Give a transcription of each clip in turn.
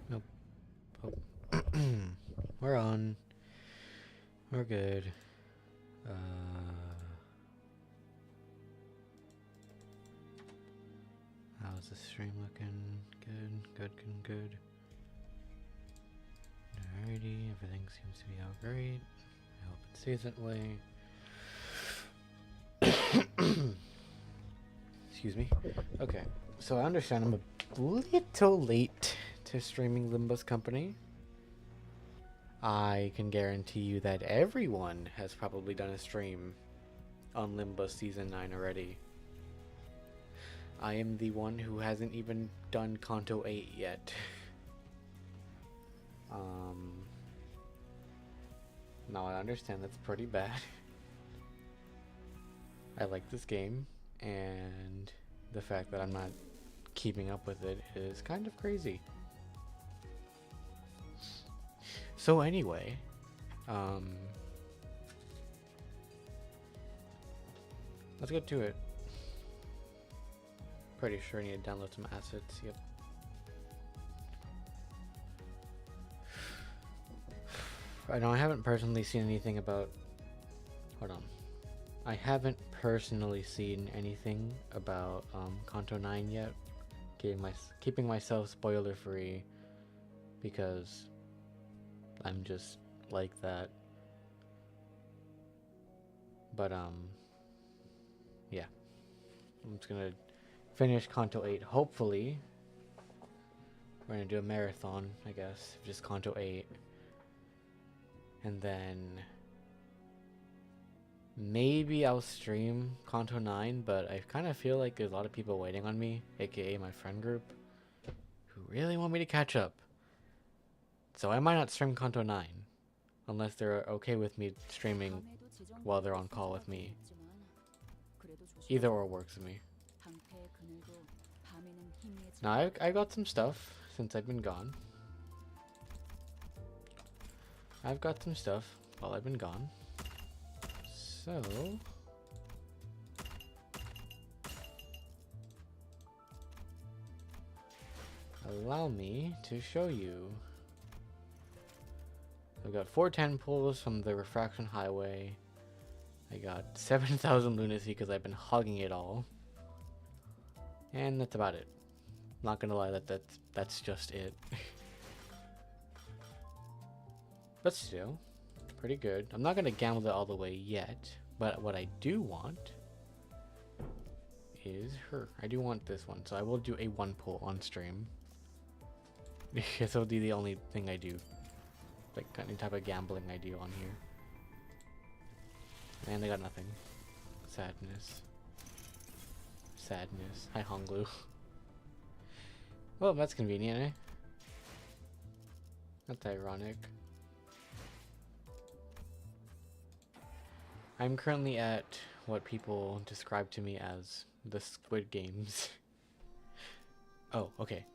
Nope. Oh. We're on. We're good. How's the stream looking? Good. Alrighty, everything seems to be out great. I hope it stays that way. Excuse me. Okay, so I understand I'm a little late to streaming Limbo's Company. I can guarantee you that everyone has probably done a stream on Limbo Season 9 already. I am the one who hasn't even done Kanto 8 yet. Now I understand that's pretty bad. I like this game, and the fact that I'm not keeping up with it is kind of crazy. So anyway, let's get to it. Pretty sure I need to download some assets, yep. I know I haven't personally seen anything about... Hold on. I haven't personally seen anything about Kanto 9 yet. Keeping myself spoiler free because I'm just like that. But yeah. I'm just gonna finish Kanto 8. Hopefully we're gonna do a marathon, I guess, just Kanto 8. And then maybe I'll stream Kanto 9, but I kind of feel like there's a lot of people waiting on me, aka my friend group, who really want me to catch up. So I might not stream Kanto 9, unless they're okay with me streaming while they're on call with me. Either or works with me. Now I got some stuff since I've been gone. I've got some stuff while I've been gone. So allow me to show you. I've got 4 10 pulls from the Refraction Highway. I got 7,000 lunacy because I've been hogging it all. And that's about it. Not gonna lie, that's just it. But still, pretty good. I'm not gonna gamble it all the way yet, but what I do want is her. I do want this one, so I will do a 1 pull on stream. This will be the only thing I do, like any type of gambling I do on here. And I got nothing. Sadness. Sadness. Hi, Honglu. Well, that's convenient, eh? That's ironic. I'm currently at what people describe to me as the Squid Games. Oh, okay.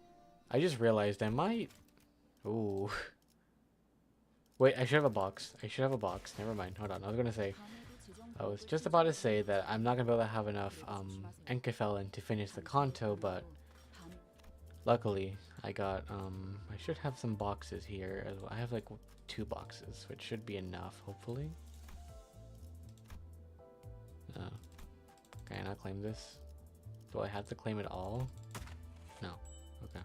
I just realized I might... Ooh. Wait, I should have a box. Never mind. Hold on. I was just about to say that I'm not going to be able to have enough Enkefelin to finish the Kanto, but luckily I got... I should have some boxes here as well. I have like 2 boxes, which should be enough, hopefully. Can I not claim this? Do I have to claim it all? No. Okay.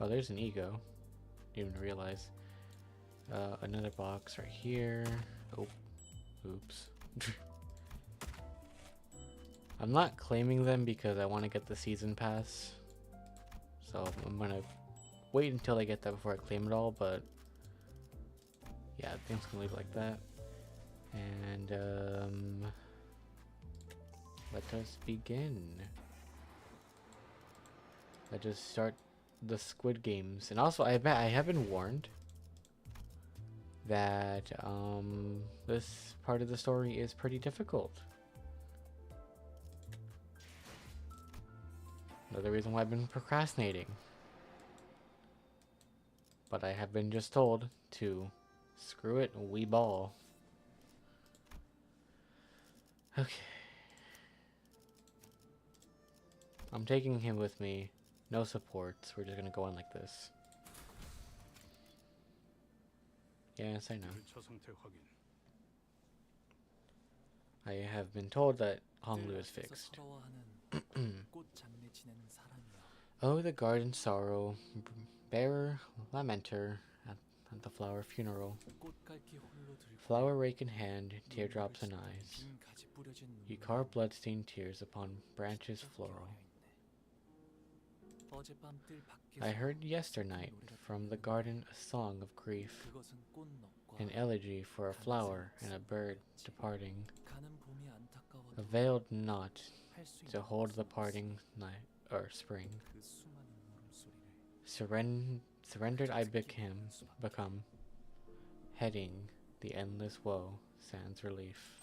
Oh, there's an ego. Didn't even realize. Another box right here. Oh. Oops. I'm not claiming them because I want to get the season pass. So I'm gonna wait until I get that before I claim it all, but yeah, I think I'm gonna leave it like that. And let us begin. Let's just start the Squid Games. And also, I have been warned that this part of the story is pretty difficult. Another reason why I've been procrastinating. But I have been just told to screw it, we ball. Okay. I'm taking him with me. No supports. We're just gonna go in like this. Yes, I know. I have been told that Honglu is fixed. Oh, the garden sorrow, bearer, lamenter at the flower funeral. Flower rake in hand, teardrops in eyes. You carve bloodstained tears upon branches floral. I heard yesternight from the garden a song of grief, an elegy for a flower and a bird departing, availed not to hold the parting night or spring. Surrendered I become, heading the endless woe, sans relief.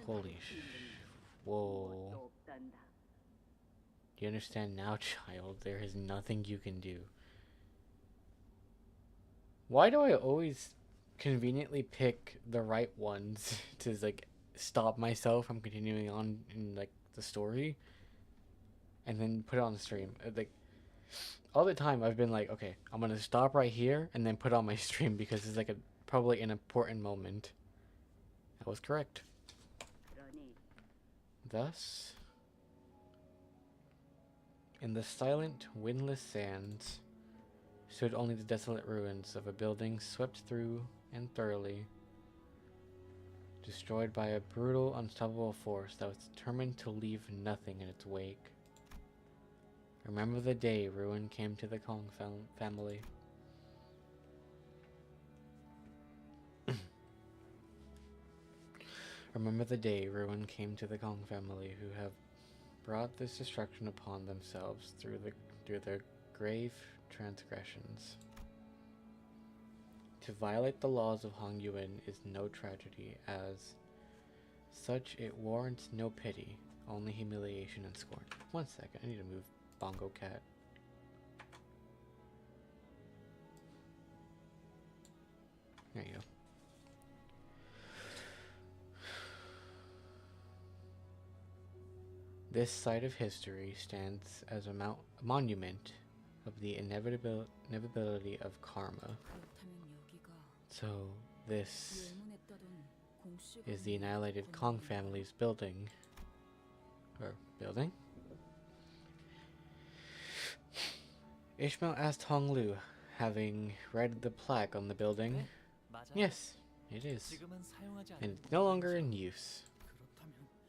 Holy whoa. Do you understand now, child? There is nothing you can do. Why do I always conveniently pick the right ones to, like, stop myself from continuing on in, like, the story? And then put it on the stream. Like, all the time I've been like, okay, I'm gonna stop right here and then put on my stream because it's like probably an important moment. I was correct. Thus, in the silent, windless sands, stood only the desolate ruins of a building swept through and thoroughly destroyed by a brutal, unstoppable force that was determined to leave nothing in its wake. Remember the day ruin came to the Kong family. Remember the day ruin came to the Kong family, who have brought this destruction upon themselves through their grave transgressions. To violate the laws of Hong Yuan is no tragedy, as such it warrants no pity, only humiliation and scorn. 1 second, I need to move Bongo Cat. There you go. This site of history stands as a monument of the inevitability of karma. So this is the annihilated Kong family's building. Or building? Ishmael asked Hong Lu, having read the plaque on the building. Yes, it is. And it's no longer in use.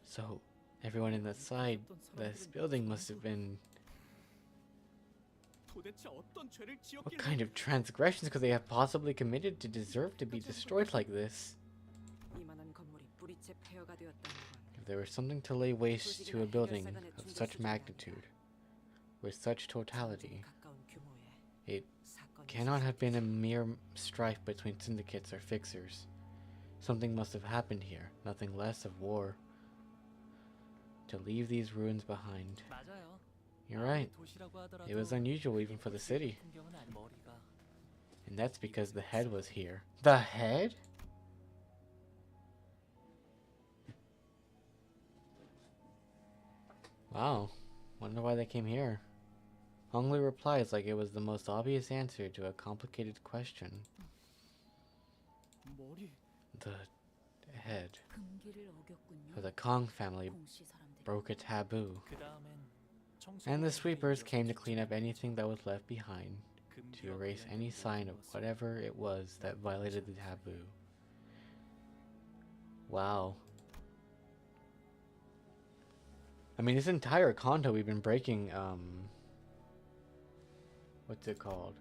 So, everyone inside this building must have been... What kind of transgressions could they have possibly committed to deserve to be destroyed like this? If there was something to lay waste to a building of such magnitude, with such totality, it cannot have been a mere strife between syndicates or fixers. Something must have happened here, nothing less of war, to leave these ruins behind. You're right. It was unusual even for the city. And that's because the head was here. The head? Wow. Wonder why they came here. Hong Li replies like it was the most obvious answer to a complicated question. The head of the Kong family broke a taboo. And the sweepers came to clean up anything that was left behind, to erase any sign of whatever it was that violated the taboo. Wow. I mean, this entire conto we've been breaking, what's it called?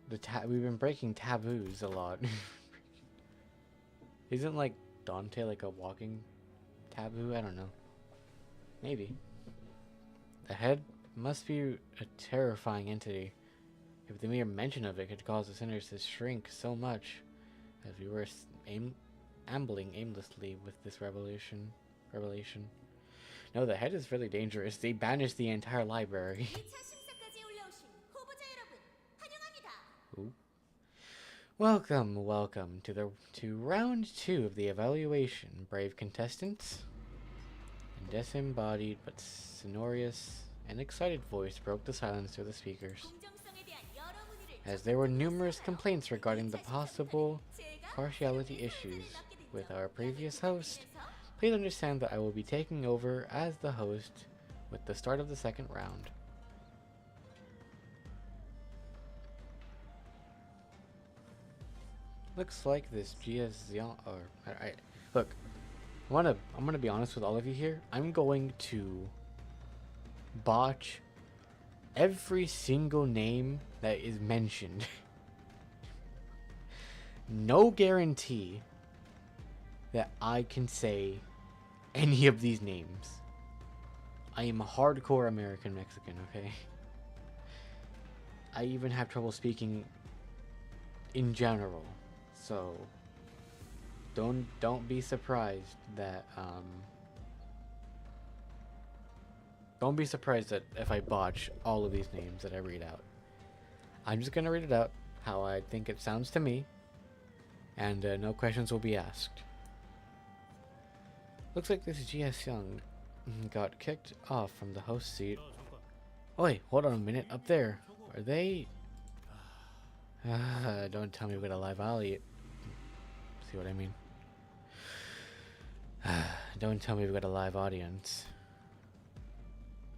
We've been breaking taboos a lot. Isn't, like, Dante like a walking taboo? I don't know. Maybe. The head must be a terrifying entity. If the mere mention of it could cause the sinners to shrink so much, as we were ambling aimlessly with this revelation. No, the head is really dangerous. They banished the entire library. Ooh. Welcome to round 2 of the evaluation, brave contestants. A disembodied but sonorous and excited voice broke the silence through the speakers. As there were numerous complaints regarding the possible partiality issues with our previous host, please understand that I will be taking over as the host with the start of the second round. Looks like this GS look, I'm gonna be honest with all of you here. I'm going to botch every single name that is mentioned. No guarantee that I can say any of these names. I am a hardcore American Mexican, okay? I even have trouble speaking in general. So don't be surprised that if I botch all of these names that I read out. I'm just gonna read it out how I think it sounds to me, and no questions will be asked. Looks like this GS Young got kicked off from the host seat. Oh wait, hold on a minute. Up there, are they? Don't tell me we got a live alley. See what I mean? Don't tell me we've got a live audience.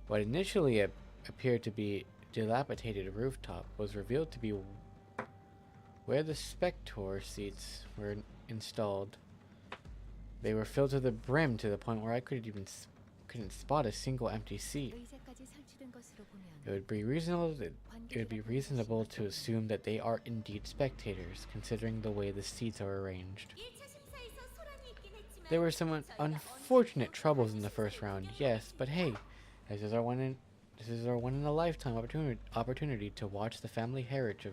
What initially appeared to be dilapidated rooftop was revealed to be where the spectator seats were installed. They were filled to the brim to the point where I couldn't spot a single empty seat. It would be reasonable to assume that they are indeed spectators, considering the way the seats are arranged. There were some unfortunate troubles in the first round, yes, but hey, this is our one in a lifetime opportunity to watch the family heritage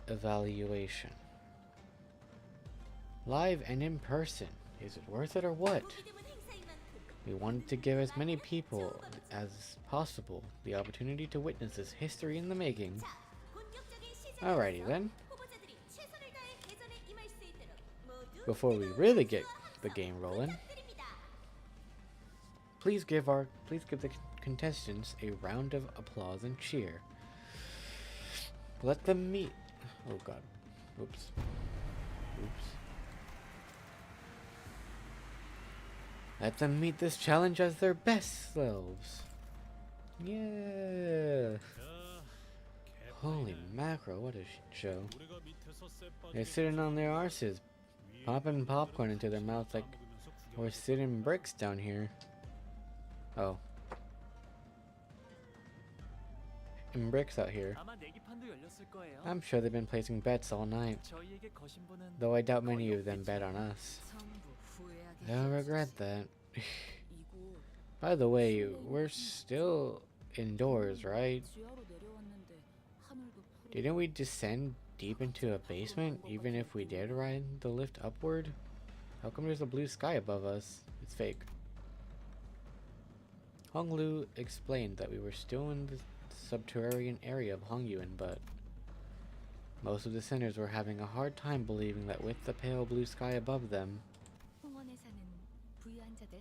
evaluation. Live and in person. Is it worth it or what? We wanted to give as many people as possible the opportunity to witness this history in the making. Alrighty then. Before we really get the game rolling, please give the contestants a round of applause and cheer. Let them meet. Oh god. Oops. Let them meet this challenge as their best selves. Yeah. Holy mackerel, what a show. They're sitting on their arses, popping popcorn into their mouths like we're sitting bricks down here. Oh. And bricks out here. I'm sure they've been placing bets all night. Though I doubt many of them bet on us. They'll regret that. By the way, we're still indoors, right? Didn't we descend deep into a basement, even if we did ride the lift upward? How come there's a blue sky above us? It's fake. Honglu explained that we were still in the subterranean area of Hongyuan, but most of the sinners were having a hard time believing that with the pale blue sky above them,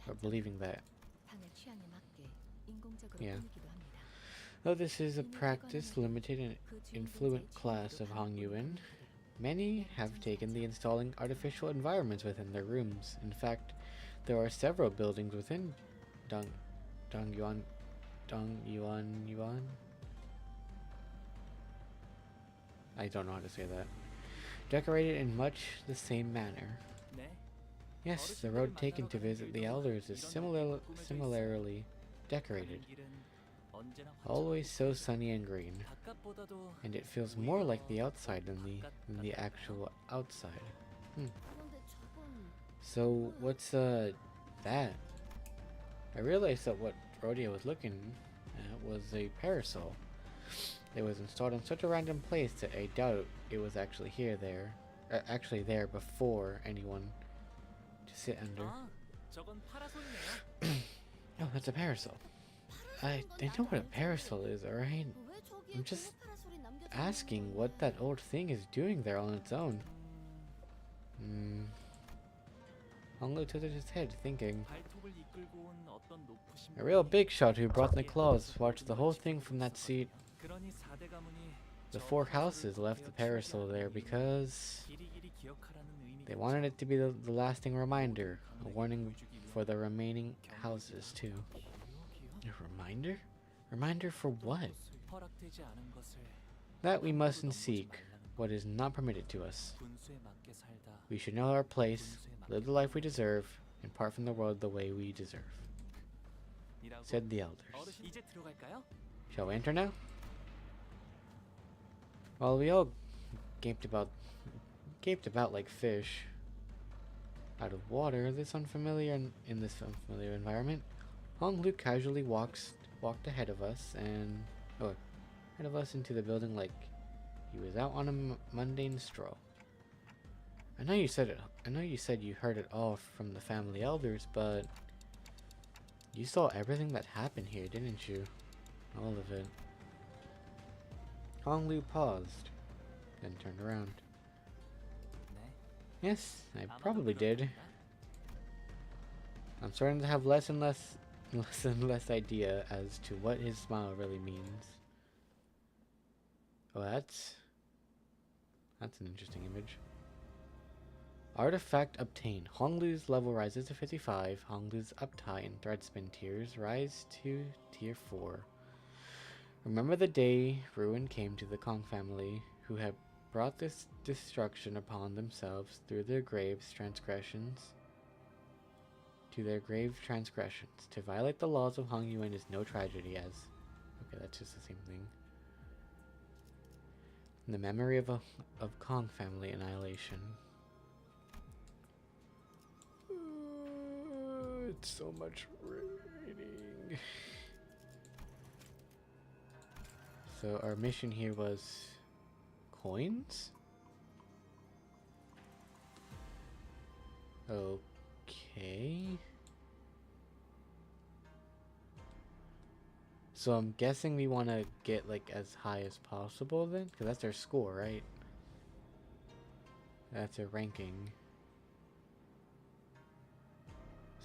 or believing that. Yeah. Though this is a practice-limited and influent class of Hongyuan, many have taken the installing artificial environments within their rooms. In fact, there are several buildings within Dongyuan. I don't know how to say that. Decorated in much the same manner. Yes, the road taken to visit the elders is similarly decorated. Always so sunny and green. And it feels more like the outside than the actual outside. So what's that? I realized that what Rodeo was looking at was a parasol. It was installed in such a random place that I doubt it was actually there before anyone to sit under. Oh, that's a parasol. I know what a parasol is, alright? I'm just asking what that old thing is doing there on its own. Honglu tilted his head, thinking. A real big shot who brought the claws watched the whole thing from that seat. The four houses left the parasol there because they wanted it to be the lasting reminder, a warning for the remaining houses too. A reminder? Reminder for what? That we mustn't seek what is not permitted to us. We should know our place, live the life we deserve, and part from the world the way we deserve, said the elders. Shall we enter now? While we all gaped about like fish out of water, in this unfamiliar environment, Honglu casually walked ahead of us into the building like he was out on a mundane stroll. I know you said you heard it all from the family elders, but you saw everything that happened here, didn't you? All of it. Honglu paused, then turned around. Yes, I probably did. I'm starting to have less and less idea as to what his smile really means. Oh, that's an interesting image. Artifact obtained. Honglu's level rises to 55. Honglu's uptie and threadspin tiers rise to tier 4. Remember the day ruin came to the Kong family, who had brought this destruction upon themselves through their grave transgressions. To violate the laws of Hong Yuan is no tragedy, as... Okay, that's just the same thing. The memory of Kong family annihilation. It's so much reading. So our mission here was coins? Okay. So I'm guessing we want to get like as high as possible then? Because that's our score, right? That's our ranking.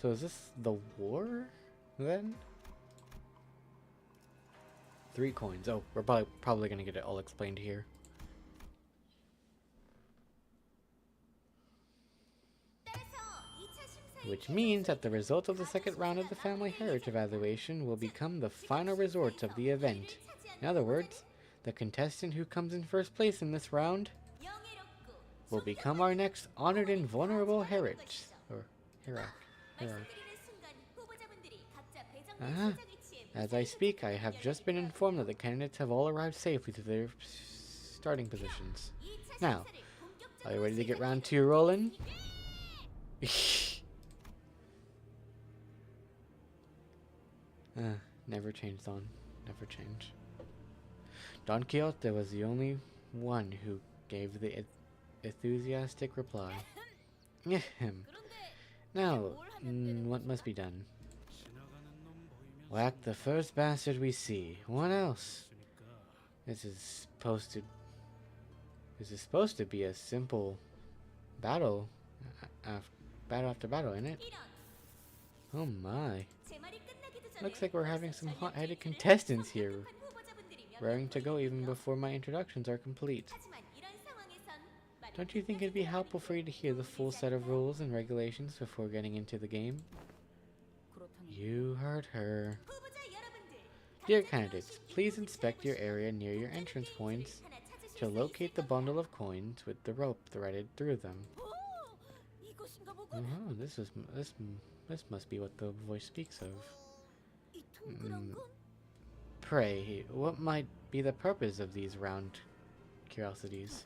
So is this the war then? 3 coins. Oh, we're probably gonna get it all explained here. Which means that the result of the second round of the family heritage evaluation will become the final resort of the event. In other words, the contestant who comes in first place in this round will become our next honored and vulnerable heritage. Or hierarch. As I speak, I have just been informed that the candidates have all arrived safely to their starting positions. Now, are you ready to get round 2 rolling? Never change, Don. Never change. Don Quixote was the only one who gave the enthusiastic reply. Now, what must be done? Whack the first bastard we see. What else? This is supposed to be a simple battle. Battle after battle, isn't it? Oh my. Looks like we're having some hot-headed contestants here, raring to go even before my introductions are complete. Don't you think it'd be helpful for you to hear the full set of rules and regulations before getting into the game? You heard her. Dear candidates, please inspect your area near your entrance points to locate the bundle of coins with the rope threaded through them. Oh, this must be what the voice speaks of. Pray, what might be the purpose of these round curiosities?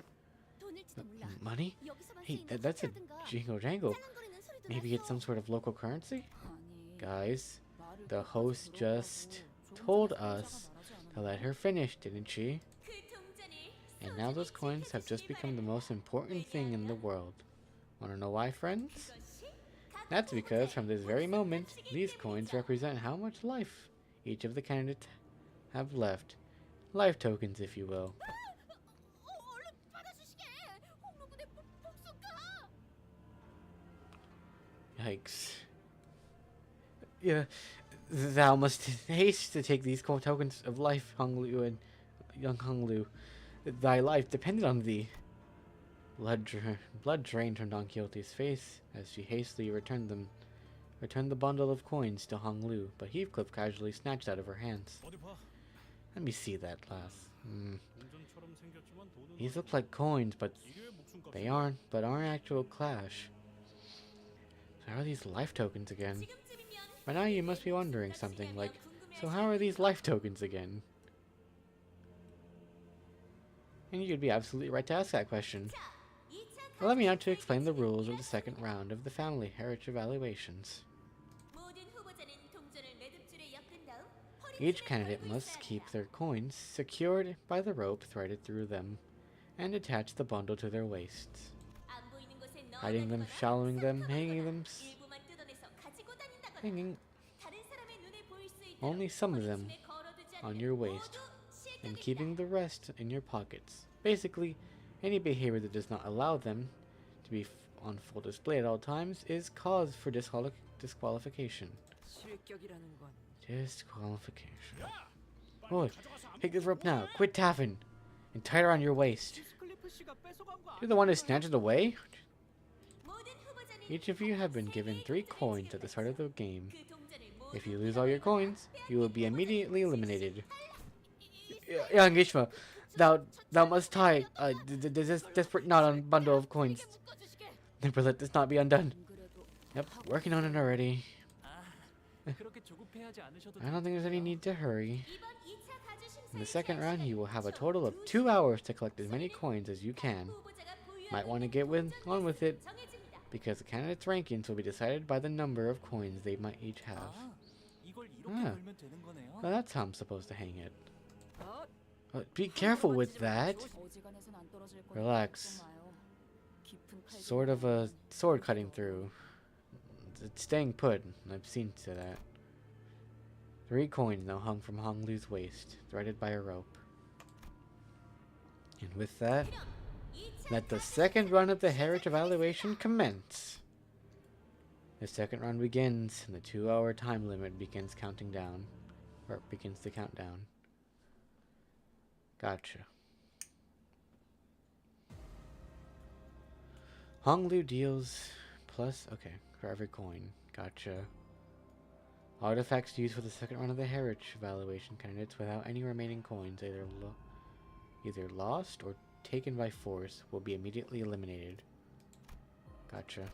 Money? Hey, that's a jingle jangle. Maybe it's some sort of local currency? Guys, the host just told us to let her finish, didn't she? And now those coins have just become the most important thing in the world. Wanna know why, friends? That's because from this very moment, these coins represent how much life Each of the candidates have left life tokens, if you will. Yikes. Yeah, thou must haste to take these tokens of life, Hung Lu and young Hung Lu. Thy life depended on thee. Blood drained from Don Quixote's face as she hastily returned the bundle of coins to Hong Lu, but Heathcliff casually snatched out of her hands. Let me see that, lass. These look like coins, but they aren't actual cash. So how are these life tokens again? By now you must be wondering something like, so how are these life tokens again? And you'd be absolutely right to ask that question. Allow me now to explain the rules of the second round of the family heritage evaluations. Each candidate must keep their coins secured by the rope threaded through them and attach the bundle to their waists. Hiding them, shallowing them, hanging only some of them on your waist and keeping the rest in your pockets. Basically, any behavior that does not allow them to be on full display at all times is cause for disqualification. Disqualification. Boy, take this rope now. Quit taffing and tie it around your waist. You're the one who snatched it away? Each of you have been given 3 coins at the start of the game. If you lose all your coins, you will be immediately eliminated. Young Ishma, thou must tie this desperate knot on a bundle of coins. Never let this knot be undone. Yep, working on it already. I don't think there's any need to hurry. In the second round, you will have a total of 2 hours to collect as many coins as you can. Might want to get on with it, because the candidates' rankings will be decided by the number of coins they might each have. Ah, well, that's how I'm supposed to hang it. Be careful with that. Relax. Sort of a sword cutting through. It's staying put. I've seen to that. 3 coins now hung from Hong Lu's waist, threaded by a rope. And with that, let the second run of the heritage evaluation commence. The second round begins, and the 2-hour time limit begins counting down. Or begins to count down. Gotcha. Hong Lu deals plus, okay, for every coin. Gotcha. Artifacts used for the second round of the heritage evaluation candidates without any remaining coins, either lost or taken by force, will be immediately eliminated. Gotcha.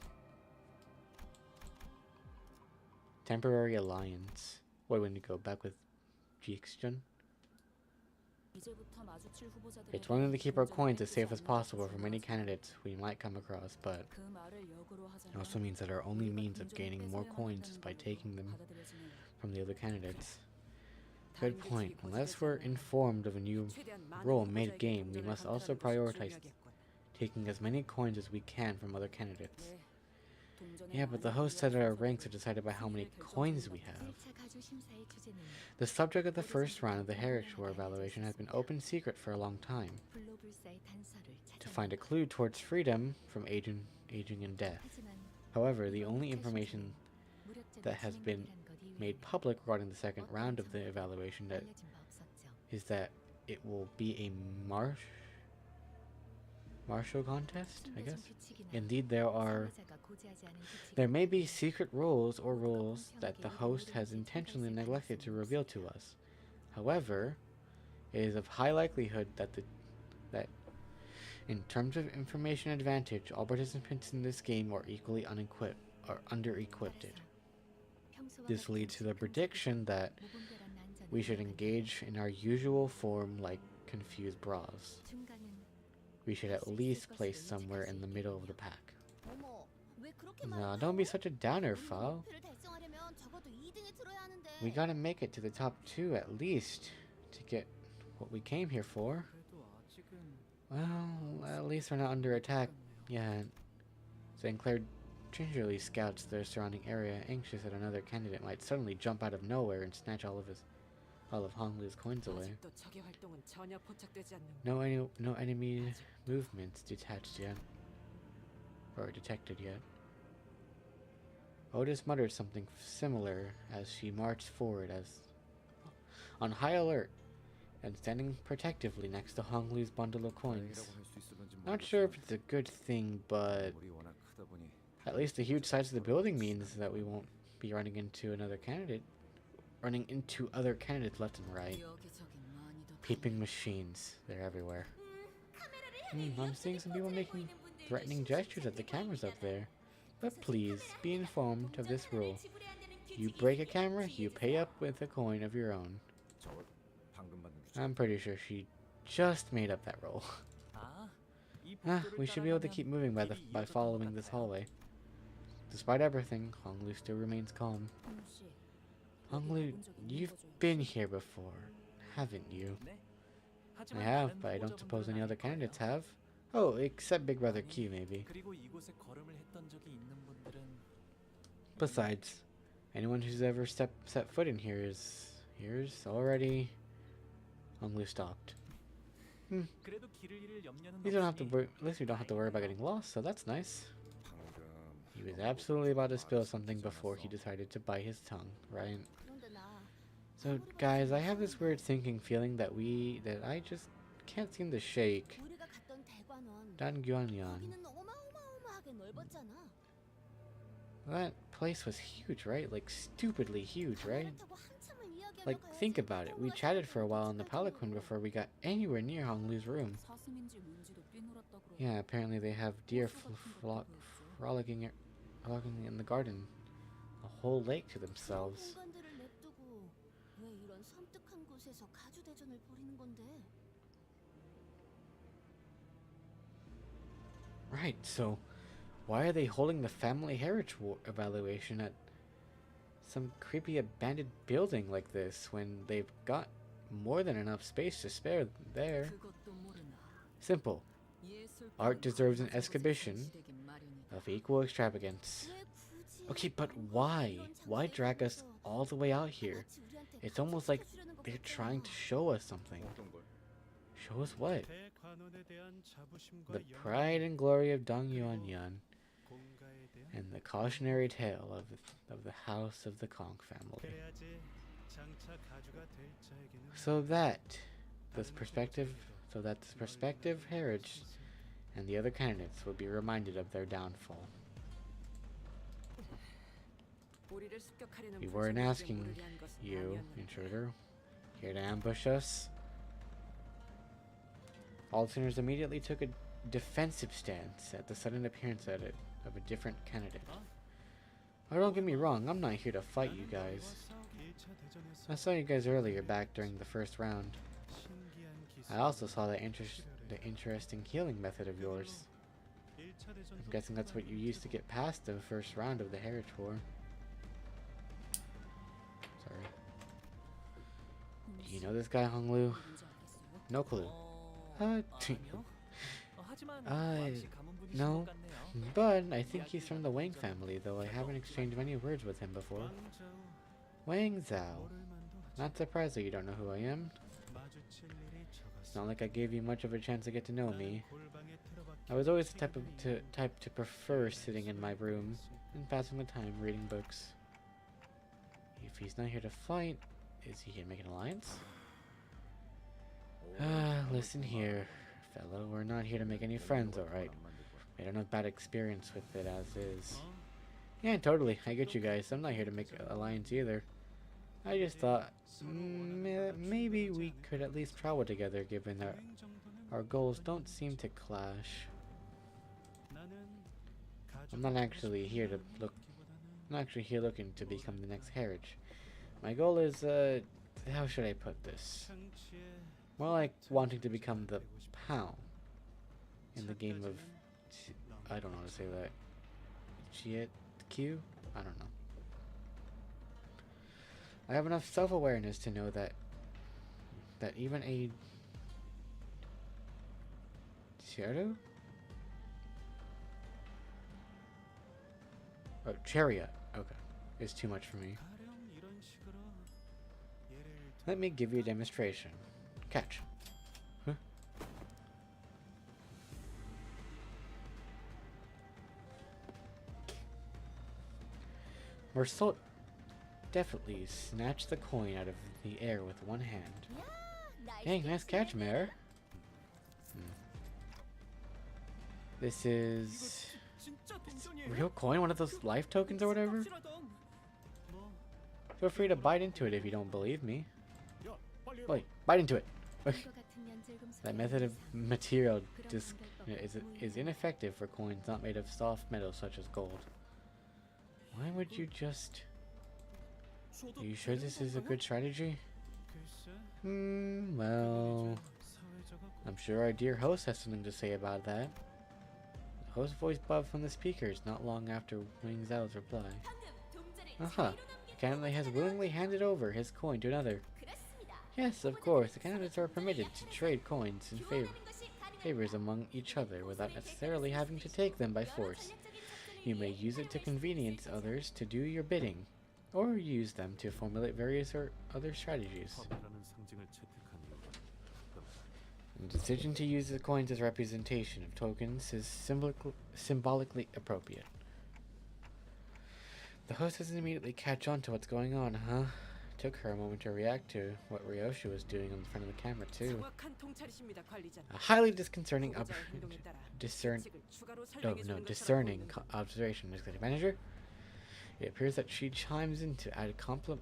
Temporary alliance. What, when you go back with Jixjun? It's wanting to keep our coins as safe as possible from any candidates we might come across, but it also means that our only means of gaining more coins is by taking them from the other candidates. Good point. Unless we're informed of a new rule mid-game, we must also prioritize taking as many coins as we can from other candidates. Yeah, but the host said that our ranks are decided by how many coins we have. The subject of the first round of the Heritage War evaluation has been open secret for a long time. To find a clue towards freedom from aging and death. However, the only information that has been made public regarding the second round of the evaluation is that it will be a martial contest, I guess. Indeed, there may be secret rules or rules that the host has intentionally neglected to reveal to us. However, it is of high likelihood that in terms of information advantage, all participants in this game are equally under-equipped. This leads to the prediction that we should engage in our usual form like confused bras. We should at least place somewhere in the middle of the pack. No, don't be such a downer, Fao. We gotta make it to the top 2 at least to get what we came here for. Well, at least we're not under attack yet. St. Clair gingerly scouts the surrounding area, anxious that another candidate might suddenly jump out of nowhere and snatch all of his all of Honglu's coins away. 아직도 적의 활동은 전혀 포착되지 않는 No enemy movements detached yet. Or detected yet. Otis muttered something similar as she marched forward as on high alert and standing protectively next to Honglu's bundle of coins. Not sure if it's a good thing, but at least the huge size of the building means that we won't be running into other candidates left and right. Peeping machines, they're everywhere. I'm seeing some people making threatening gestures at the cameras up there. But please, be informed of this rule. You break a camera, you pay up with a coin of your own. I'm pretty sure she just made up that rule. We should be able to keep moving by following this hallway. Despite everything, Honglu still remains calm. Honglu, you've been here before, haven't you? I have, but I don't suppose any other candidates have. Oh, except Big Brother Q, maybe. Besides, anyone who's ever set foot in here's already. Honglu stopped. At least we don't have to worry about getting lost, so that's nice. He was absolutely about to spill something before he decided to bite his tongue, right? So, guys, I have this weird sinking feeling that I just can't seem to shake. Dangyuanyan. That place was huge, right? Like, stupidly huge, right? Like, think about it. We chatted for a while in the Palanquin before we got anywhere near Honglu's room. Yeah, apparently they have deer frolicking in the garden. A whole lake to themselves. Right, so why are they holding the family heritage evaluation at some creepy abandoned building like this when they've got more than enough space to spare there? Simple. Art deserves an exhibition of equal extravagance. Okay, but why? Why drag us all the way out here? It's almost like they're trying to show us something. Show us what? The pride and glory of Dong Yuan and the cautionary tale of the house of the Kong family. So that this prospective heritage and the other candidates will be reminded of their downfall. We weren't asking you, intruder, here to ambush us. All sinners immediately took a defensive stance at the sudden appearance of a different candidate. Oh, don't get me wrong, I'm not here to fight you guys. I saw you guys earlier back during the first round. I also saw the interesting healing method of yours. I'm guessing that's what you used to get past the first round of the Heritage War. Sorry. Do you know this guy, Honglu? No clue. No, but I think he's from the Wang family, though I haven't exchanged many words with him before. Wang Zhao. Not surprised that you don't know who I am. It's not like I gave you much of a chance to get to know me. I was always the type to prefer sitting in my room and passing the time reading books. If he's not here to fight, is he here to make an alliance? Listen here, fellow. We're not here to make any friends, alright? I don't have bad experience with it as is. Yeah, totally. I get you guys. I'm not here to make an alliance either. I just thought maybe we could at least travel together, given that our goals don't seem to clash. I'm not actually here looking to become the next Heritage. My goal is, how should I put this? More like wanting to become the POW in the game of, I don't know how to say that. Q? I don't know. I have enough self-awareness to know that even a Cheru? Oh, chariot. Okay. Is too much for me. Let me give you a demonstration. Catch. Huh? Marceau definitely snatched the coin out of the air with one hand. Dang, nice catch, Mare. This is real coin, one of those life tokens or whatever. Feel free to bite into it if you don't believe me. Wait, bite into it. That method of material is ineffective for coins not made of soft metals such as gold. Why would you just... Are you sure this is a good strategy? Well... I'm sure our dear host has something to say about that. The host voice bubbed from the speakers not long after Wing Zhao's reply. Aha! The candidate has willingly handed over his coin to another. Yes, of course, the candidates are permitted to trade coins in favors among each other without necessarily having to take them by force. You may use it to convenience others to do your bidding, or use them to formulate various or other strategies. The decision to use the coins as representation of tokens is symbolically appropriate. The host doesn't immediately catch on to what's going on, huh? Took her a moment to react to what Ryoshi was doing in front of the camera too. A highly discerning observation, Executive Manager. It appears that she chimes in to add commentary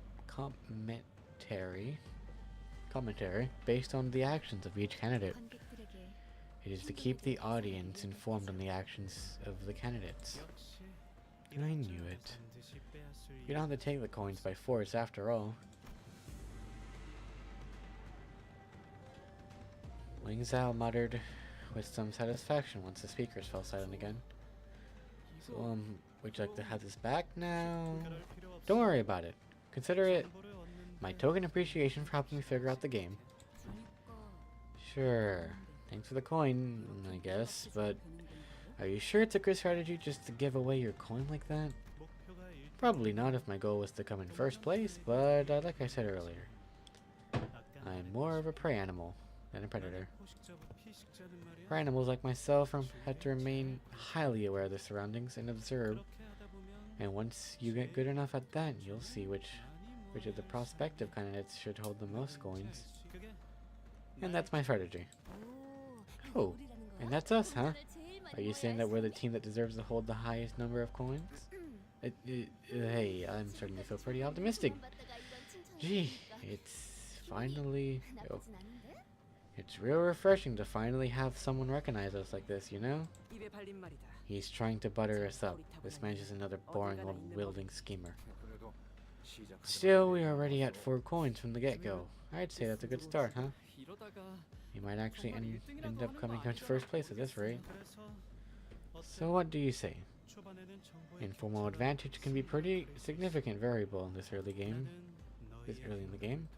based on the actions of each candidate. It is to keep the audience informed on the actions of the candidates. I knew it. You don't have to take the coins by force after all. Wing Zhao muttered with some satisfaction once the speakers fell silent again. So, would you like to have this back now? Don't worry about it. Consider it my token appreciation for helping me figure out the game. Sure. Thanks for the coin, I guess, but are you sure it's a good strategy just to give away your coin like that? Probably not if my goal was to come in first place, but like I said earlier, I'm more of a prey animal than a predator. Prey animals like myself had to remain highly aware of their surroundings and observe, and once you get good enough at that, you'll see which of the prospective candidates should hold the most coins. And that's my strategy. Oh, and that's us, huh? Are you saying that we're the team that deserves to hold the highest number of coins? Hey, I'm starting to feel pretty optimistic. Gee, it's finally... Oh, it's real refreshing to finally have someone recognize us like this, you know? He's trying to butter us up. This man is another boring old wielding schemer. Still, we are already at 4 coins from the get-go. I'd say that's a good start, huh? He might actually end up coming into first place at this rate. So what do you say? Informal advantage can be pretty significant variable in this early in the game.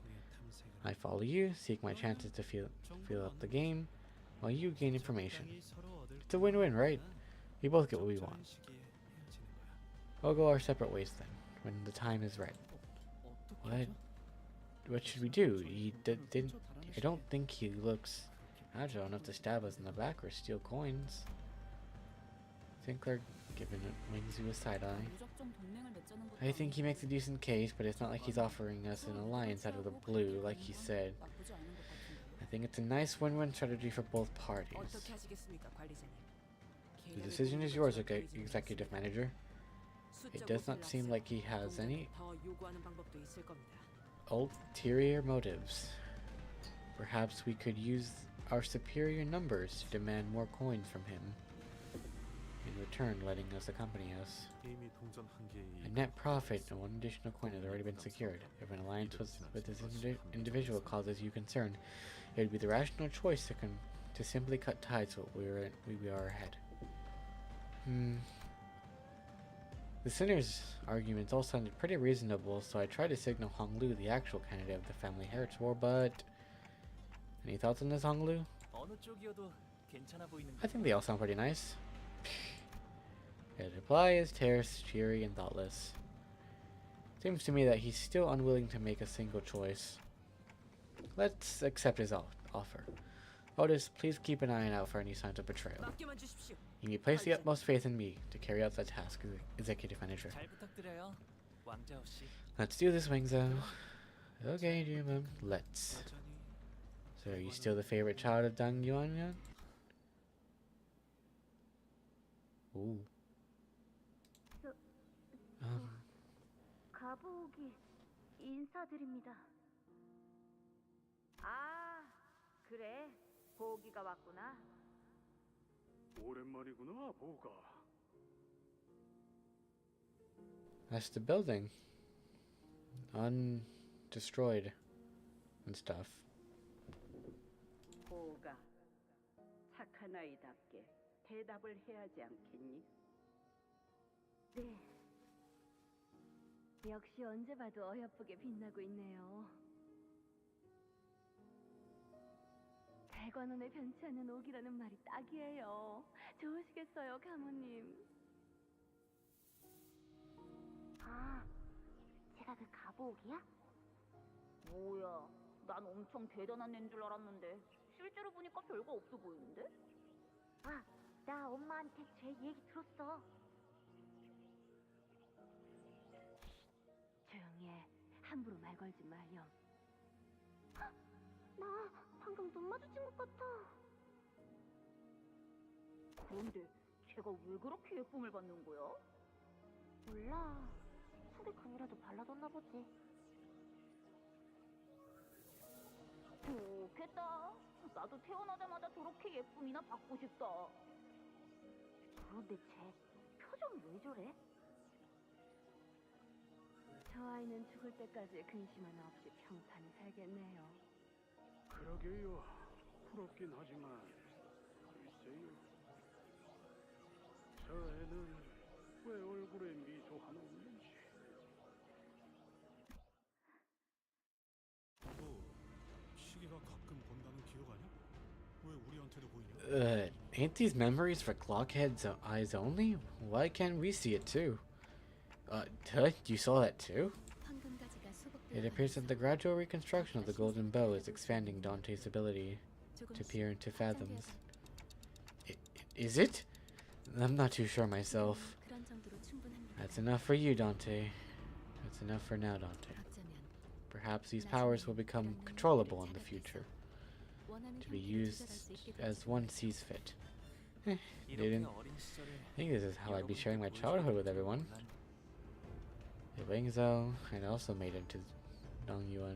I follow you, seek my chances to feel up the game, while you gain information. It's a win-win, right? We both get what we want. We'll go our separate ways then, when the time is right. What should we do? I don't think he looks agile enough to stab us in the back or steal coins. I think they're giving Wingzhou a side eye. I think he makes a decent case, but it's not like he's offering us an alliance out of the blue, like he said. I think it's a nice win-win strategy for both parties. The decision is yours, Executive Manager. It does not seem like he has any ulterior motives. Perhaps we could use our superior numbers to demand more coins from him, in return letting us accompany us. A net profit and 1 additional coin has already been secured. If an alliance with this individual causes you concern, it would be the rational choice to simply cut ties so we are ahead. The Sinner's arguments all sounded pretty reasonable, so I tried to signal Honglu, the actual candidate of the Family Heritage War, but... Any thoughts on this, Honglu? I think they all sound pretty nice. His reply is terse, cheery, and thoughtless. Seems to me that he's still unwilling to make a single choice. Let's accept his offer. Otis, please keep an eye out for any signs of betrayal. 맡겨만 주십시오. You may place the utmost faith in me to carry out that task, Executive Manager. 잘 부탁드려요. 왕자 없이 Let's do this, Wingzo. Okay, Jimum, let's. 여전히 So, are you still the favorite child of Dang Yuan? Ooh. 가보기 인사드립니다. 아, 그래. 보기가 왔구나. 오랜만이구나, 보가. That's the building. Undestroyed and stuff. 보가 착한 아이답게 대답을 해야 하지 않겠니? 네. 역시 언제 봐도 어여쁘게 빛나고 있네요. 대관원에 변치 않는 옥이라는 말이 딱이에요. 좋으시겠어요, 가모님. 아, 제가 그 가보옥이야? 뭐야, 난 엄청 대단한 애인 줄 알았는데 실제로 보니까 별거 없어 보이는데? 아, 나 엄마한테 제 얘기 들었어. 조용히 해. 함부로 말 걸지 마렴. 나 방금 눈 마주친 것 같아. 그런데 제가 왜 그렇게 예쁨을 받는 거야? 몰라. 속에 금이라도 발라뒀나 보지. 좋겠다. 나도 태어나자마자 저렇게 예쁨이나 받고 싶다. 그런데 쟤 표정 왜 저래? 저 아이는 죽을 때까지 근심 하나 없이 평탄히 살겠네요. 그러게요. 부럽긴 하지만 글쎄요. 저 애는 왜 얼굴에 미소 하나 없는지. 너 시계가 가끔 본다는 기억 아니야? 왜 우리한테도 보이냐? Ain't these memories for Clockhead's eyes only? Why can't we see it too? You saw that too? It appears that the gradual reconstruction of the golden bow is expanding Dante's ability to peer into fathoms. Is it? I'm not too sure myself. That's enough for you, Dante. That's enough for now, Dante. Perhaps these powers will become controllable in the future, to be used as one sees fit. 이렇게 어린 시절에 I think this is how I'd be sharing my childhood with everyone. If Wingzhou had also made it to Dongyuan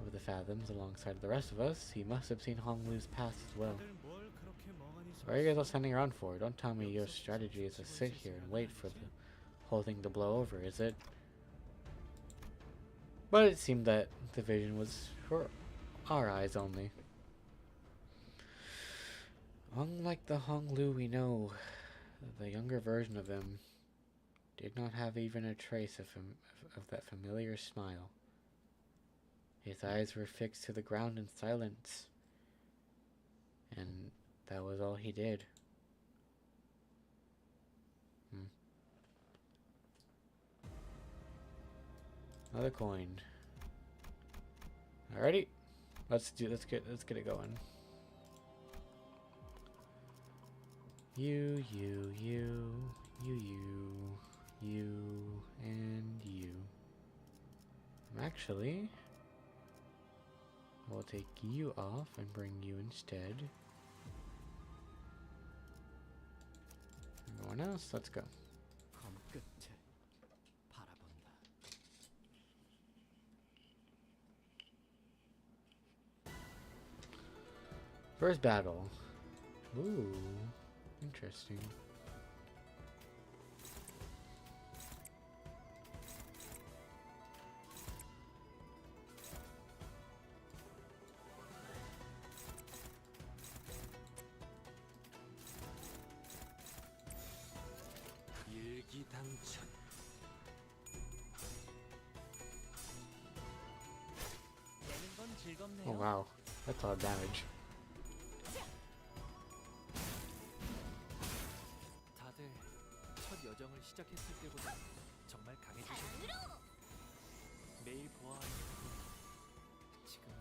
over the fathoms alongside the rest of us, he must have seen Honglu's past as well. 다들 뭘 그렇게 멍하니 What are you guys all standing around for? Don't tell me your strategy is to sit here and wait for the whole thing to blow over, is it? But it seemed that the vision was for our eyes only. Unlike the Honglu we know, the younger version of him did not have even a trace of that familiar smile. His eyes were fixed to the ground in silence, and that was all he did. Another coin. Alrighty, let's get it going. You, and you. Actually, we'll take you off and bring you instead. Everyone else, let's go. 검 끝에 바라본다. First battle. Ooh, interesting. 일기당천. 깨는 건 즐겁네요. Oh wow, that's a lot of damage. 다들 첫 여정을 시작했을 때보다 정말 강해지셨네요. 매일 보아하는 그분 지금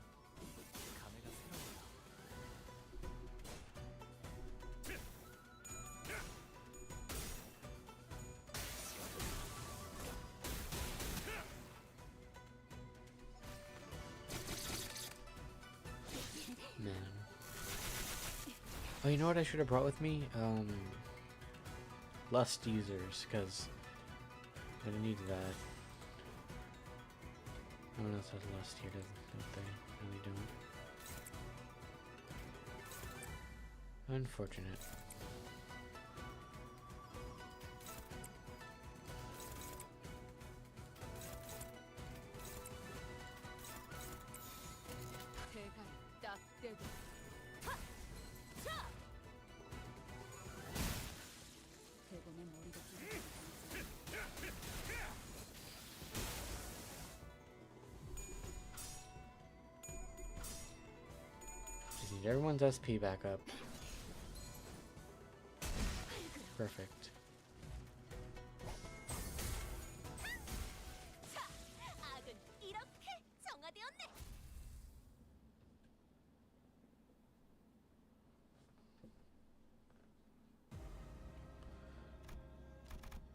Oh, you know what I should have brought with me? Lust users, because I'm gonna need that. No one else has lust here, don't they? No, they don't. Unfortunate. 대가리 딱 떼고 대검의 머리가 Just need everyone's SP back up. Perfect. 악은 이렇게 정화되었네.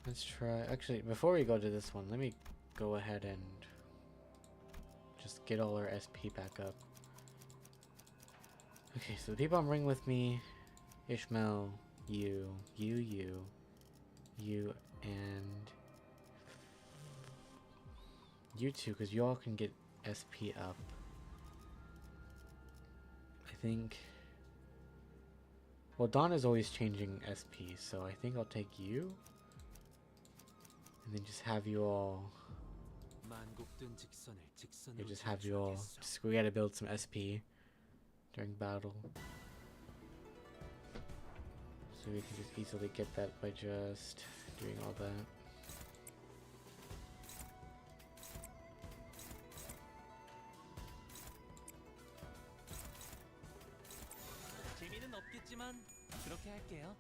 Let's try. Actually, before we go to this one, let me go ahead and just get all our SP back up. Okay, so the people I'm bringing with me: Ishmael, you, and you two, because you all can get SP up. I think. Well, Dawn is always changing SP, so I think I'll take you. And then just have you all. Yeah, just have you all. Just, we gotta build some SP during battle. So we can just easily get that by just doing all that. 재미는 없겠지만 그렇게 할게요.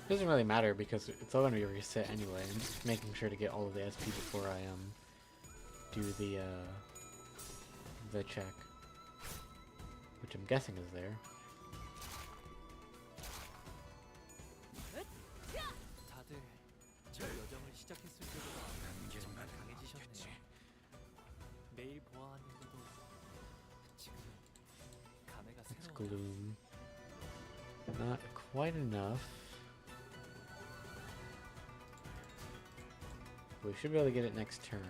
Doesn't really matter because it's all gonna be reset anyway. I'm just making sure to get all of the SP before I do the check, which I'm guessing is there. 다들 저 여정을 시작했을 때보다 정말 강해지셨네요. 매일 보아하는데도 지금 감회가 It's 새로워요. gloom. Not quite enough. We should be able to get it next turn.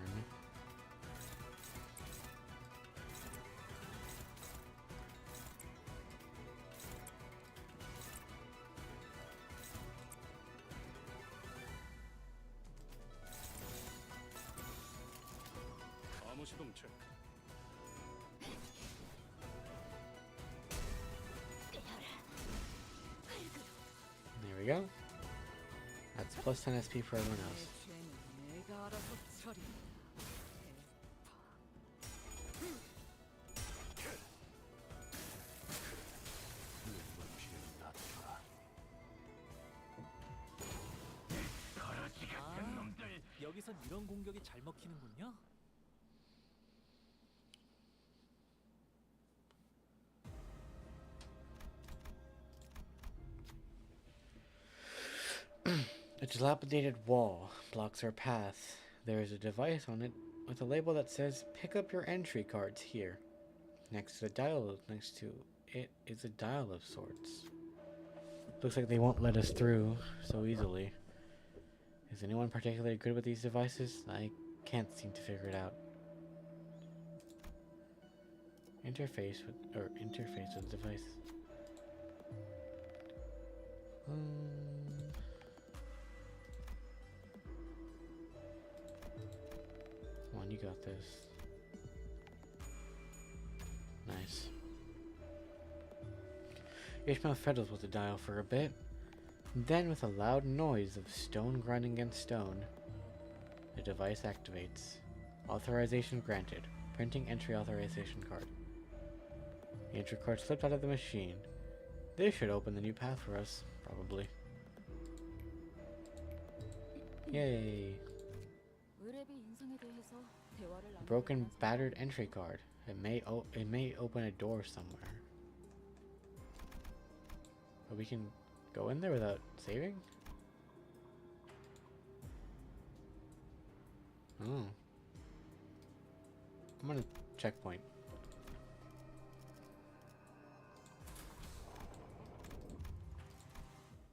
암호 시동 체크. There we go. That's plus 10 SP for everyone else. 내 죄는 내가 알아서 처리한다. 여기선 이런 공격이 잘 먹히는군요. A dilapidated wall blocks our path. There is a device on it with a label that says, "Pick up your entry cards here." Next to it is a dial of sorts. Looks like they won't let us through so easily. Is anyone particularly good with these devices? I can't seem to figure it out. Interface with device. Come on, you got this. Nice. Ishmael fiddles with the dial for a bit. Then, with a loud noise of stone grinding against stone, the device activates. Authorization granted. Printing entry authorization card. The entry card slipped out of the machine. This should open the new path for us, probably. Yay! 의뢰비 인상에 대해서 대화를 나누고 Broken, 있다서 battered entry card. It may open a door somewhere. But we can go in there without saving? Oh. I'm on a checkpoint.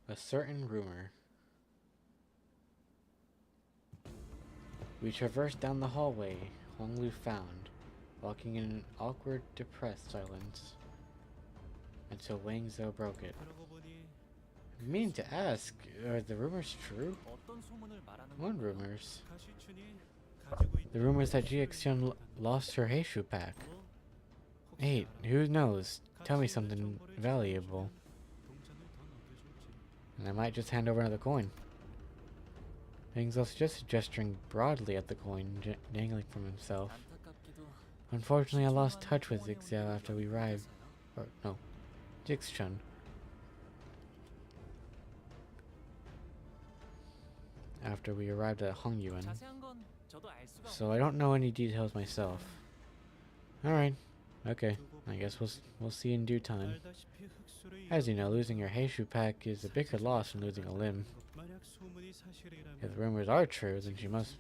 A certain rumor. We traversed down the hallway Honglu found, walking in an awkward, depressed silence, until Wang Zhou broke it. 그러고 보니 I mean to ask, are the rumors true? 어떤 소문을 말하는 What 건가요? rumors? 가시춘이 가지고 있는 The rumors that Ji Xian lost her Heishu pack. 뭐, 혹시 Hey, 알아? who knows? Tell me 가치 있는 something 정보를 valuable, 전해주면 동전을 더 넘겨줄지. and I might just hand over another coin. Wang Zhou suggested, gesturing broadly at the coin dangling from himself. 안타깝게도 Unfortunately, I lost touch with Xiao after we arrived. Or, no, Jixchun. After we arrived at Hongyuan. 자세한 건 저도 알 수가 So I don't know any details myself. Alright, okay. I guess we'll see in due time. 알다시피 흑수를 As you know, losing your Heishu pack is a bigger loss than losing a limb. 만약 소문이 사실이라면 If the rumors are true, then she must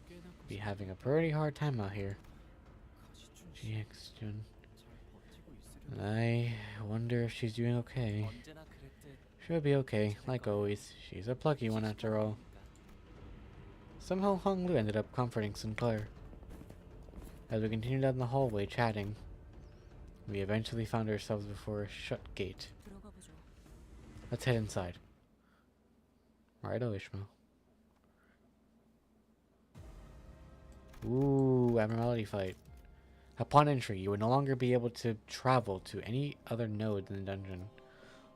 be having a pretty hard time out here. Jixchun. I wonder if she's doing okay. 언제나 그랬듯 She'll be okay, like always. She's a plucky one after all. Somehow Hong Lu ended up comforting Sinclair. As we continued down the hallway chatting, we eventually found ourselves before a shut gate. 들어가 보죠. Let's head inside. Righto, Ishmael. Ooh, abnormality fight. Upon entry, you will no longer be able to travel to any other node in the dungeon.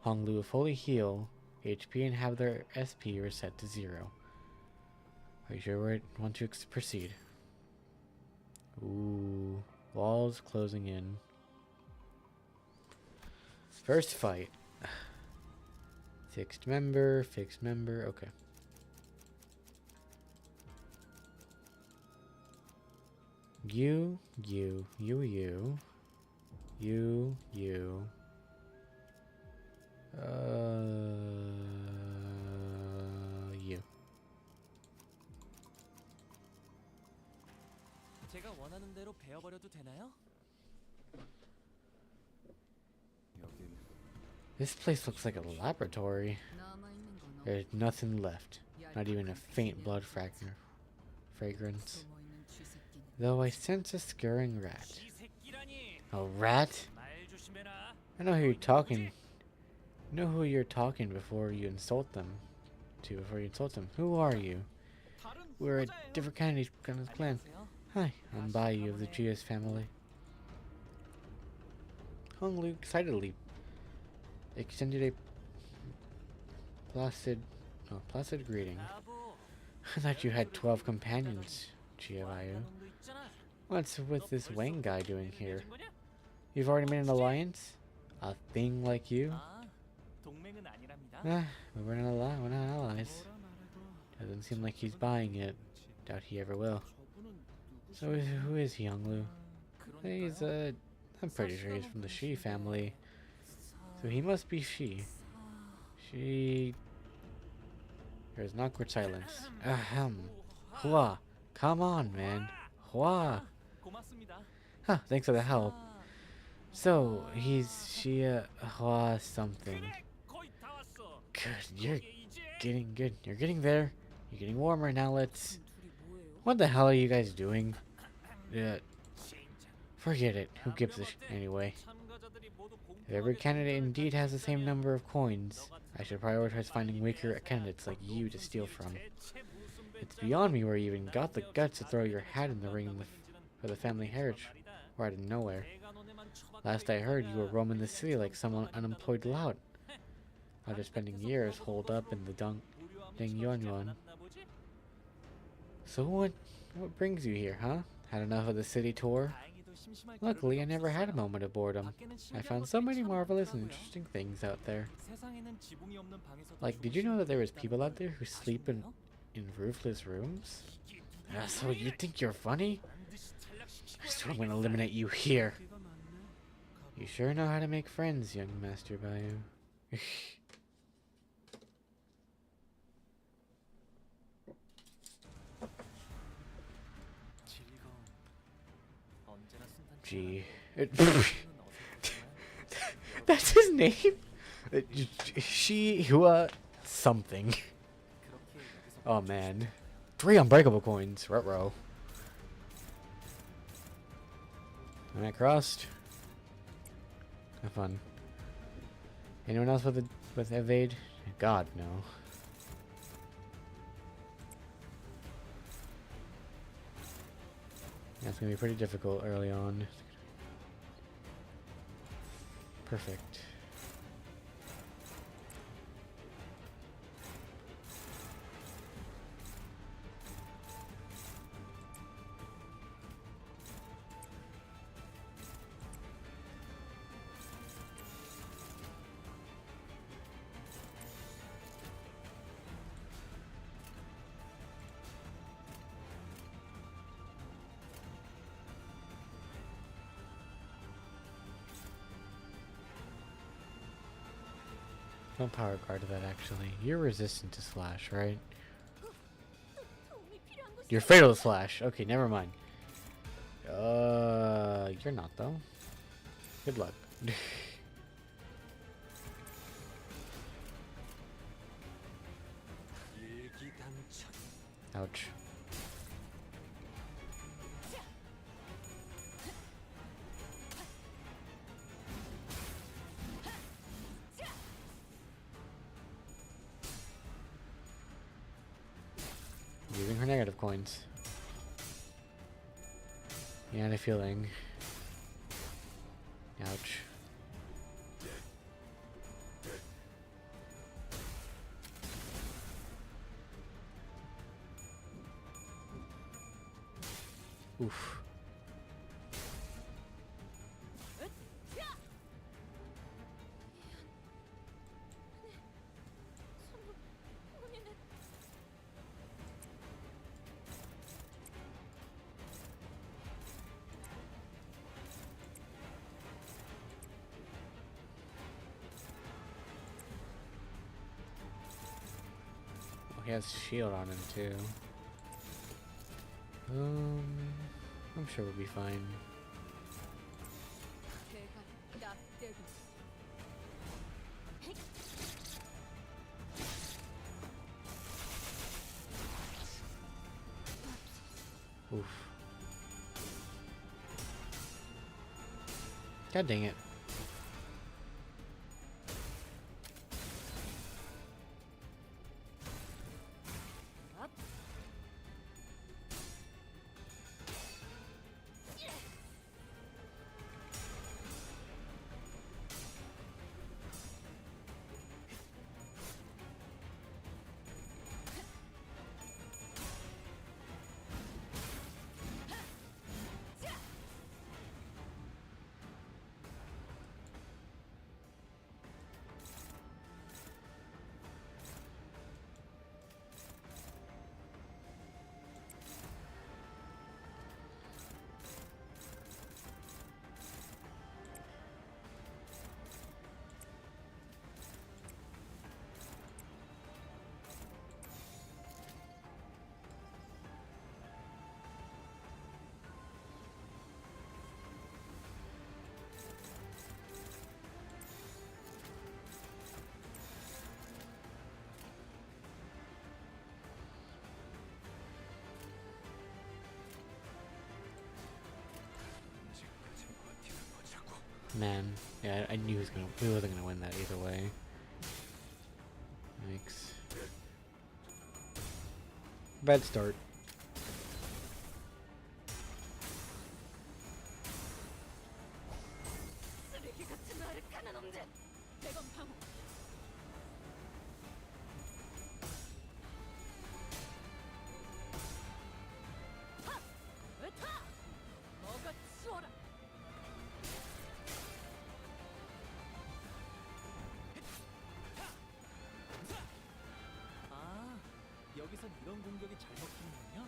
Hong Lu will fully heal HP and have their SP reset to 0. Are you sure we want to proceed? Ooh, walls closing in. First fight. Fixed member, okay. You. You. 제가 원하는 대로 베어버려도 되나요? This place looks like a laboratory. 남아있는 건 There's nothing left. Not even a faint blood fragrance. 숨어있는 쥐새끼는 Though I sense a scurrying rat. 새끼라니 A rat? 말 조심해라. I know who you're talking. You know who you're talking before you insult them. Who are you? 다른 We're a 후보자예요. different kind of clan. 안녕하세요. Hi, I'm Bayou of the Gius family. Hong Lu excitedly extended a placid greeting. 나보. I thought you had 12 companions, Chia Bayou. 놈도 있잖아. What's with this Wang guy doing here? 맺은 거냐? You've already made an alliance? A thing like you? 아, 동맹은 아니랍니다. We're not allies. 뭐라 말해도 Doesn't seem like he's buying it. Doubt he ever will. 저분은 누구시? So who is he, Hong Lu? He's, 그러니까요. I'm pretty sure he's from the Shi family. So he must be Shi. She... There's an awkward silence. Ahem. Hua. Come on, man. Hua. 고맙습니다. Huh, thanks for the help. So, he's Shia Hua something. 거의 다 왔어. Good, you're 이제 getting good. You're getting there. You're getting warmer. Now let's... 둘이 뭐예요? What the hell are you guys doing? 진짜. Forget it. Who gives a anyway? 참가자들이 모두 If every 공평하게 candidate 선출된 indeed has the same 당선자면 number of coins, 너 같은 I should prioritize finding weaker candidates like you to steal from. 대체 무슨 It's 배짱이야? beyond me where you even got the guts to throw your hat in the ring for the family heritage, right out of nowhere. 내가 너네만 처박히고 Last I heard, you were 있다가 roaming the city like some unemployed lout, after spending years holed up in the 무료함을 Ding 처박지 Yuan. 않았나 보지? So what brings you here, huh? Had enough of the city tour? 다행히도 심심할 Luckily, I 겨를은 never had a 없었어요. moment of boredom. 밖에는 I 신기한 found so 것들이 many 참 marvelous and 많더라고요. interesting things out there. 세상에는 지붕이 없는 방에서도 Like, did you 좋은 know that there was 시간이 people out 있다는 there 걸 who sleep in 아셨나요? roofless rooms? 이게 누구야? So you think you're funny? 반드시 탈락시키고 So I'm gonna eliminate you here. 기가 많네. You sure know how to make friends, young Master Bayou. G. 어색하지만 That's his name? She, Hua, something. 그렇게 여기서 Oh man. 3 unbreakable coins. Ruh-roh. Am I crossed? Have fun. Anyone else with evade? God, no. That's gonna be pretty difficult early on. Perfect. Don't power guard to that actually. You're resistant to slash, right? 도움이 필요한 곳이 You're fatal to slash. Okay, never mind. You're not though. Good luck. 일기당천. Ouch. Using her negative coins. Yeah, I had a feeling. Ouch. Oof. 본인의 Oh, he has shield on him too. I'm sure we'll be fine. 개가 낙대고 Oof. God dang it. Man, yeah, I knew he wasn't gonna win that either way. Yikes. Bad start. 쓰레기 같은 아르카나 놈들 대검 방어 하! 으타! 먹어 치워라 아, 여기선 이런 공격이 잘 먹히는군요.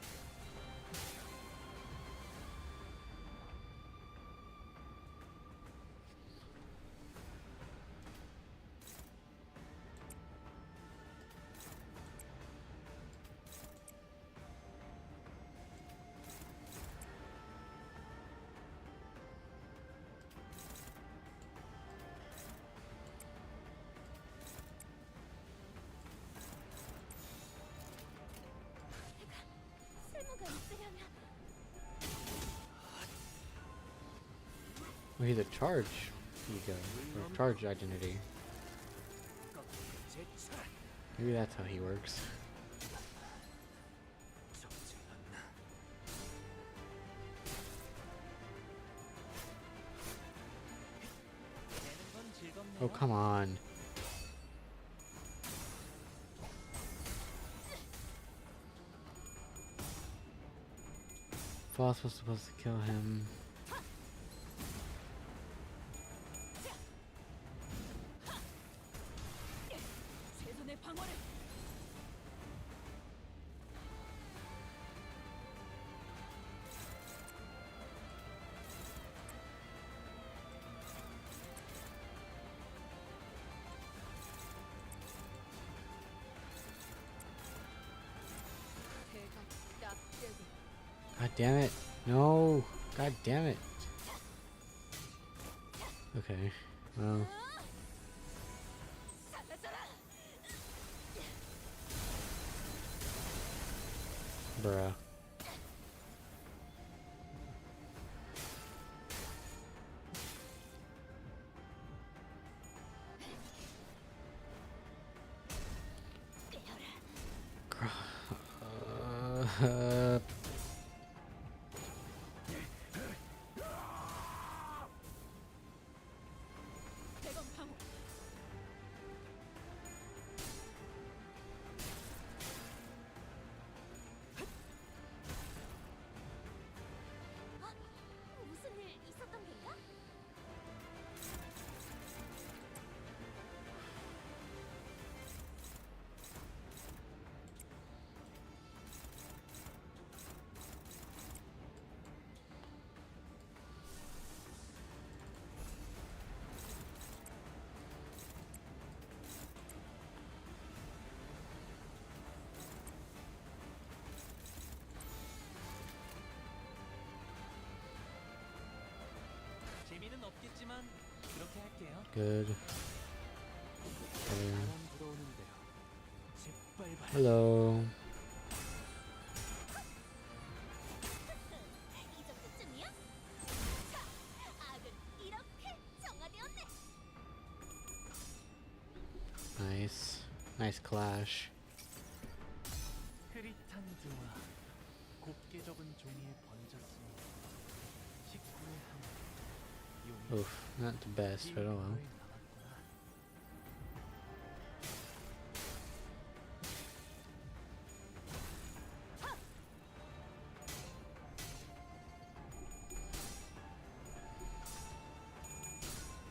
Oh, he's a charge ego, or charge identity. Maybe that's how he works. Oh, come on. Boss was supposed to kill him. 최선의 방어를. 대가 딱 God damn it. No. God damn it. Okay. Well. Bruh. Uh, 대검 방어. 무슨 일 있었던 건가? 재미는 없겠지만 그렇게 할게요. good. 바람 불어오는데요. 제발 바람. Hello. 이 정도쯤이야? 자, 악은 이렇게 정화되었네. Nice. Nice clash. 흐릿한 등화 곱게 접은 종이에 번졌습니다. 식구의 함 Oof. Not the best, but oh well.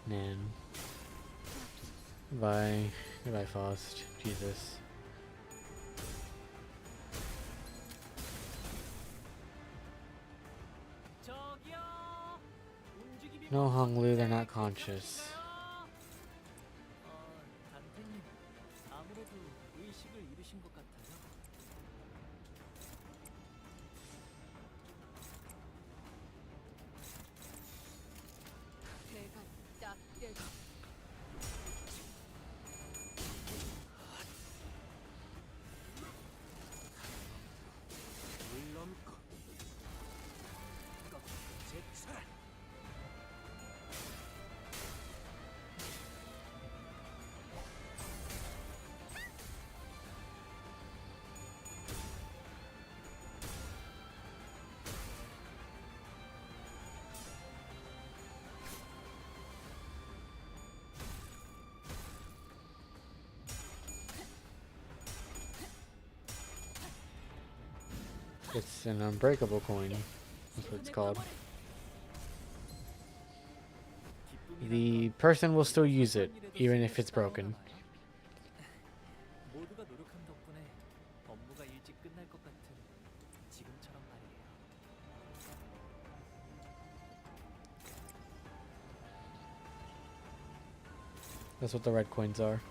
Man. Goodbye. Goodbye, Faust. Jesus. 저기요. 움직임이 No, 멈췄는데 Honglu, they're not conscious. 괜찮으신가요? 단테님 아무래도 의식을 잃으신 것 같아요. 대가 딱 대가. 물론고 제철 It's an unbreakable coin. That's what it's called. The person will still use it, even if it's broken. 모두가 노력한 덕분에 업무가 일찍 끝날 것 같은 지금처럼 말이에요. That's what the red coins are.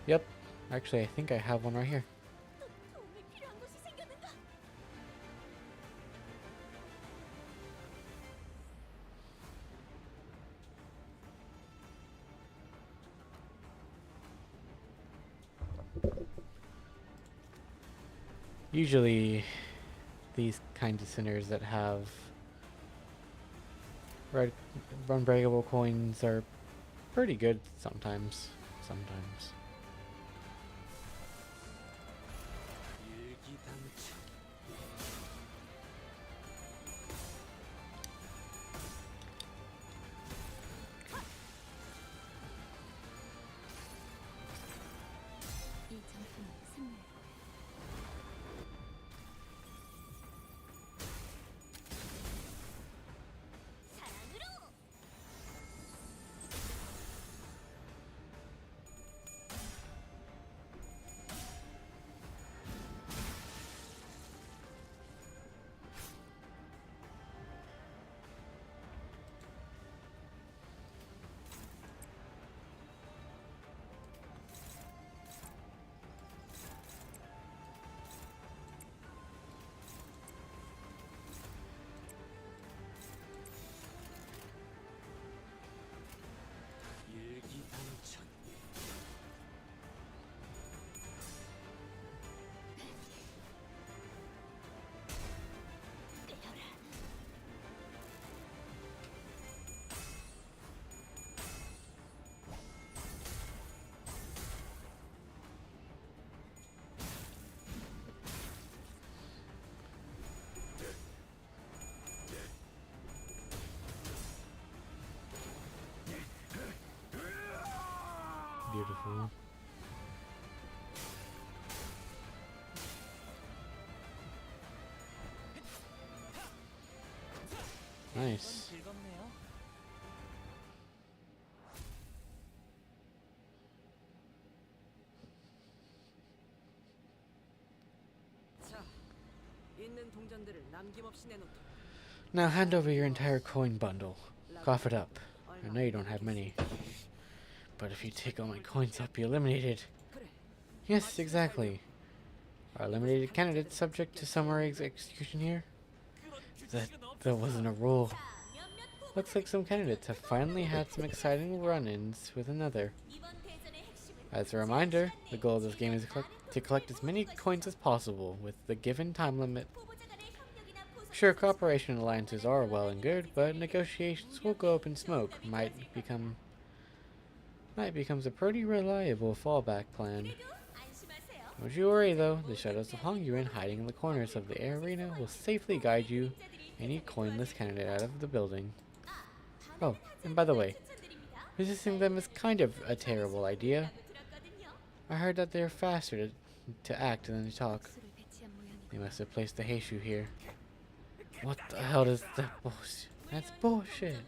Yep. Actually, I think I have one right here. 또 도움이 필요한 것이 생겼는가? Usually, these kinds of centers that have red unbreakable coins are pretty good sometimes. Sometimes. 일기당초. 이 전투는 승리할 거야. 일기당초. Beautiful. Nice. 즐겁네요. 자, 있는 동전들을 남김없이 내놓도록. Now hand over your entire coin bundle. Cough it up. I know you don't have many. But if you take all my coins, I'll be eliminated. 그래. Yes, exactly. Are eliminated candidates subject to summary execution here? That wasn't a rule. Looks like some candidates have finally had some exciting run-ins with another. As a reminder, the goal of this game is to collect as many coins as possible with the given time limit. Sure, cooperation alliances are well and good, but negotiations will go up in smoke. Might becomes a pretty reliable fallback plan. Don't you worry though, the shadows of Hongyuan hiding in the corners of the arena will safely guide you, any coinless candidate, out of the building. Oh, and by the way, resisting them is kind of a terrible idea. I heard that they're faster to act than to talk. 수를 배치한 모양이다. They must have placed the Heishu here. What the hell is that bullshit? That's bullshit.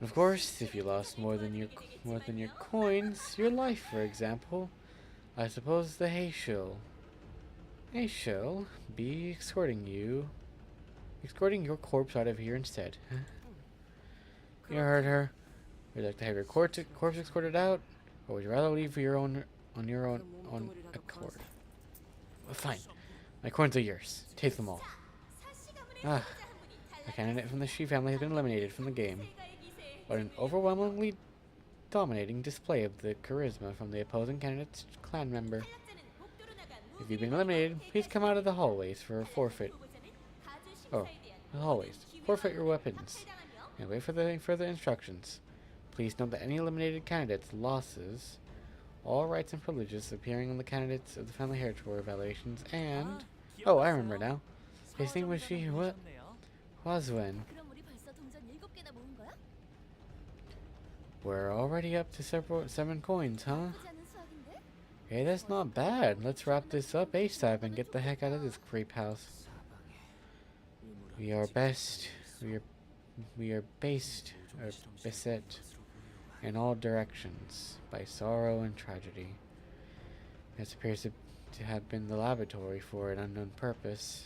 Of course, if you lost more than your coins, your life, for example, I suppose the Heishu be escorting your corpse out of here instead. You heard her. Would you like to have your corpse escorted out, or would you rather leave on your own accord? Well, fine. My coins are yours. Take them all. Ah, a candidate from the Shi family has been eliminated from the game. What an overwhelmingly dominating display of the charisma from the opposing candidate's clan member. If you've been eliminated, please come out of the hallways for a forfeit. Oh, the hallways. Forfeit your weapons. And wait for the further instructions. Please note that any eliminated candidates' losses, all rights and privileges appearing on the candidates of the family heritage evaluations, and... Oh, I remember now. His name was Huazuen. 그럼 우리 벌써 동전 7개나 모은 거야? We're already up to 7 coins, huh? 나쁘지 않은 수학인데? Hey, that's not bad. Let's wrap this up ASAP and get the heck out of this creep house. We are based, or beset, in all directions by sorrow and tragedy. This appears to have been the laboratory for an unknown purpose.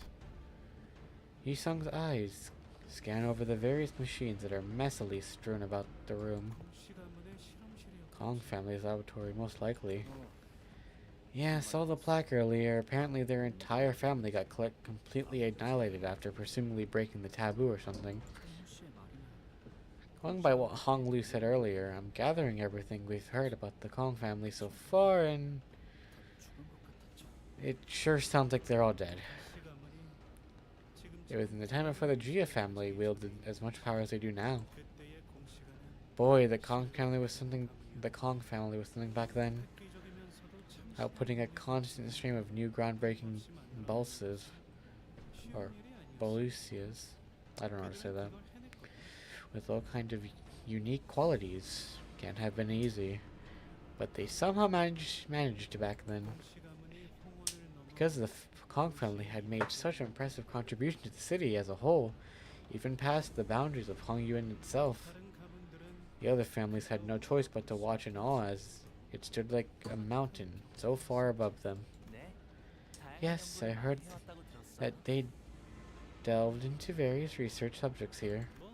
Yisung's eyes scan over the various machines that are messily strewn about the room. Kong family's laboratory, most likely. Yeah, saw the plaque earlier. Apparently their entire family got completely annihilated after presumably breaking the taboo or something. Going by what Hong Lu said earlier, I'm gathering everything we've heard about the Kong family so far, and It sure sounds like they're all dead. 자식 아무리 지금쯤 It was in the time before the Gia family wielded as much power as they do now. 그때의 공시가는 Boy, the Kong family was something. The Kong family was something back then. 획기적이면서도 참 Outputting a constant stream of new groundbreaking balses 쉬운 or 일이 아니었어. Bolusias. I don't know how to say that. 그들은 그걸 해냈거든. With all kind of unique qualities. Can't have been easy. But they somehow managed back then. 공시 가문이 홍원을 넘어 Because the Kong family had made such an impressive contribution to the city as a whole, even past the boundaries of Hongyuan itself. 다른 가문들은 The other families had no choice but to watch in awe as it stood like a mountain so far above them. 네. 다양한 Yes, I 연구를 heard 많이 해왔다고 들었어. that they delved into various research subjects here. 뭐?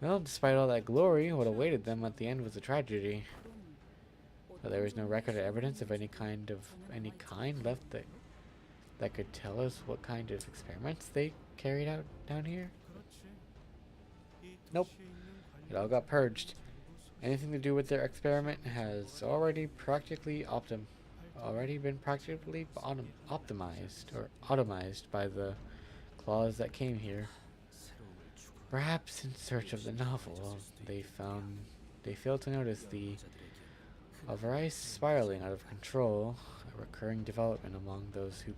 Well, despite all that glory, what awaited them at the end was a tragedy. But there was no record or evidence of any kind left that could tell us what kind of experiments they carried out down here. 그렇지. 이 Nope. 도시에 있는 It all 관련 got purged. 정보 소식 Anything to do with their experiment has already been practically optimized or automized by the claws that came here. 새로움을 추구하는 Perhaps in search of the novel, they failed to notice the 자들에게 avarice spiraling out of control, a recurring development among those whose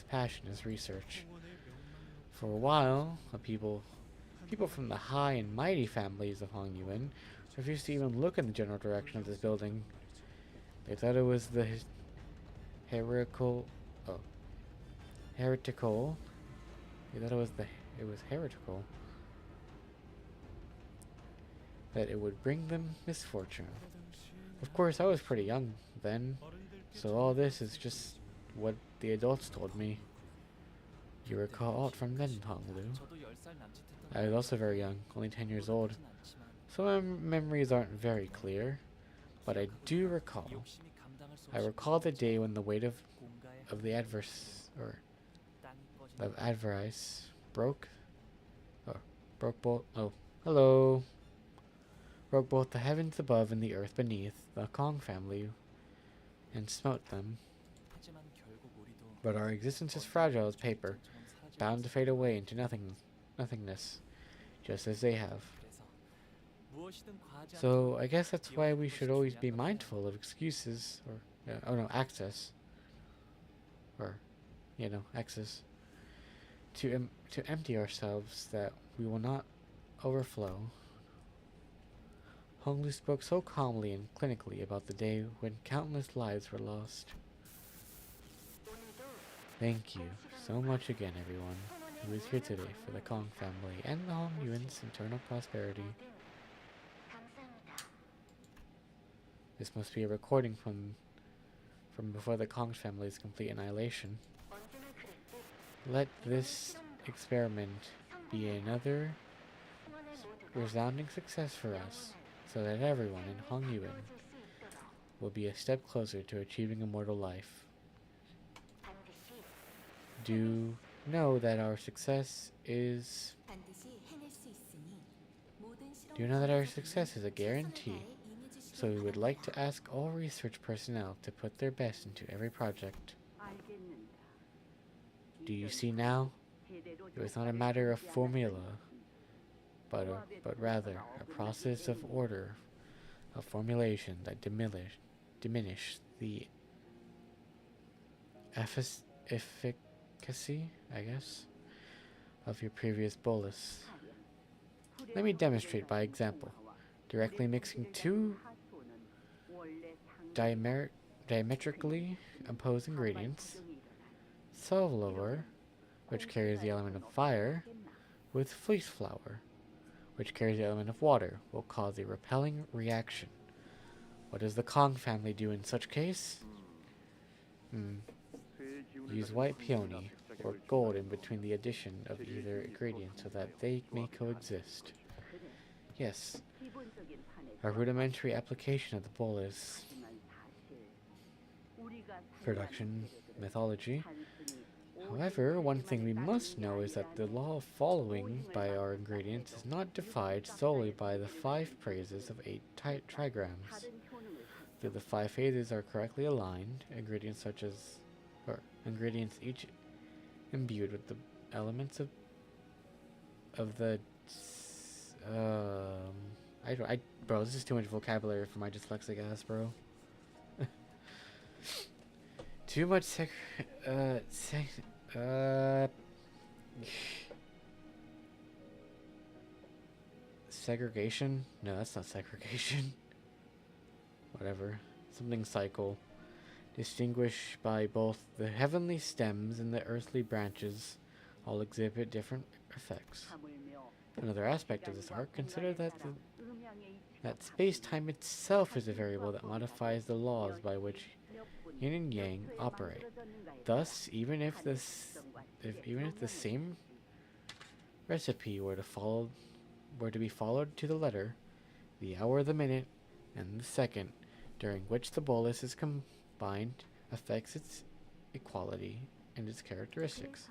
passion is research. 홍원의 명망로 For a while, people from the high and mighty families of Hongyuan refused to even look in the general direction of this building. They thought it was the heretical. They thought it was heretical. That it would bring them misfortune. Of course, I was pretty young then, 어른들께 so all this is just what the adults told me. You recall aught from then, Honglu? 저도 10살 남짓했던 I was also very young, only 10 years old. So my memories aren't very clear, but I do recall. 욕심이 감당할 수 I 없이 recall the day when the weight of 공가의 the 땅이 꺼진 adverse broke both. Oh, hello. Broke both the heavens above and the earth beneath the Kong family, and smote them. 하지만 결국 우리도 But our existence is fragile as paper, 점처럼 사라져 bound to fade away into nothingness, just as they have. 그래서 무엇이든 과하지 So I guess that's why we should always be mindful of excuses access, or access to empty ourselves that we will not overflow. Honglu spoke so calmly and clinically about the day when countless lives were lost. Thank you so much again, everyone who is here today for the Kong family and the Hongyuan's eternal prosperity. This must be a recording from before the Kong family's complete annihilation. Let this experiment be another resounding success for us, so that everyone in Hongyuan will be a step closer to achieving immortal life. Do know that our success is a guarantee, so we would like to ask all research personnel to put their best into every project. Do you see now? It was not a matter of formula, but rather a process of order, of formulation that diminished the efficacy, I guess, of your previous bolus. Let me demonstrate by example, directly mixing two diametrically opposed ingredients, solvlower, which carries the element of fire, with fleece flour, which carries the element of water, will cause a repelling reaction. What does the Kong family do in such case? Use white peony or gold in between the addition of either ingredient so that they may coexist. Yes, a rudimentary application of the bolus production mythology. However, one thing we must know is that the law of following by our ingredients is not defied solely by the 5 praises of 8 trigrams. If the 5 phases are correctly aligned, ingredients such as ingredients, each imbued with the elements of the bro, this is too much vocabulary for my dyslexic ass, bro. Too much segregation? No, that's not segregation. Whatever. Something cycle. Distinguished by both the heavenly stems and the earthly branches, all exhibit different effects. Another aspect of this art, consider that space-time itself is a variable that modifies the laws by which yin and yang operate. Thus, even if the same recipe were to be followed to the letter, the hour, the minute, and the second during which the bolus is combined affects its equality and its characteristics.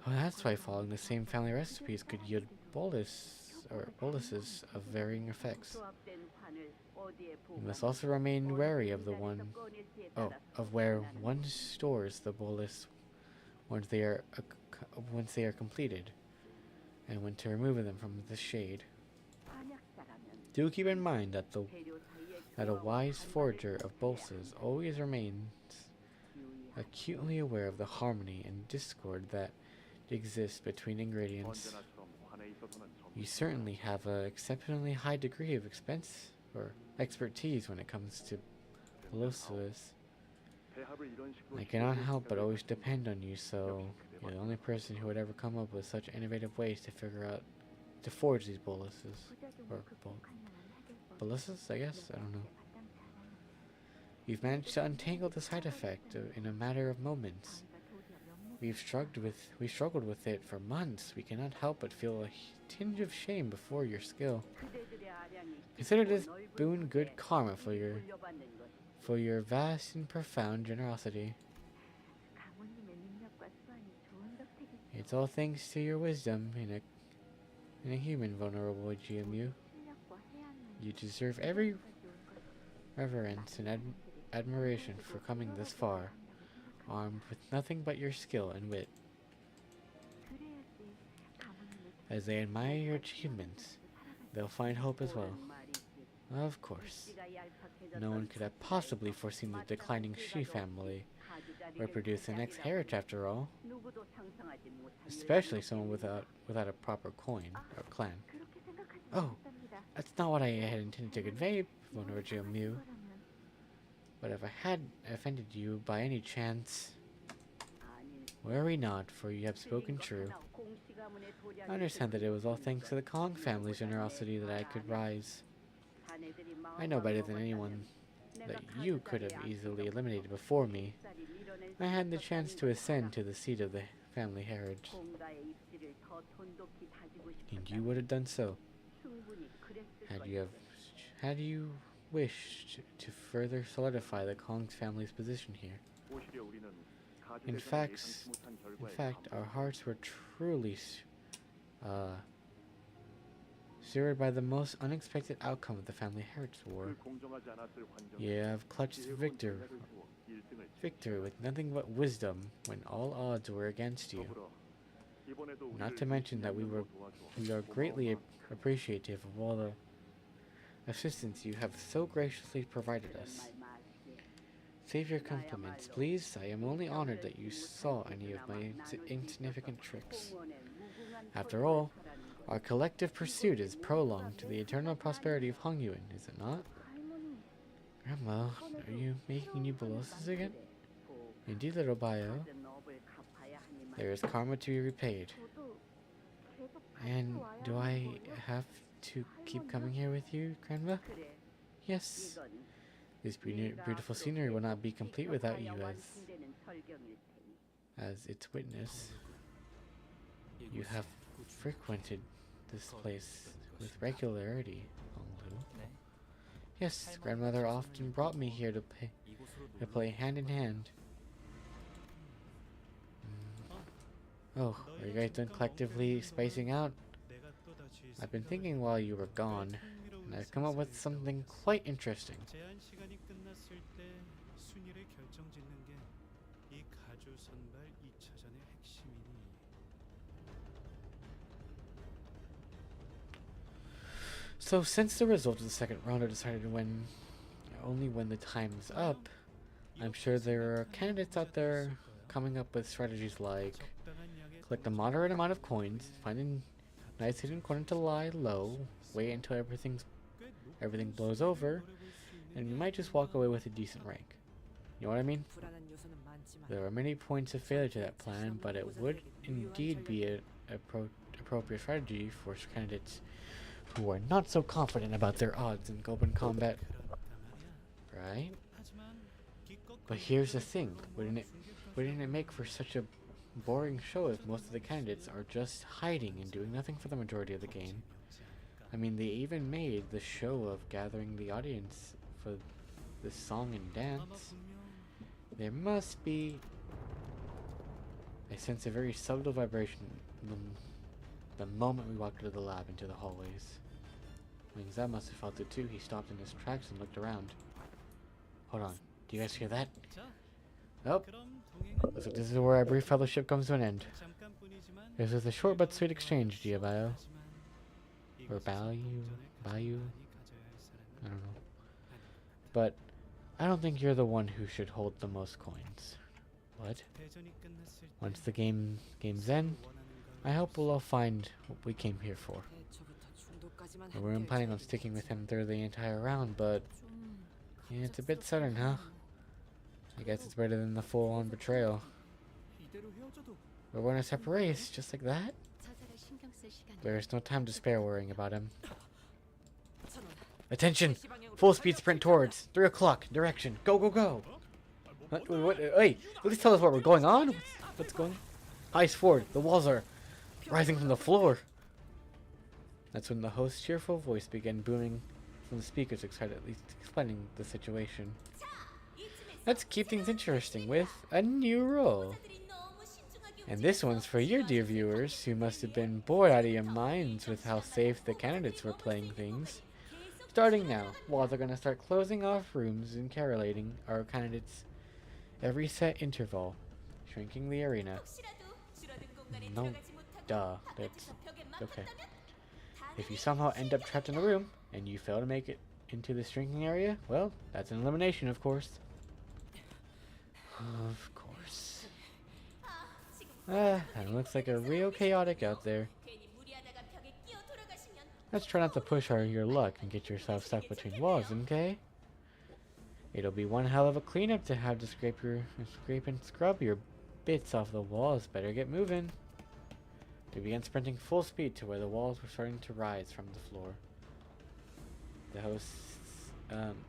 Oh, that's why following the same family recipes could yield boluses of varying effects. You must also remain wary of where one stores the bolus once they are completed, and when to remove them from the shade. Do keep in mind that a wise forger of boluses always remains acutely aware of the harmony and discord that exists between ingredients. You certainly have an exceptionally high degree of expertise when it comes to boluses. I cannot help but always depend on you, so you're the only person who would ever come up with such innovative ways to forge these boluses. Or boluses, I guess? I don't know. You've managed to untangle the side effect in a matter of moments. We've struggled with it for months. We cannot help but feel a tinge of shame before your skill. Consider this boon good karma for your vast and profound generosity. It's all thanks to your wisdom in a human vulnerable GMU. You deserve every reverence and admiration for coming this far, armed with nothing but your skill and wit. As they admire your achievements, they'll find hope as well. Of course. No one could have possibly foreseen the declining Shi family would produce the next heritage after all. Especially someone without a proper coin or clan. Oh, that's not what I had intended to convey, Vulnerable Mew. But if I had offended you by any chance, worry not, for you have spoken true. I understand that it was all thanks to the Kong family's generosity that I could rise. I know better than anyone that you could have easily eliminated before me. I had the chance to ascend to the seat of the family heritage, and you would have done so, had you wished to further solidify the Kong family's position here. In fact, our hearts were truly stirred by the most unexpected outcome of the family heritage war. You have clutched victory with nothing but wisdom when all odds were against you. Not to mention that we are greatly appreciative of all the assistance you have so graciously provided us. Save your compliments, please. I am only honored that you saw any of my insignificant tricks. After all, our collective pursuit is prolonged to the eternal prosperity of Hongyuan, is it not? Grandma, are you making new bolosses again? Indeed, little Bio. There is karma to be repaid. And do I have to keep coming here with you, Grandma? Yes. This beautiful scenery will not be complete without you as its witness. You have frequented this place with regularity, Honglu. Yes, grandmother often brought me here to play hand in hand. Oh, are you guys done collectively spacing out? I've been thinking while you were gone, and I've come up with something quite interesting. 선발 2차전의 핵심이니. So since the results of the second round are decided only when the time's up, I'm sure there are candidates out there coming up with strategies like collect a moderate amount of coins, find a nice hidden corner to lie low, wait until everything blows over, and you might just walk away with a decent rank. You know what I mean? 불안한 요소는 많지만 There are many points of failure to that plan, but it would indeed be an appropriate strategy for candidates who are not so confident about their odds in open combat, right? But here's the thing, wouldn't it make for such a boring show if most of the candidates are just hiding and doing nothing for the majority of the game? I mean, they even made the show of gathering the audience for this song and dance. There must be... I sense a very subtle vibration the moment we walked out of the lab into the hallways. Wings that must have felt it too. He stopped in his tracks and looked around. Hold on. Do you guys hear that? Oh. Looks like this is where our brief fellowship comes to an end. This was a short but sweet exchange, Diabao. Or Bayou? I don't know. But I don't think you're the one who should hold the most coins. What? Once the game's end, I hope we'll all find what we came here for. 대초부터 중도까지만 We weren't planning on sticking with him through the entire round, but yeah, it's a bit sudden, huh? I guess it's better than the full-on betrayal. 이대로 헤어져도 We're going to separate, just like that? 자세를 신경 쓸 시간이 There's no time to spare worrying about him. 천원. Attention! 시 방향으로 Full speed sprint towards 3 o'clock direction. Go, go, go! What, wait, at least tell us what we're going on. What's going on? Eyes forward. The walls are rising from the floor. That's when the host's cheerful voice began booming from the speakers, excitedly explaining the situation. Let's keep things interesting with a new role. And this one's for you, dear viewers, who must have been bored out of your minds with how safe the candidates were playing things. Starting now, walls are going to start closing off rooms and correlating our candidates every set interval, shrinking the arena. No, duh, that's okay. If you somehow end up trapped in a room, and you fail to make it into the shrinking area, well, that's an elimination, of course. Of course. It looks like a real chaotic out there. Let's try not to push your luck and get yourself stuck between walls, okay? It'll be one hell of a cleanup to have to scrape and scrub your bits off the walls. Better get moving. We began sprinting full speed to where the walls were starting to rise from the floor. The host's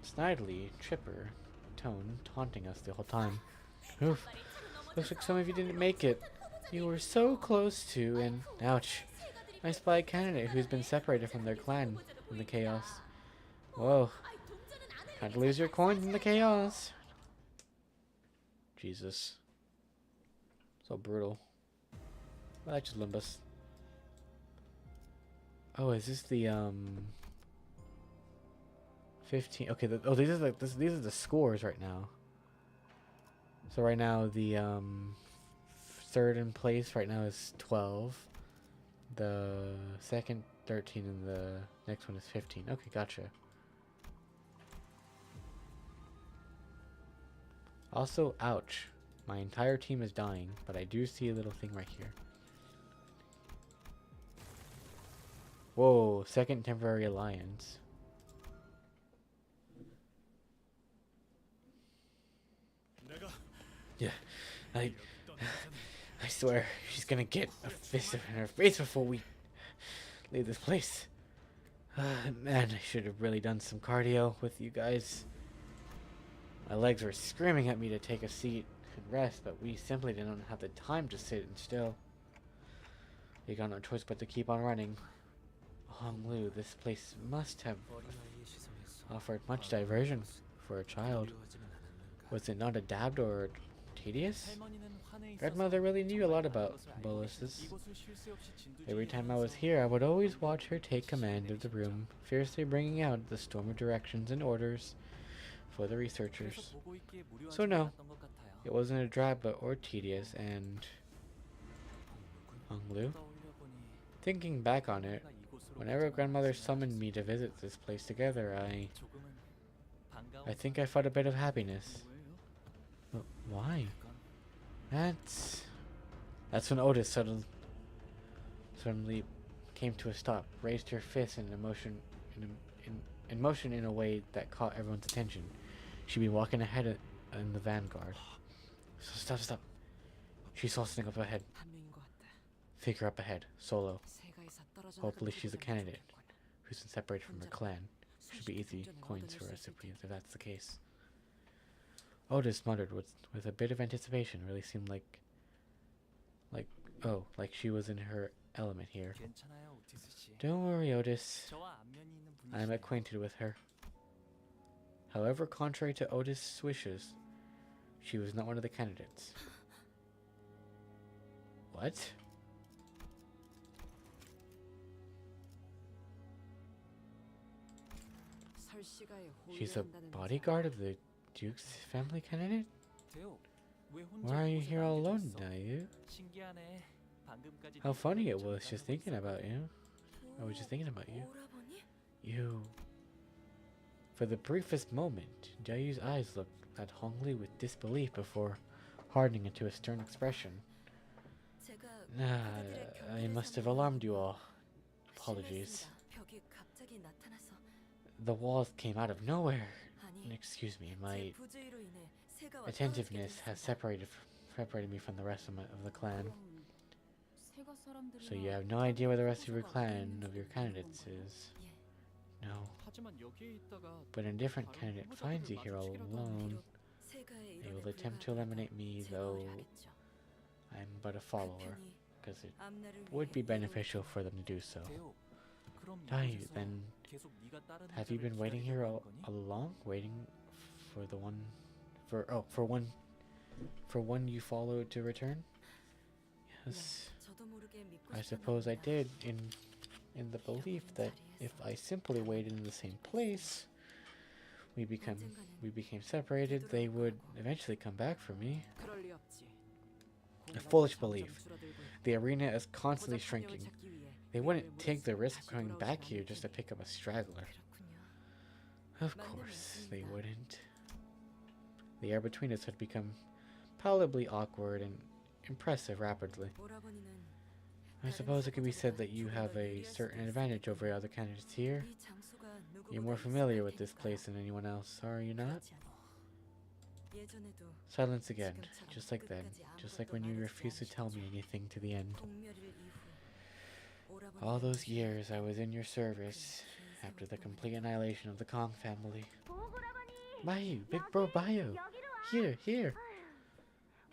snidely, chipper tone taunting us the whole time. Oof. Looks like some of you didn't make it. You were so close to, and ouch. I spy a candidate who's been separated from their clan in the chaos. Whoa. Had to lose your coins in the chaos. Jesus. So brutal. Well, that's just Limbus. Oh, is this the 15? Okay, these are the scores right now. So right now the third in place right now is 12. The second 13 and the next one is 15. Okay, gotcha. Also, ouch. My entire team is dying, but I do see a little thing right here. Whoa, second temporary alliance. Yeah, I swear she's gonna get a fist in her face before we leave this place. Man, I should have really done some cardio with you guys. My legs were screaming at me to take a seat and rest, but we simply didn't have the time to sit and still. We got no choice but to keep on running. Honglu, this place must have 어린아이의 시선에서 offered much diversion for a child. 미워하지는 않았는가? Was it not adapt or tedious? 할머니는 화내 있어서 Grandmother really knew a lot 정말 about 많은 것을 알고 boluses. 이곳을 쉴 새 없이 진두지휘하는 Every time I was here, I would always watch her take command of the room, fiercely bringing out the storm of directions and orders for the 그래서 researchers. 보고 있기에 무료하지 So no. 않았던 것 같아요. It wasn't a drab but or tedious, and Honglu. 떠올려보니 Thinking back on it, 내가 이곳으로 whenever 오자마자 grandmother 지나갈 summoned me to visit this place together, 조금은 반가운 I think I felt a bit of happiness. 뭐예요? Why? 그건 That's when Otis suddenly came to a stop, raised her fist in motion in a way that caught everyone's attention. She'd been walking ahead in the vanguard. So stop. She saw something up ahead. 한 명인 것 같다. Figure up ahead, solo. 세가에서 떨어져 Hopefully 나간 she's a 기분이 candidate 들었군. who's been separated from her clan. Should be easy coins for us if that's the case. Otis muttered with a bit of anticipation. Really seemed like she was in her element here. 괜찮아요, 오티스 씨. Don't worry, Otis. 저와 안면이 있는 I'm 분이시네요. acquainted with her. However, contrary to Otis' wishes, she was not one of the candidates. What? 설씨가의 She's a 호위한다는 bodyguard of the Duke's family candidate? 대호, 왜 혼자 Why are you 이곳에 here all 남겨져 alone, 있어? Nayu? 신기하네. 방금까지 How funny it 네가 was just thinking about you. I was just thinking about you. 오라버니? You. For the briefest moment, Jayu's eyes looked at Hongli with disbelief before hardening into a stern expression. 제가 Nah, I must have alarmed you all. Apologies. 벽이 갑자기 나타나서 The walls came out of nowhere. 아니 Excuse me, 제 my 부주의로 인해 세가와 attentiveness 떨어지게 has 됐습니다. separated me from the rest of the clan. 그럼 세가 사람들이 So you have no idea where the rest of your clan, of your candidates is. 예. No. 하지만 여기에 있다가 But a different candidate finds you here all alone. 세가의 They 일원에 will attempt to 불과하다면 eliminate me, 제거를 though 하겠죠. I'm but a follower, 그 편이 because it 앞날을 would be 위해 beneficial for them to do so. 대호, 그럼 Dayu, 이곳에서 then 계속 네가 다른 have you 여자를 been waiting here 기다리려고 all 하는 거니? along, waiting for the one, for one you followed to return? Yes, 저도 모르게 믿고 I 싶었나 suppose I 봅니다. did, in the belief that if I simply waited in the same place, we became separated, they would eventually come back for me. 그럴 리 없지. A foolish 공간이 belief. 점점 줄어들고 있고 The arena is constantly 고작 한 명을 shrinking. 찾기 위해 They 우리를 wouldn't take the 무너뜨리고 risk of 다시 coming 돌아오지 back 않을 here just to 테니. pick up a straggler. 그렇군요. Of course, they wouldn't. The air between us had become palpably awkward and impressive rapidly. 오라버니는 I suppose it could be said that you have a certain advantage over other candidates here. 이 장소가 You're more 누구보다 familiar with 익숙할 this place than anyone else, are you not? 그렇지 않아. 예전에도 Silence again, just like then, just like when you refused to tell me anything to the end. 동멸일 이후 오라버니는 All those years I was in your service, after the complete annihilation of the Kong family. 보그라버니 Bayu, big bro Bayu! 여기로 와. Here!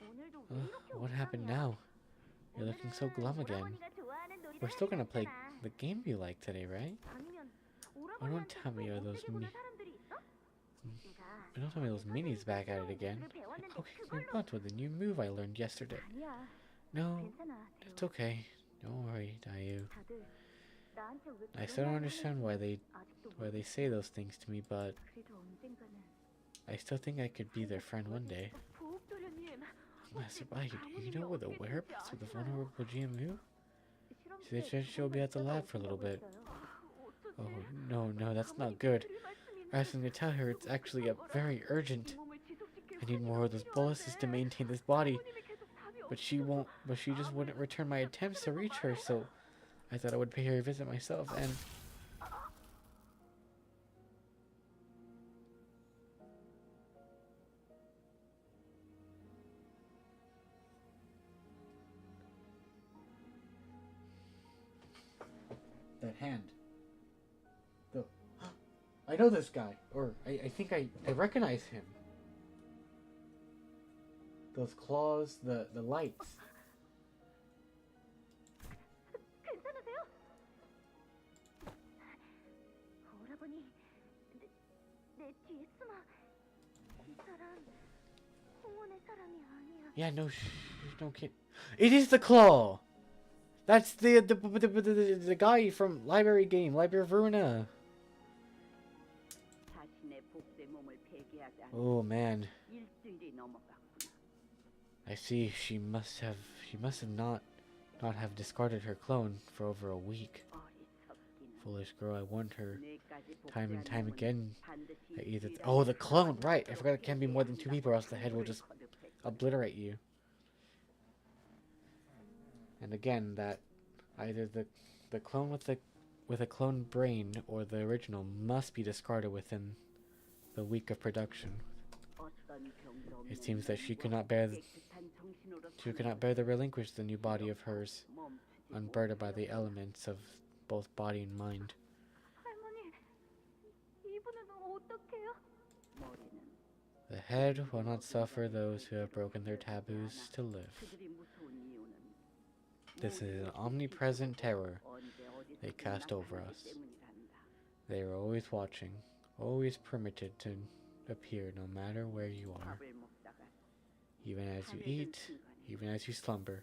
오늘도 왜 이렇게 What happened 웃으냐? now? You're looking so glum again. 오라버니가 좋아하는 놀이를 We're still gonna play 하기로 the game you like today, right? 했잖아. 아니면 Oh, don't tell me 오라버니한테 those 못되게 보는 me. 사람들이 있어? Don't tell me those minis back at it again. Poking my butt with a new move I learned yesterday. 아니야. No, 괜찮아. it's okay. Don't worry, Dayu. 다들 나한테 왜 I 그런 still don't 말을 understand 하는지 아직도 why they say those things to me, but 그래도 언젠가는 I still think I could be their friend one day. 보호도련님 Master Bayu, do you know where the whereabouts of the vulnerable GMU? She said she'll be at the lab for a little bit. Oh, no, that's not good. I was going to tell her it's actually very urgent. I need more of those boluses to maintain this body. But she just wouldn't return my attempts to reach her, so I thought I would pay her a visit myself, and... That hand. I know this guy, or I think I recognize him. Those claws, the lights. 괜찮으세요? 오라버니 내 뒤에 숨어. 이 사람 홍원의 사람이 아니야. Yeah, no kid. It is the claw. That's the guy from Library of Ruina. 자신의 복제 몸을 폐기하자 Oh man, 일주일이 넘어갔구나. I see. She must have not have discarded her clone for over a week. 어리석기는. Foolish girl, I warned her 뇌까지 time and time 복제한 놈은 again 반드시 that either. 유일한 Oh, the clone! 가망을 Right! I forgot it 얻도록 can't be more than two people, or else the head will 한물을 just 거듭했거든. obliterate you. And again, that either the clone with a clone brain or the original must be discarded within the week of production. 어떤 병도 없는 It seems that she could 몸과 not bear 깨끗한 정신으로 she could 사는 not bear to relinquish the new body of hers, 멈추지 unburdened by the 못하였구나. elements of both body and mind. 할머니, 이분은 어떡해요? 머리는 The head will not suffer those who have broken their taboos to live. 그들이 무서운 이유는 This is an omnipresent terror they cast over us. They are always watching, always permitted to appear no matter where you are, even as you eat, even as you slumber,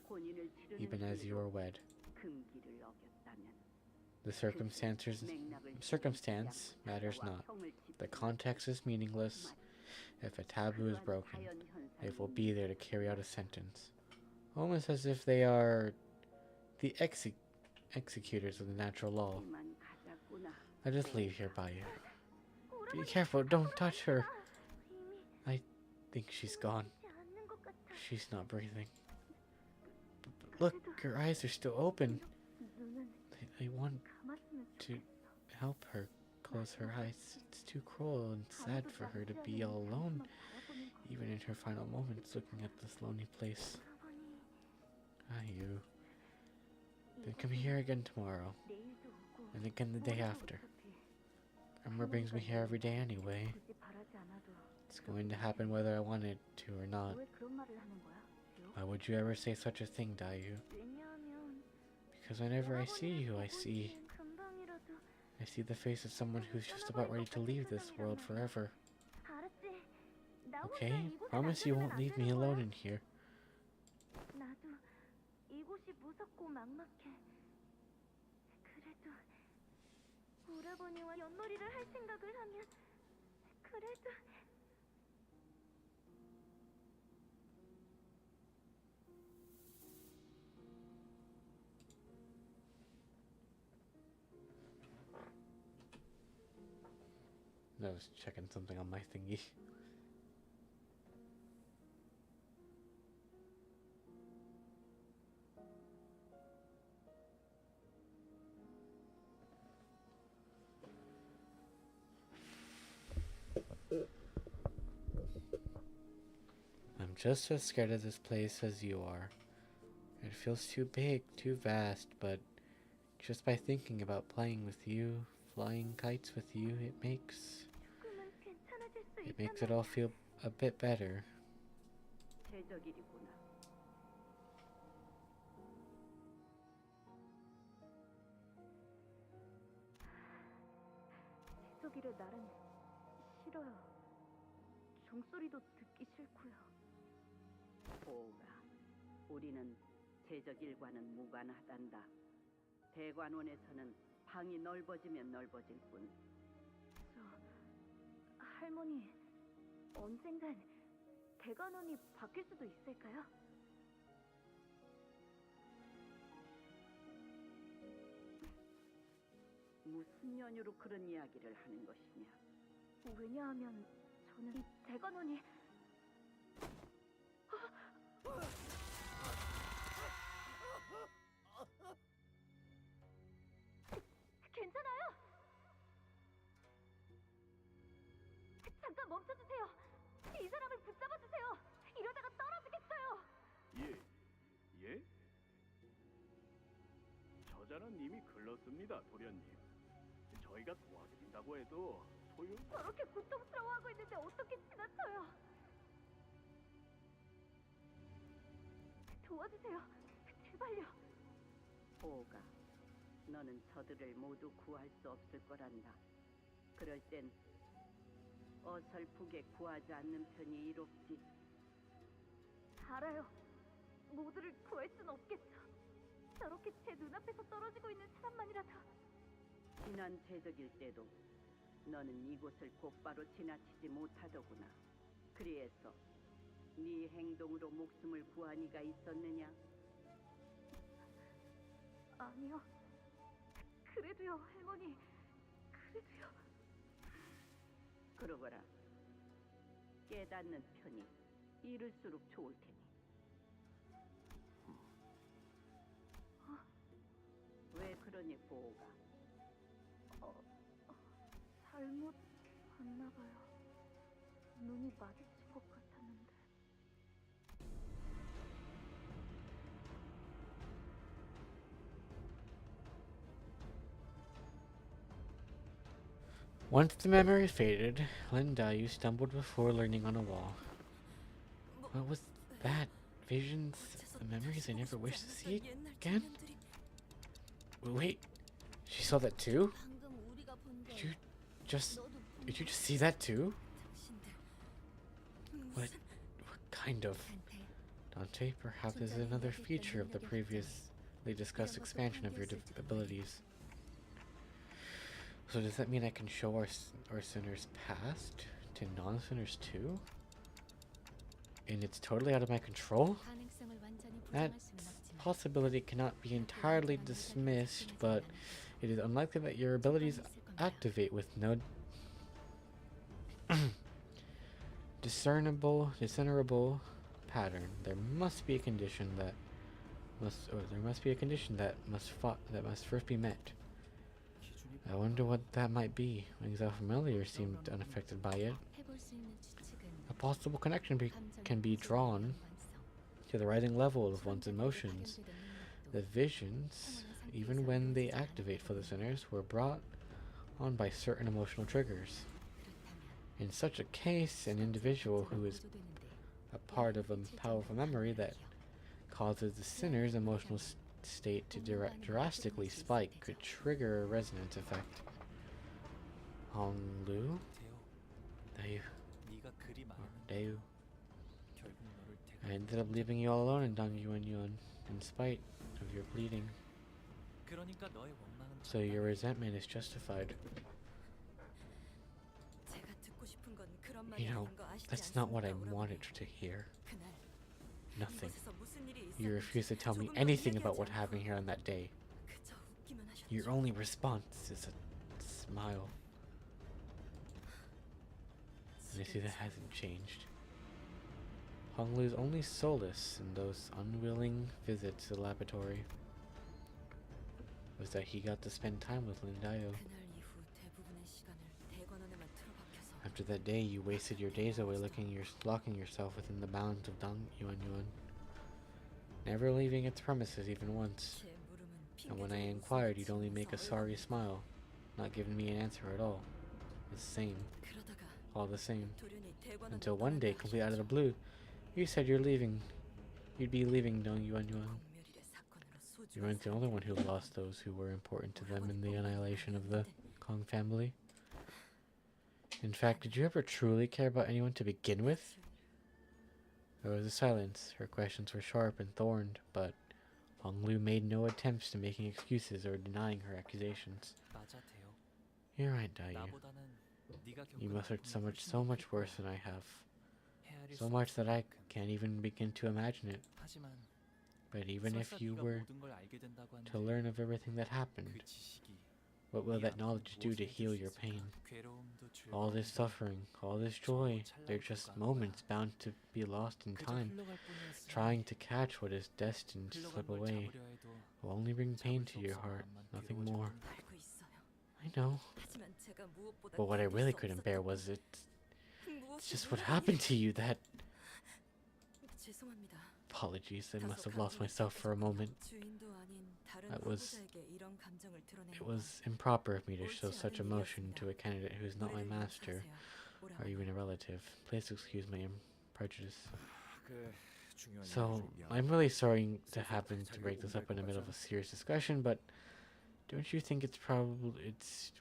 even as you are wed. The circumstance matters not. The context is meaningless. If a taboo is broken, they will be there to carry out a sentence. Almost as if they are the executors of the natural law. I'll just leave here by you. Be careful, don't touch her. I think she's gone. She's not breathing. Look, her eyes are still open. I want to help her close her eyes. It's too cruel and sad for her to be all alone, even in her final moments, looking at this lonely place. Ah, you. Then come here again tomorrow, and again the day after. Grandma brings me here every day anyway. It's going to happen whether I want it to or not. Why would you ever say such a thing, Dayu? Because whenever I see you, I see the face of someone who's just about ready to leave this world forever. Okay? Promise you won't leave me alone in here. 나도 이곳이 무섭고 막막해. 그래도 오라버니와 윷놀이를 할 생각을 하면 그래도 I was checking something on my thingy. I'm just as scared of this place as you are. It feels too big, too vast, but just by thinking about playing with you, flying kites with you, it makes it all feel a bit better. 제적이구나. 제적이래 나는 싫어요. 종소리도 듣기 싫고요. 오가, 우리는 제적 일과는 무관하단다. 대관원에서는 방이 넓어지면 넓어질 뿐. 할머니, 언젠간 대관원이 바뀔 수도 있을까요? 무슨 연유로 그런 이야기를 하는 것이냐? 왜냐하면 저는 이 대관원이 괜찮아요? 잠깐 멈춰주세요. 이 사람을 붙잡아주세요. 이러다가 떨어지겠어요. 예? 예? 저자는 이미 글렀습니다, 도련님. 저희가 도와드린다고 해도 저렇게 고통스러워하고 있는데 어떻게 지나쳐요? 도와주세요. 제발요. 오가, 너는 저들을 모두 구할 수 없을 거란다. 그럴 땐 어설프게 구하지 않는 편이 이롭지. 알아요. 모두를 구할 순 없겠죠. 저렇게 제 눈앞에서 떨어지고 있는 사람만이라도. 지난 제적일 때도 너는 이곳을 곧바로 지나치지 못하더구나. 그리해서 네 행동으로 목숨을 구하니가 있었느냐? 아니요. 그래도요, 할머니. 그래도요. 그러거라. 깨닫는 편이 이를수록 좋을 테니. 왜 그러니 보호가? 잘못 봤나 봐요. 눈이 마주친 것 같았는데. Once the memory faded, Lin Dayu stumbled before leaning on a wall. What was that? Visions and memories I never wish to see again? Wait, she saw that too? 방금 우리가 본 게 Did you just 너도 did you just see that too? 당신들 What kind of Dante? Perhaps this is another feature of the previously discussed expansion of your abilities. So does that mean I can show our sinners past to non-sinners too? And it's totally out of my control? 가능성을 완전히 That 부정할 수는 없지만 possibility cannot be entirely dismissed, but it is unlikely that your abilities activate with no discernible pattern. There must be a condition that must first be met. I wonder what that might be. Exile Familiar seemed unaffected by it. 해볼 수 있는 추측은 A possible connection can be 감정의 drawn 완성. to the rising level of one's emotions. The visions, even when they activate for the sinners, were brought on by certain emotional triggers. In such a case, an individual who is a part of a powerful memory that causes the sinner's emotional state to drastically spike could trigger a resonance effect. Honglu? Dayu. 네가 그리 많았는데 Dayu. 결국 너를 I ended up leaving you all alone in Dong Yuan Yuan, in spite of your pleading. 그러니까 너의 원망은 So your resentment is justified. 제가 듣고 싶은 건 그런 말이 You know, 아닌 거 아시지 that's not what I 않습니까, wanted 오라버니? to hear. 그날 Nothing. 이곳에서 무슨 일이 You 있었는지 refuse to tell me 조금도 anything 이야기하지 about what 않고 happened here on that day. 그저 웃기만 하셨죠. Your only response is a smile. And I see that hasn't changed. Honglu's only solace in those unwilling visits to the laboratory was that he got to spend time with Lin Dayo. 그날 이후 대부분의 시간을 대관원에만 틀어박혀서 After that day, you wasted your days away locking yourself within the bounds of Dong Yuan Yuan, never leaving its premises even once. 제 물음은 And when I 핑계대고 inquired, you'd only make a 웃으면서 sorry 얼굴을 smile, not giving me an answer at all. The same, 그러다가 all the same. 도련이 대관원으로 Until one day, 떠난다 completely out of the 하셨죠. blue, you said you'd be leaving Dong Yuan Yuan. 공멸일의 사건으로 You 소중한 weren't the only one who 사람들을 lost those who were important to them in the 오라버니뿐만이 annihilation of the 아니었는데 Kong family. In fact, did you ever truly care about anyone to begin with? There was a silence. Her questions were sharp and thorned, but Honglu made no attempts to making excuses or denying her accusations. 맞아 대요. You're right, Dayu. 나보다는 네가 You 겪은 must hurt 아픔이 so much 훨씬 worse 크고 than I have. 헤아릴 So 수 much that I 없을 만큼. can't even begin to imagine it. 하지만 But even if 설사 you 네가 were 모든 걸 알게 된다고 to 한들 learn of everything that happened, 그 지식이 what will 네 that knowledge 아픔을 do to 무엇에 heal 해줄 your 수 pain? 있을까? 괴로움도 All this 즐거움도 suffering, all this joy, they're just moments bound to be lost in 그저 time. 흘러갈 뿐이었으니 Trying to catch what is destined to slip 흘러간 걸 away 잡으려 해도 will only bring pain 잡을 수 to your 없어 heart, 마음만 nothing more. 괴로워져. 알고 있어요. I know. 하지만 제가 무엇보다 But what I 견딜 really 수 couldn't bear 없었던 was 건 it's just 무엇이 what 오라버니- happened to you that 죄송합니다. apologies, I must 다소 have lost 감정이 myself for a 섞여서 moment. 주인도 아닌 다른 That was- 후보자에게 이런 감정을 드러내는 It 건 was improper of me to 옳지 show such 않은 emotion to a 일이었습니다. candidate who is not my 우리를 master 용서하세요, or 오라버니. even a relative. Please excuse my prejudice. 그 중요한 So, 일을 준비하고 I'm really sorry to happen to break this up in the middle of a serious discussion, but don't you think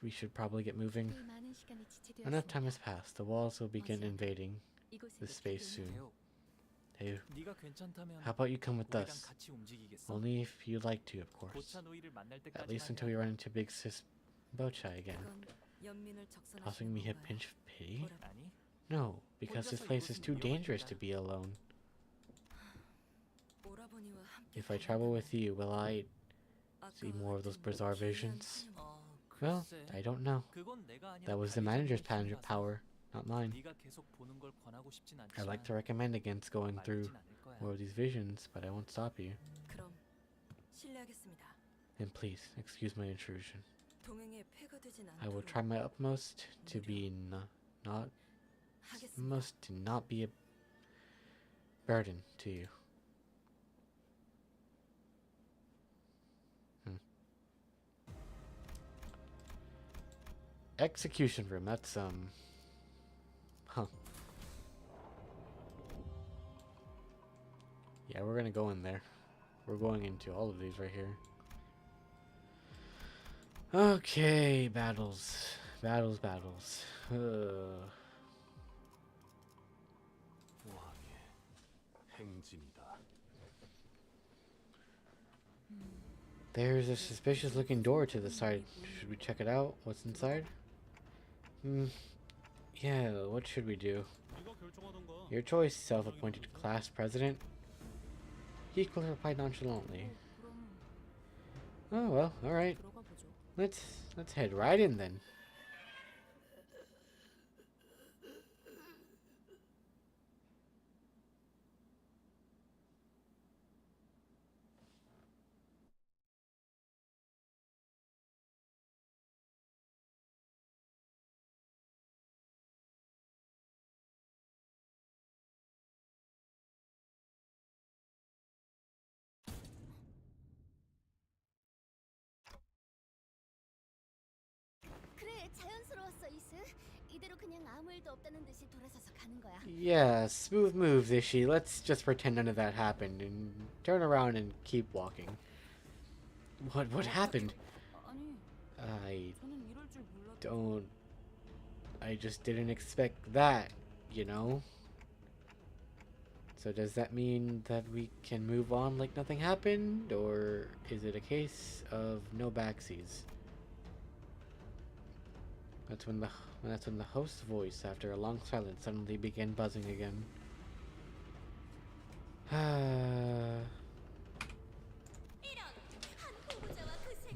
we should probably get moving? 꽤 많은 시간이 지체되었습니다. Enough time has passed. The walls will begin invading 이곳에도 this space 기대는 soon. 대요. Hey, 네가 괜찮다면 how about you come with 우리랑 us? 같이 움직이겠어. Only if you'd like to, of course. 고차 노이를 만날 At least until 때까지만이야. we run into Big Sis Bochai again. 그건 연민을 Tossing me a 적선하시는 pinch of pity? 건가요? 아니, No, because this place is too dangerous to be alone. 오라버니와 함께 If I travel with 다닌다면 you, will I 아까 see more of those 같은 bizarre 기이한 visions? 어, Well, 글쎄. I don't know. 그건 내가 아니라 That was the 관리자님의 manager's 힘이라서 power, not mine. 네가 계속 보는 걸 권하고 싶진 I'd 않지만 like to recommend against going through 말리진 않을 거야. more of these visions, but I won't stop you. 그럼 실례하겠습니다. And please, excuse my intrusion. 동행에 폐가 되진 I will 않도록 try my utmost to be not 하겠습니다. to not be a burden to you. Execution room. That's huh. Yeah, we're gonna go in there. We're going into all of these right here. Okay, battles. Battles. 왕의 행진이다. There's a suspicious looking door to the side. Should we check it out? What's inside? Yeah, what should we do? 네가 결정하던가. Your choice, self-appointed class president. Heathcliff replied nonchalantly. 그럼 Oh well, alright. 들어가 보죠. Let's head right in then. 그래, 자연스러웠어, 이스. 이대로 그냥 아무 일도 없다는 듯이 돌아서서 가는 거야. Yeah, smooth moves, Ishi. Let's just pretend none of that happened and turn around and keep walking. What happened? 아니, I 저는 이럴 줄 몰랐. don't. I just didn't expect that, you know? So does that mean that we can move on like nothing happened? Or is it a case of no backsies? That's when the host's voice, after a long silence, suddenly began buzzing again.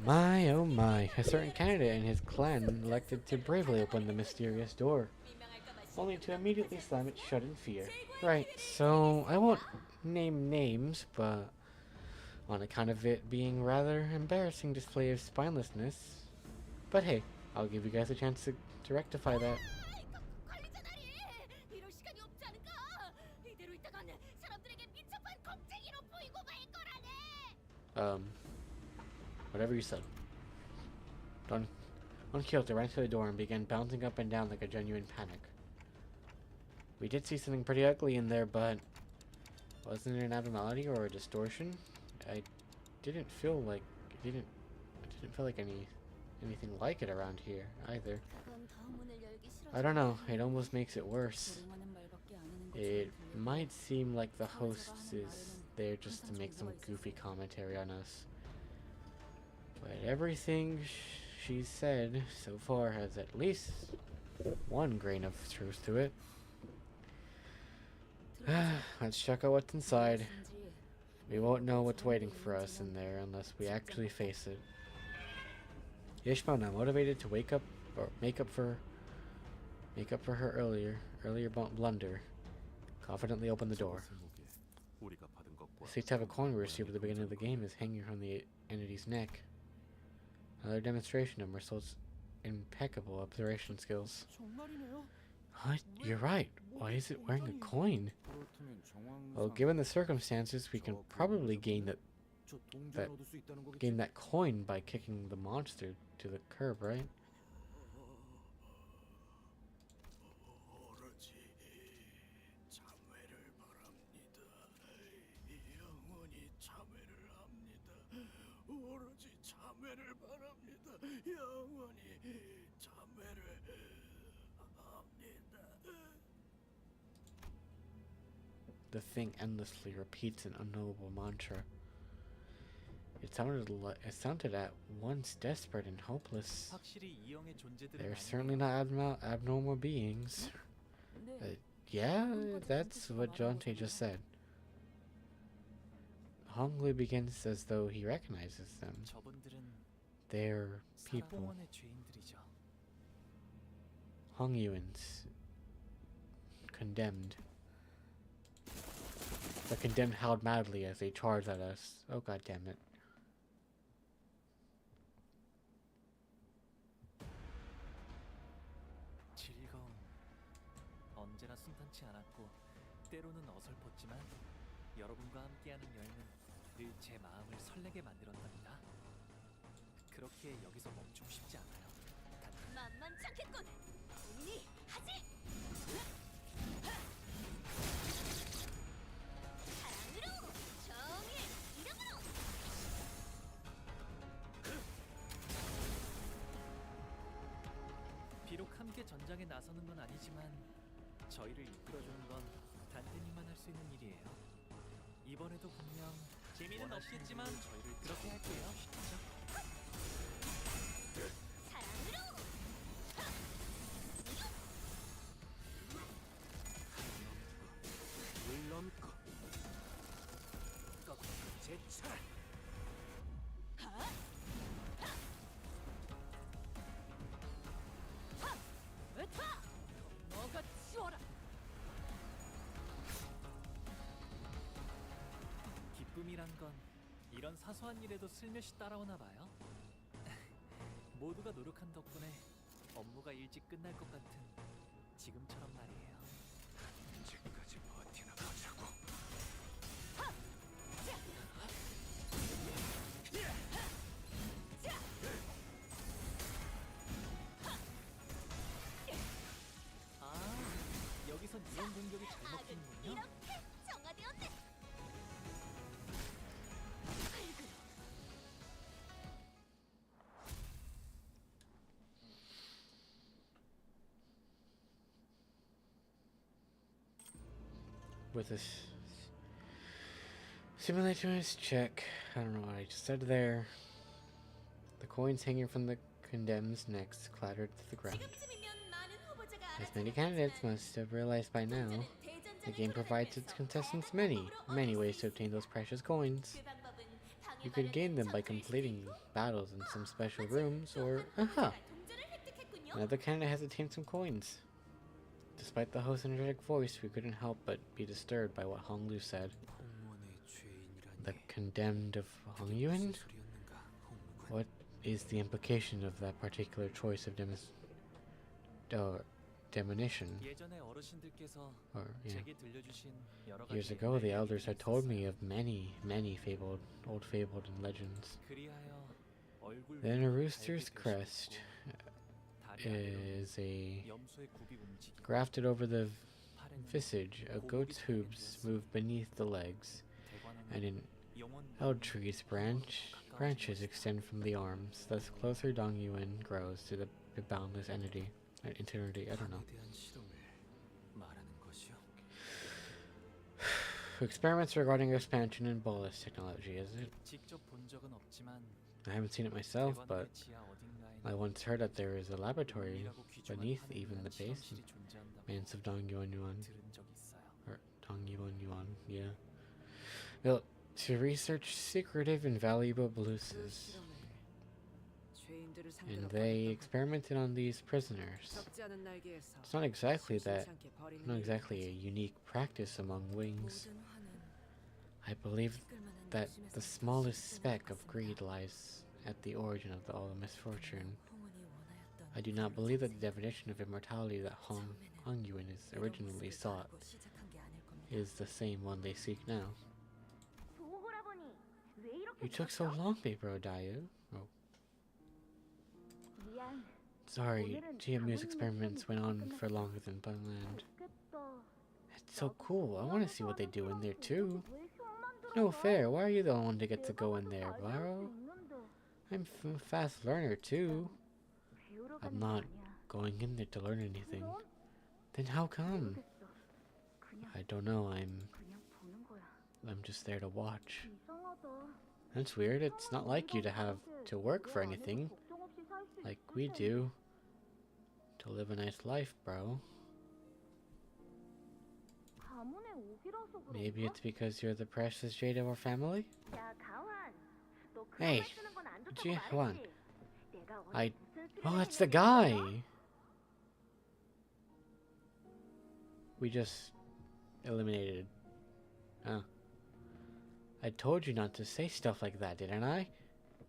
My oh my, a certain candidate and his clan elected to bravely open the mysterious door, only to immediately slam it shut in fear. Right, so I won't name names, but on account of it being rather embarrassing display of spinelessness. But hey, I'll give you guys a chance to rectify that. 관리자 다리! 이럴 시간이 없지 않을까? 이대로 있다간 사람들에게 민첩한 겁쟁이로 보이고 말 거라네! Whatever you said. Don Quixote ran to the door and began bouncing up and down like a genuine panic. We did see something pretty ugly in there, but wasn't it an abnormality or a distortion? I didn't feel like anything like it around here either. 그건 더 문을 열기 싫어서. I don't know. It almost makes it worse. 조롱하는 말밖에 안 하는 것처럼 It 들리고. might seem like the host is there just to make some goofy commentary on us. But everything she said so far has at least one grain of truth to it. Let's check out what's inside. We won't know what's waiting for us in there unless we actually face it. Ishmael, now motivated to make up for her earlier blunder, confidently opened the door. 우리가 받은 것과 The 6 type of coin we received at the beginning of the game is hanging from the entity's neck. Another demonstration of Mersault's impeccable observation skills. 정말이네요. What? You're right. Why is it wearing a coin? 그렇다면 정황상 Well, given the circumstances, we can probably gain 저 동전을 that- 얻을 수 있다는 거겠지? that coin by kicking the monster to the curb, right? 오로지 참회를 바랍니다. 영원히 참회를 합니다. 오로지 참회를 바랍니다. 영원히 참회를 합니다. The thing endlessly repeats an unknowable mantra. It sounded at once desperate and hopeless. 확실히 이형의 존재들은 They're 아니구나. certainly not abnormal beings. 네. Yeah, that's what Jonte just said. Honglu begins as though he recognizes them. 저분들은 They're people. 사랑원의 죄인들이죠. Hongyuans. Condemned. The condemned howled madly as they charged at us. Oh, god damn it. 즐거움. 언제나 순탄치 않았고 때로는 어설펐지만 여러분과 함께하는 여행은 늘 제 마음을 설레게 만들었답니다. 그렇게 여기서 멈추고 싶지 않아요. 만만찮겠군. 고민이 하지. 사랑으로 정의 이름으로. 비록 함께 전장에 나서는 건 아니지만 저희를 이끌어주는 건 단테님만 할 수 있는 일이에요. 이번에도 분명 재미는 없겠지만 저희를 그렇게 할게요. 사랑으로. 물넘고 꺾고 제쳐라. 으타. 너가 치워라. 기쁨이란 건 이런 사소한 일에도 슬며시 따라오나 봐요. 모두가 노력한 덕분에 업무가 일찍 끝날 것 같은 지금처럼 말이에요. 언제까지 버티나 보자고. 아, 여기서 이런 공격이 잘 먹히는군요. 이렇게 정화되었네. With this simulator's check. I don't know what I just said there. The coins hanging from the condemned's necks clattered to the ground. As many candidates must have realized by now, the game provides its contestants many ways to obtain those precious coins. You could gain them by completing battles in some special rooms, or aha! Another candidate has attained some coins. Despite the host's energetic voice, we couldn't help but be disturbed by what Honglu said. The condemned of Hongyuan? What is the implication of that particular choice of demonition? 예전에 어르신들께서 Or, yeah. 제게 들려주신 여러 가지 Years ago, the 옛날 elders had 얘기들이 told me 있었어요. of many old fabled legends. 그리하여 얼굴 Then a 위에 rooster's 달게 crest 되셨고, 다리 아래로 is a 염소의 굽이 움직이고, grafted over the 팔에는 visage. A goat's hooves move beneath the legs, 대관은 and in 영원 Eldtree's branches extend from the arms. Thus, closer Dongyuan grows to the boundless eternity. I don't know. 대한 실험을 말하는 것이요. Experiments regarding expansion and bolus technology, is it? 직접 본 적은 없지만 I haven't seen it myself, but 대관의 지하 어딘가에는 I once heard that there is a laboratory 동일하고 귀중한 beneath 하늘을 even 위한 the base 실험실이 존재한다고 manse of Dongyuan Yuan. 들은 적이 있어요. Or Dongyuan Yuan, yeah. Built to research secretive and valuable boluses. And they experimented on these prisoners. It's not exactly a unique practice among wings. I believe that the smallest speck of greed lies at the origin of all the misfortune. I do not believe that the definition of immortality that Hongyuan is originally sought is the same one they seek now. 보호라보니 왜 이렇게 You took so long, Bro Dayu. Oh, 미안. sorry. GMU's experiments went on for longer than planned. 좋겠다. It's so cool. I want to see what they do in there too. No fair. Why are you the one to get to go in there, Baro? I'm a fast learner too. I'm not going in there to learn anything. Then how come? I don't know. I'm just there to watch. That's weird. It's not like you to have to work for anything like we do. To live a nice life, bro. 가문의 독일어서 Maybe 그런가? it's because you're the precious jade of our family? 야, 가환. 너 그런 Hey, 말 쓰는 건 안 좋다고 Jiwan. 말했지? 내가 어제 I... 무슨 Oh, 쓰레기 it's the 생각했어? guy! We just eliminated. Oh. I told you not to say stuff like that, didn't I?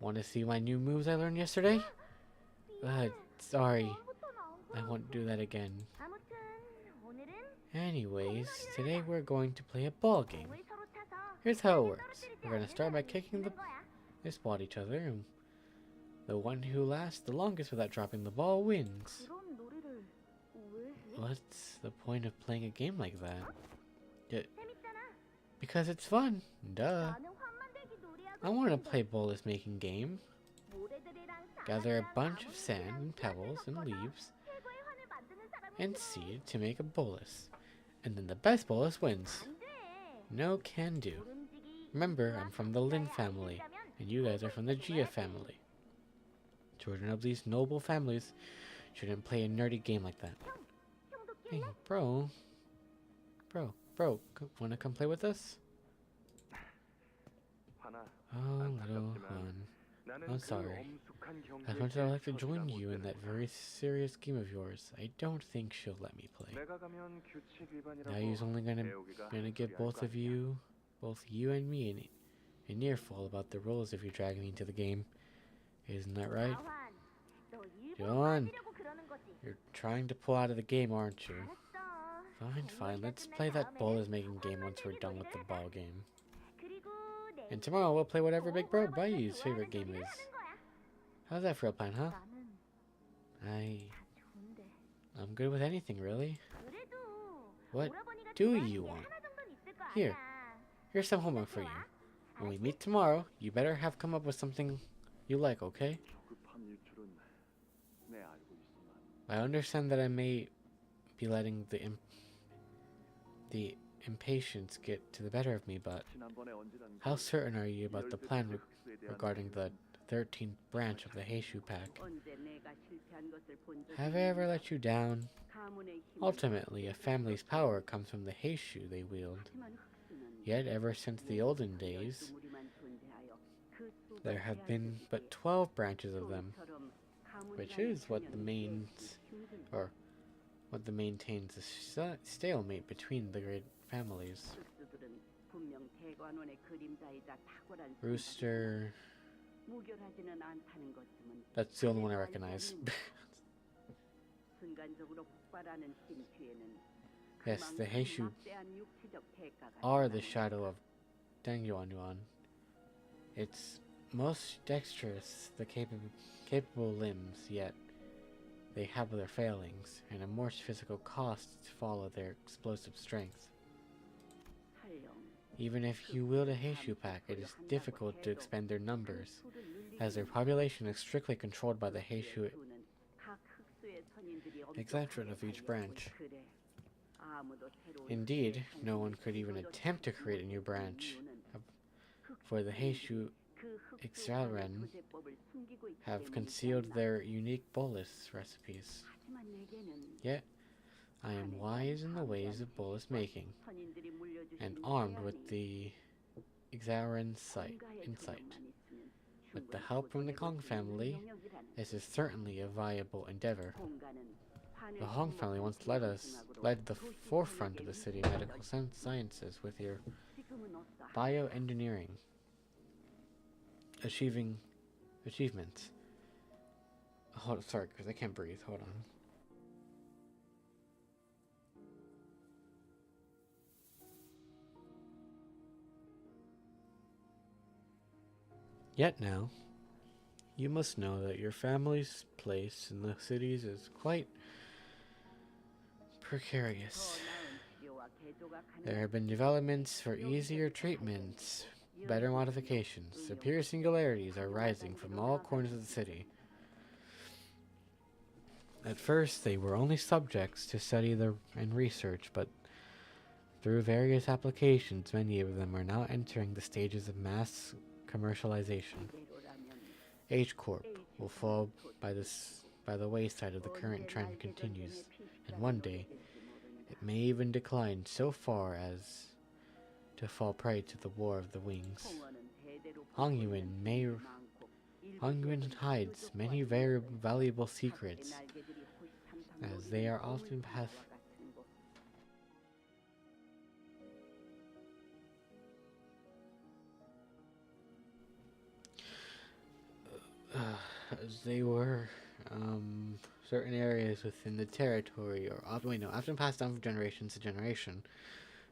Want to see my new moves I learned yesterday? Sorry. 처음부터는 안 I won't do that again. 아무튼 오늘은 Anyways, today we're going to play a ball game. 공을 서로 차서 Here's how it 땅에 works. 떨어뜨리지 We're gonna 않는 start by 사람이 kicking 이기는 거야. this ball at each other, and the one who lasts the longest without dropping the ball wins. 그런 놀이를 왜 해? What's the point of playing a game like that? 재밌잖아. Because it's fun. Duh. 나는 환 만들기 놀이하고 I want to 싶은데 play bolus making game. 모래들이랑 Gather a 사과랑 bunch of 나뭇잎이랑 sand and pebbles and 섞어서 leaves 최고의 환을 만드는 사람이 and 싫어. seed to make a bolus. And then the best bolus wins. 안 돼. No can do. 모름지기 Remember, 이와 I'm from the Lin 각자의 family, 아이들이라면 and you guys are from the Gia family. Children of these noble families shouldn't play a nerdy game like that. 형도 Hey, 낄래? wanna come play with us? 하나, Oh, little 안타깝지만 one. 나는 I'm 그 sorry. 엄숙한 As 경기에 much as I'd like to 처지가 join 못 you in that 되는 very 거야. serious game of yours, I don't think she'll let me play. 내가 가면 규칙 위반이라고 Now he's only gonna 배우기가 give 한소리 할 both 거 of 아니야. you and me an earful about the rules if you drag me into the game. Isn't that right? 가환, 너 일부러 Johan. 빠지려고 그러는 거지. You're trying to pull out of the game, aren't you? 알았어. Fine. Let's 공놀이가 play 끝난 that 다음에는 bolus making game 환 once we're 만들기 done with the 놀이를 ball 하자. game. 그리고 And 내일 tomorrow we'll play whatever Big Bro 오라버니가 Bayou's 좋아하는 favorite game 놀이를 is. 하는 거야. How's that for a plan, huh? 나는 I... 다 좋은데. I'm good with anything, really. 그래도 What 오라버니가 do 좋아하는 you 게 want? 하나 정도는 있을 거 Here. 아니야. Here's some homework for you. When we meet tomorrow, you better have come up with something you like, okay? 조급한 일줄은 내 알고 있지만 I understand that I may be letting the impatience get to the better of me, but 지난번에 언제든지 how certain are you about the plan 흑수에 대한 regarding the 내용은 13th branch of the Heishu pack? 언제 내가 실패한 것을 본 적이 Have I ever let you down? 가문의 힘을 Ultimately, a family's power comes from the Heishu they wield. 하지만 흑수는 Yet, ever since the olden days, 12무리만 존재하여 그 수가 there have been 제한되기에 but 12 branches of them, 소처럼 which 가문이라는 is what the 개념이 main, 되기 힘든 or what the maintains the stalemate between the great families. 흑수들은 분명 대관원의 그림자이자 탁월한 Rooster, 무결하지는 않다는 것쯤은 that's the only one I recognize. 순간적으로 폭발하는 힘 뒤에는 Yes, the 그만큼 Heishu 막대한 육체적 대가가 are the 있다는 shadow of Deng Yuanyuan. Its most dexterous, the capable limbs, yet they have their failings, and a more physical cost to follow their explosive strength. 설령 Even if you wield a Heishu pack, it is difficult to expend their numbers, as their population is strictly controlled by the Heishu 수는 각 흑수의 선인들이 Executive of each branch. 그래. 아무도 새로운 Indeed, 흑수의 no one 선진을 could even 기술적으로 attempt to create a new branch, for the Heishu 그 흑수 Exalren 조제법을 숨기고 있기 have 때문이지 concealed 않나. their unique bolus recipes. 하지만 내게는 Yet, I am wise in the ways of bolus making, 선인들이 물려주신 and armed with 태양이 the Exalren 뭔가의 insight. 조력만 있으면 With the 충분히 help from the 조절해볼 Kong 수 있는 family, 영역이라는 this is certainly a viable endeavor. 공간은 환을 The Hong family once led the forefront of the city medical sciences with your 지금은 없어. bioengineering achievements. Sorry, because I can't breathe. Hold on. Yet now, you must know that your family's place in the cities is quite precarious. There have been developments for easier treatments, better modifications. Superior singularities are rising from all corners of the city. At first, they were only subjects to study and research, but through various applications, many of them are now entering the stages of mass commercialization. H Corp will fall by the wayside if the current trend continues, and one day it may even decline so far as to fall prey to the war of the wings. 홍어는 대대로 Hongyuan may 많고 Hongyuan hides many very valuable secrets, 날개들이 호시탐탐 as they are 노리는 often 거울분화와 같은 곳. as they were certain areas within the territory, or often passed down from generation to generation.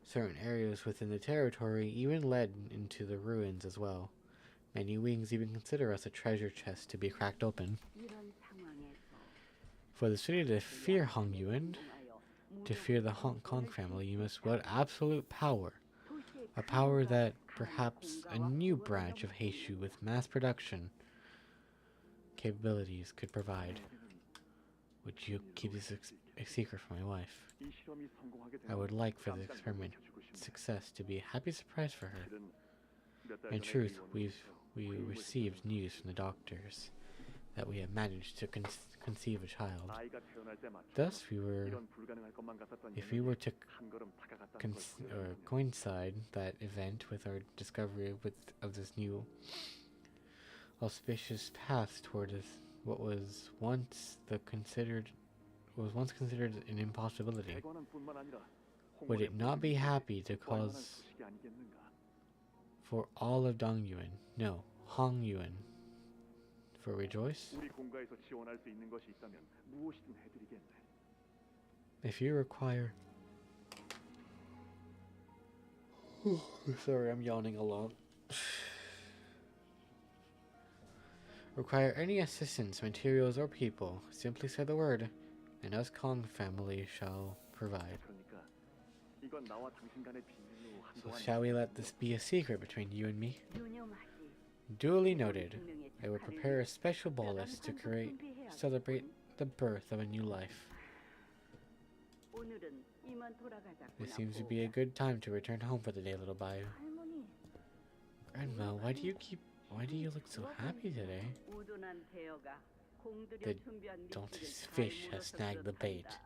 Certain areas within the territory even led into the ruins as well. Many wings even consider us a treasure chest to be cracked open. 이런 상황에서 For the city to fear Hongyuan, to fear the Hong Kong family, you must wield absolute power. A power that perhaps a new branch of Heishu with mass production capabilities could provide. Would you keep this a secret from my wife? 이 실험이 성공하게 I would 되면 like for the 깜짝 experiment 놀라켜주고 싶네. success to be a happy surprise for her. 실은 몇 달 In 전에 truth, 의원으로서 we 구입을 received 했습니다. news from the doctors that we have managed to conceive a child. 아이가 태어날 때 맞춰 Thus, we were, 이런 불가능할 것만 같았던 if we were to 한 걸음 다가갔다는 걸 후회하는 겁니다. coincide that event with our discovery of this new auspicious path toward what was once considered an impossibility. 대관원뿐만 아니라 Would it not be happy to 뻔뻔한 cause 소식이 아니겠는가? for all of Dongyuan, no, Hongyuan, for rejoice? 우리 공가에서 지원할 수 있는 것이 있다면 무엇이든 해드리겠네. If you require... Sorry, I'm yawning a lot. Require any assistance, materials, or people, simply say the word, and us Kong family shall provide. 그러니까 이건 나와 당신 간의 비밀로 So 한동안 shall we let this be a secret between you and me? 유념하지. Duly noted. 생명의 I will 축하를 prepare a special bolus to 준비해야겠군. celebrate the birth of a new life. 오늘은 이만 돌아가자꾸나. This seems to be a good time to return home for the day, little Bayou. 할머니, Grandma, why do you look so happy today? 우둔한 대어가 공들여 The 준비한 Don't 미끼를 잘 fish has 물어서 snagged the bait, 그렇단다.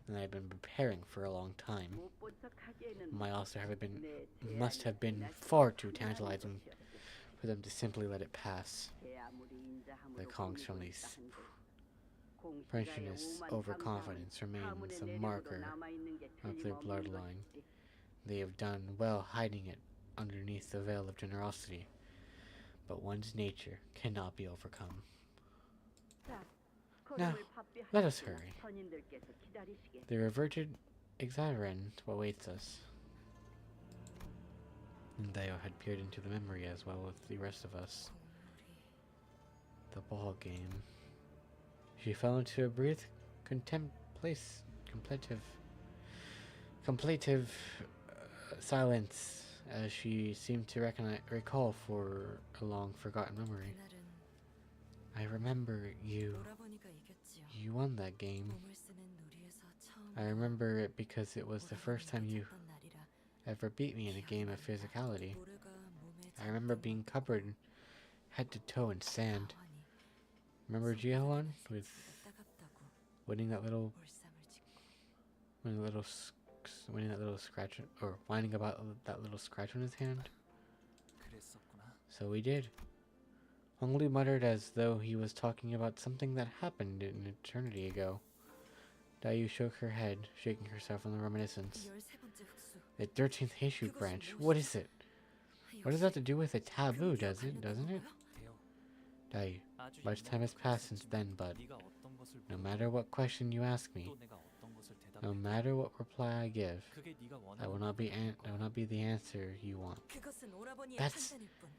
and I've been preparing for a long time. 못 포착하기에는 My also 내 must have been 제안이 far too 지나친 tantalizing 것이었지. for them to simply let it pass. 제 아무리 인자함으로 The Kong's 꾸미고 family's 있다 한들 공시가의 Pensionist 오만 overconfidence 감사함은 remains 가문의 a 내력으로 marker 남아있는 게 of their 틀림없는 bloodline. 것이지. They have done well hiding it underneath the veil of generosity, but one's nature cannot be overcome. 자, Now, 걸음을 바삐 let us 하시구나. hurry. 선인들께서 기다리시게. The reverted Exaverend awaits us. And Theo had peered into the memory as well with the rest of us. The ball game. She fell into a brief contemplative silence as she seemed to recall for a long forgotten memory. 그날은 I remember you 오라버니가 이겼지요. won that game. 몸을 쓰는 놀이에서 처음 I remember it because it was the first time you ever beat me in a game of physicality. I remember being covered head to toe in sand. Remember Jihoan with winning that little scratch, or whining about that little scratch on his hand? 그랬었구나. So we did. Hong Lu muttered as though he was talking about something that happened an eternity ago. Dayu shook her head, shaking herself on the reminiscence. The 13th Heishu branch, what is it? What does that have to do with a taboo, doesn't it? 대요. Dayu, 아주 much time has passed since then, but 네가 어떤 것을 no 물어보고 matter what question you ask me, 또 내가 어떤 것을 no 대답해. matter what reply I give, 그게 네가 I will 원하는 not be the answer you want. 그것은 오라버니의 That's- 판단일 뿐.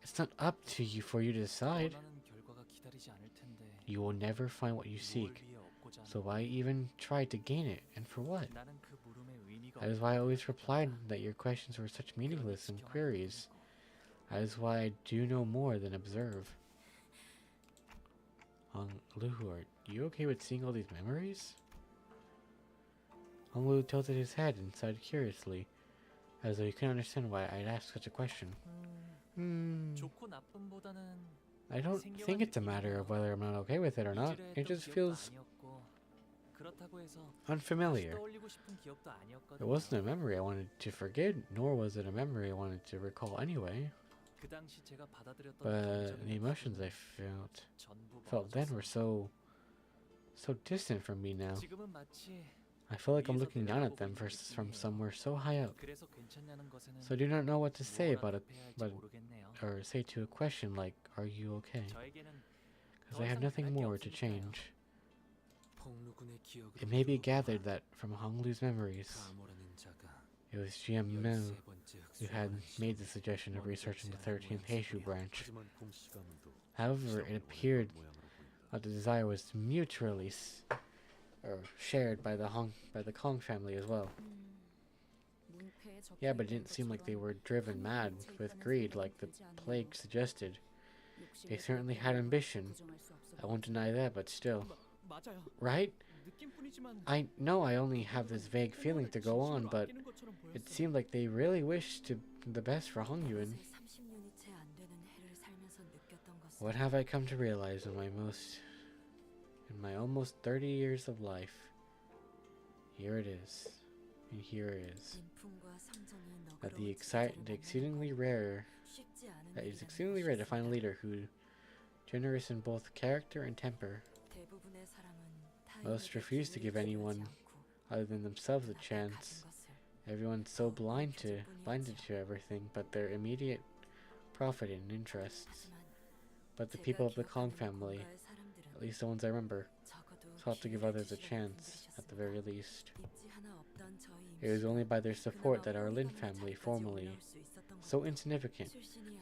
It's not up to you for you to decide. 원하는 결과가 기다리지 않을 텐데. You will never find what you 뭘 seek, 위해 얻고자 so 하는 why even try to gain it, and for what? 나는 그 물음에 의미가 That is why I always replied that your questions were such meaningless inquiries. That is why I do no more than observe. Hong Lu, are you okay with seeing all these memories? Hong Lu tilted his head and sighed curiously, as though he couldn't understand why I'd asked such a question. 좋고 나쁨보다는 I don't think it's a matter of whether I'm not okay with it or not. It just feels 그렇다고 해서 다시 unfamiliar. 떠올리고 싶은 기억도 It 아니었거든요. wasn't a memory I wanted to forget, nor was it a memory I wanted to recall anyway. 그 당시 제가 받아들였던 But the 감정이나 emotions I 기분은 전부 felt then were 멀어졌어요. so distant from me now. 지금은 마치 I feel like I'm 위에서 looking down at 내려다보고 them 있는 from 느낌이에요. somewhere so high up. 그래서 괜찮냐는 것에는 So I do not know what to say 뭐라 about it, 답해야 할지 but 모르겠네요. or say to a question like, "Are you okay?" 저에게는 Because 더 I have 이상 nothing 변할 게 more to 없으니까요. change. 폭루군의 기억으로 It may be gathered that from Honglu's memories, 가모라는 자가 it was GM who had 13번째 made the suggestion of researching the 13th Heishu branch. 하지만 공씨 가문도 However, it appeared that the desire was mutually or shared by the Kong family as well. Yeah, but it didn't seem like they were driven mad with greed like the plague suggested. They certainly had ambition. I won't deny that, but still. 맞아요. Right? 느낌뿐이지만 I know I only have this vague feeling to go on, but it seemed like they really wished the best for Hongyuan. What have I come to realize in my almost 30 years of life? Here it is. And here it is. That it is exceedingly rare to find a leader who generous in both character and temper. Most refuse to give anyone other than themselves a chance. Everyone's so blinded to everything but their immediate profit and interests. But the people of the Kong family, at least the ones I remember, sought to give others a chance, at the very least. It was only by their support that our Lin family, formerly so insignificant,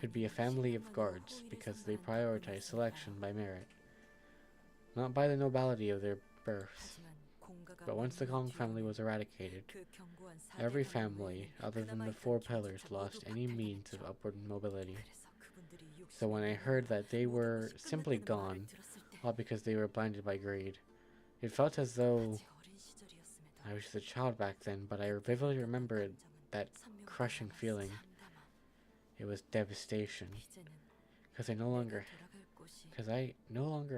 could be a family of guards, because they prioritized selection by merit, not by the nobility of their births. But once the Kong family was eradicated, every family, other than the four pillars, lost any means of upward mobility. So when I heard that they were simply gone, all because they were blinded by greed, it felt as though I was just a child back then, but I vividly remember that crushing feeling. It was devastation, because I no longer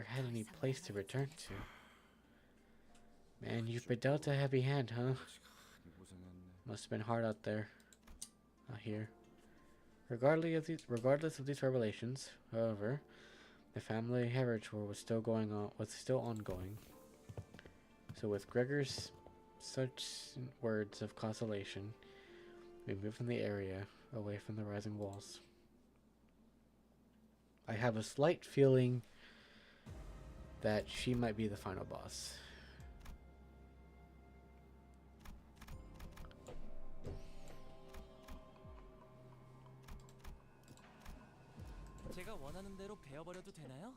had any place to return to. Man, you've been dealt a heavy hand, huh? Must have been hard out there. Out here. Regardless of these revelations, however, the family heritage war was still ongoing. So with Gregor's such words of consolation, we moved from the area away from the rising walls. I have a slight feeling that she might be the final boss. 제가 원하는 대로 베어버려도 되나요?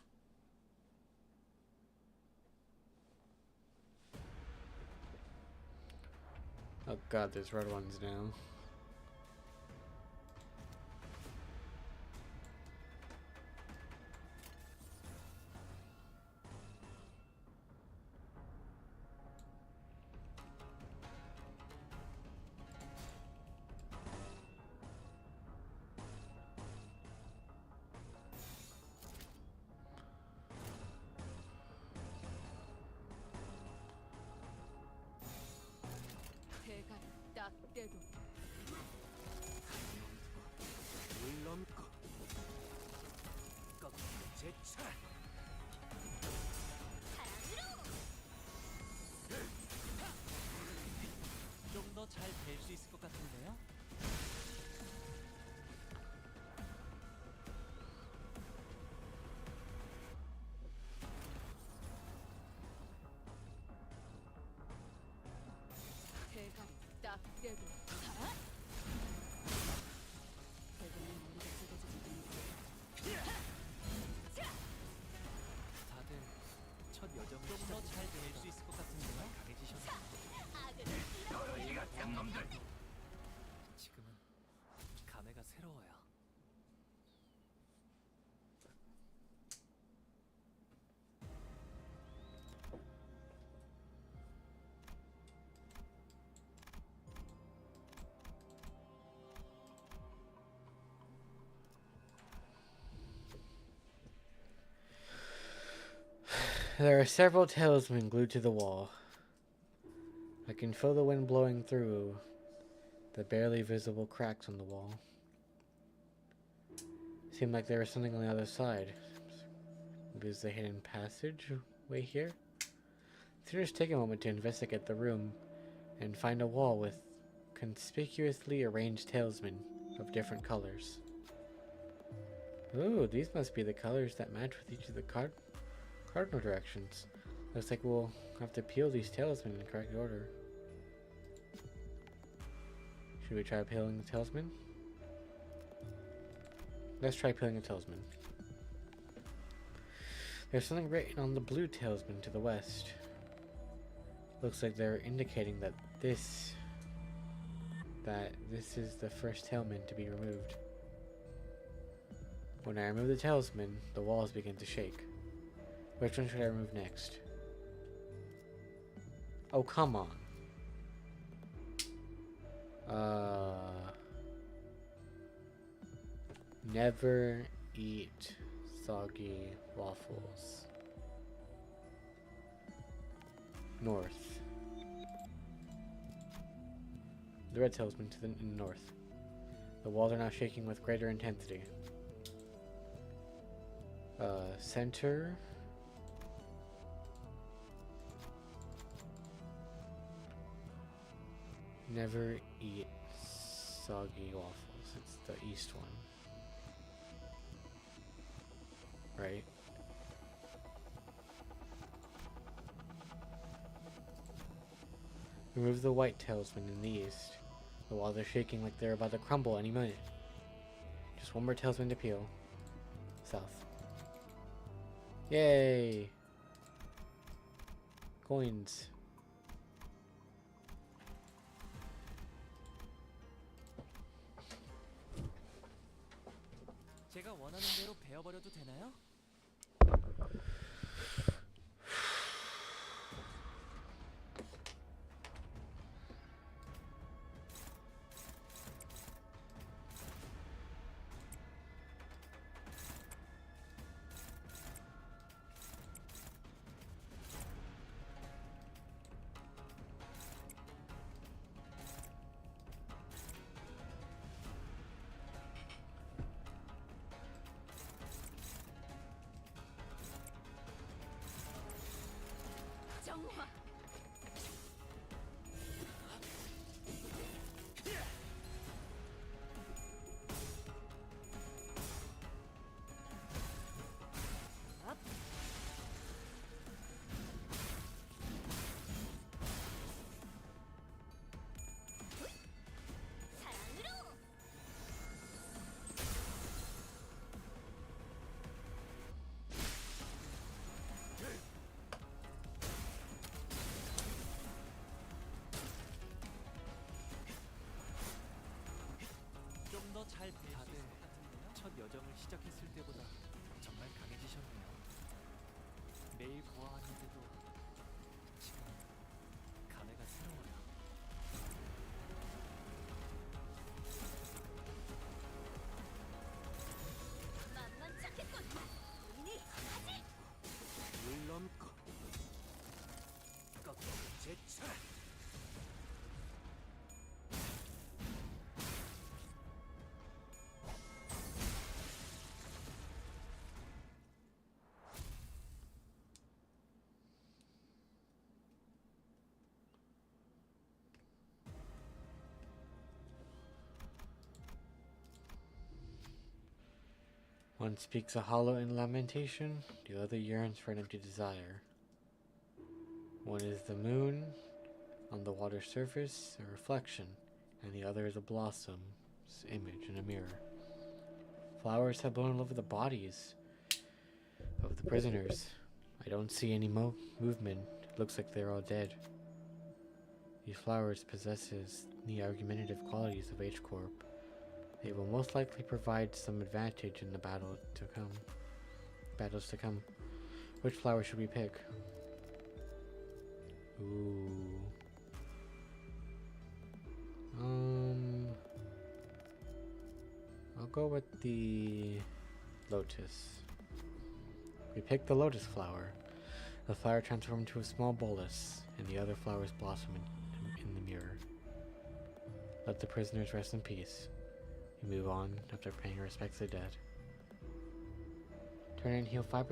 Oh god, there's red ones now. 대가를 딱 떼도 물넘고 꺾이는 제철 좀 더 잘 될 수 있을 것 같은데요? 대가를 딱 떼도 하? 대가는 머리가 찢어지지 다들 첫 여정 좀 더 잘 될 수 있을 것 같은데요? 강해지셨어요. 지금은 감회가 새로워요. There are several talismen glued to the wall. I can feel the wind blowing through the barely visible cracks on the wall. Seemed like there was something on the other side. Maybe it's the hidden passage way here? Students take a moment to investigate the room and find a wall with conspicuously arranged talisman of different colors. Ooh, these must be the colors that match with each of the cardinal directions. Looks like we'll have to peel these talisman in the correct order. Should we try peeling the talisman? Let's try peeling a talisman. There's something written on the blue talisman to the west. Looks like they're indicating that this is the first talisman to be removed. When I remove the talisman, the walls begin to shake. Which one should I remove next? Oh, come on. Never eat soggy waffles. North. The red talisman to the north. The walls are now shaking with greater intensity. Center. Never eat soggy waffles. It's the east one. Right? Remove the white talisman in the east. The walls are shaking like they're about to crumble any minute. Just one more talisman to peel. South. Yay! Coins. 제가 원하는 대로 베어버려도 되나요? 정화. 잘 다들 첫 여정을 시작했을 때보다 정말 강해지셨네요. 매일 보아하는데도 지금 감회가 새로워요. 만만찮겠군. 이니 하지. 물 넘고 꺾고 제쳐라. One speaks a hollow in lamentation, the other yearns for an empty desire. One is the moon on the water's surface, a reflection, and the other is a blossom's image in a mirror. Flowers have blown all over the bodies of the prisoners. I don't see any movement. It looks like they're all dead. These flowers possesses the argumentative qualities of H-Corp. They will most likely provide some advantage in the battles to come. Which flower should we pick? Ooh. I'll go with the lotus. We pick the lotus flower. The flower transforms into a small bolus, and the other flowers blossom and here. Let the prisoners rest in peace. You move on after paying respects to the dead. Turn and heal 5%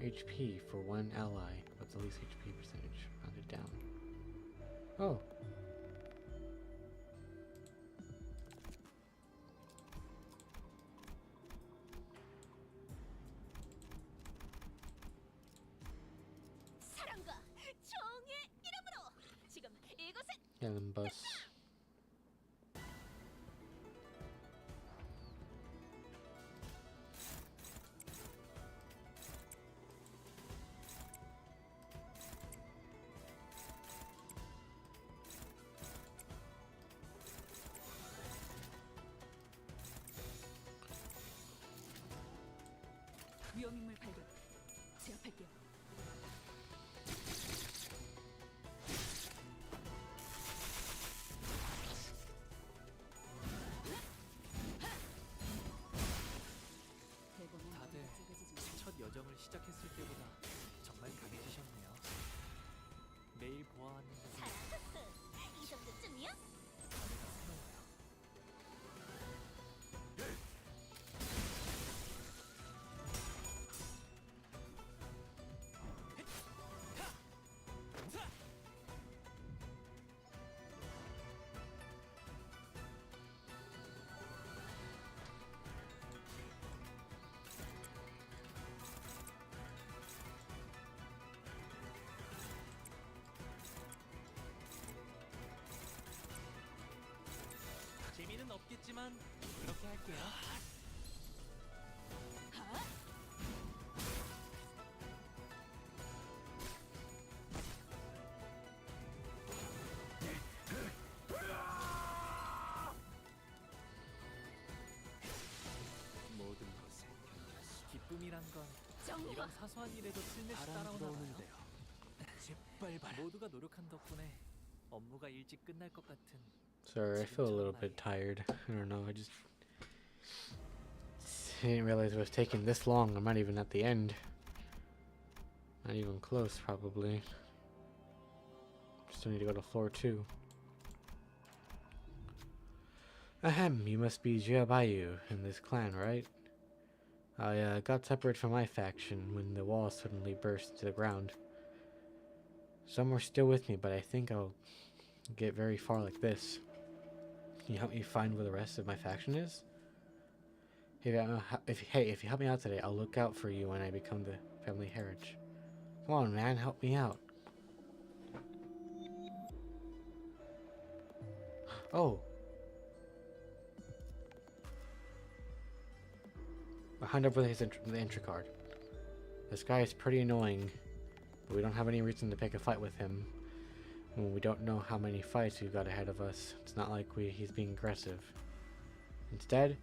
HP for one ally with the least HP percentage. Rounded down. Oh. 사랑과 정의 이름으로 지금 이곳에 Yelling bus. 위험인물 발견. 제압할게요. 대검은 다들 머리가 찌그지지 첫 여정을 시작했을 때보다 정말 강해지셨네요. 매일 보아왔는데 이 정도쯤이야? 아내가 새로워요. 재미는 없겠지만 그렇게 할게요. 모든 것에 견뎌서 기쁨이란 건 정화. 이런 사소한 일에도 슬며시 바람 따라오나 봐요. 불어오는데요. 짓밟아라. 모두가 노력한 덕분에 업무가 일찍 끝날 것 같은. Sorry, I feel a little bit tired. I don't know, I just didn't realize it was taking this long. I'm not even at the end. Not even close, probably. Still need to go to floor 2. Ahem, you must be Jia Bayu in this clan, right? I got separated from my faction when the wall suddenly burst into the ground. Some are still with me, but I think I'll get very far like this. Can you help me find where the rest of my faction is? If you help me out today, I'll look out for you when I become the family heritage. Come on, man, help me out. Oh. Behind up with the entry card. This guy is pretty annoying, but we don't have any reason to pick a fight with him. When we don't know how many fights we've got ahead of us. It's not like he's being aggressive. Instead,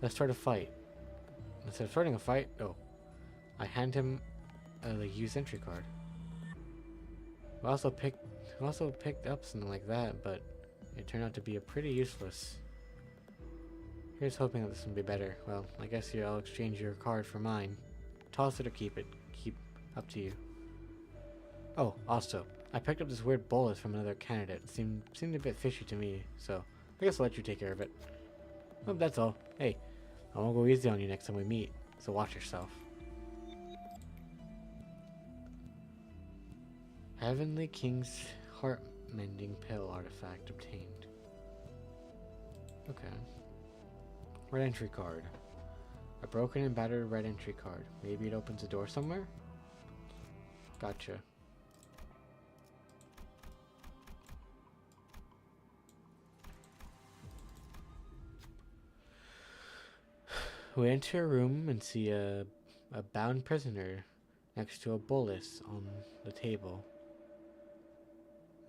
let's start a fight. Instead of starting a fight, I hand him a used entry card. We also picked up something like that, but it turned out to be pretty useless. Here's hoping that this will be better. Well, I guess I'll exchange your card for mine. Toss it or keep it. Keep up to you. Oh, also, I picked up this weird bullet from another candidate. It seemed a bit fishy to me, so I guess I'll let you take care of it. Oh, that's all. Hey, I won't go easy on you next time we meet, so watch yourself. Heavenly King's Heart Mending Pill artifact obtained. Okay. Red entry card. A broken and battered red entry card. Maybe it opens a door somewhere? Gotcha. We enter a room and see a bound prisoner next to a bolus on the table.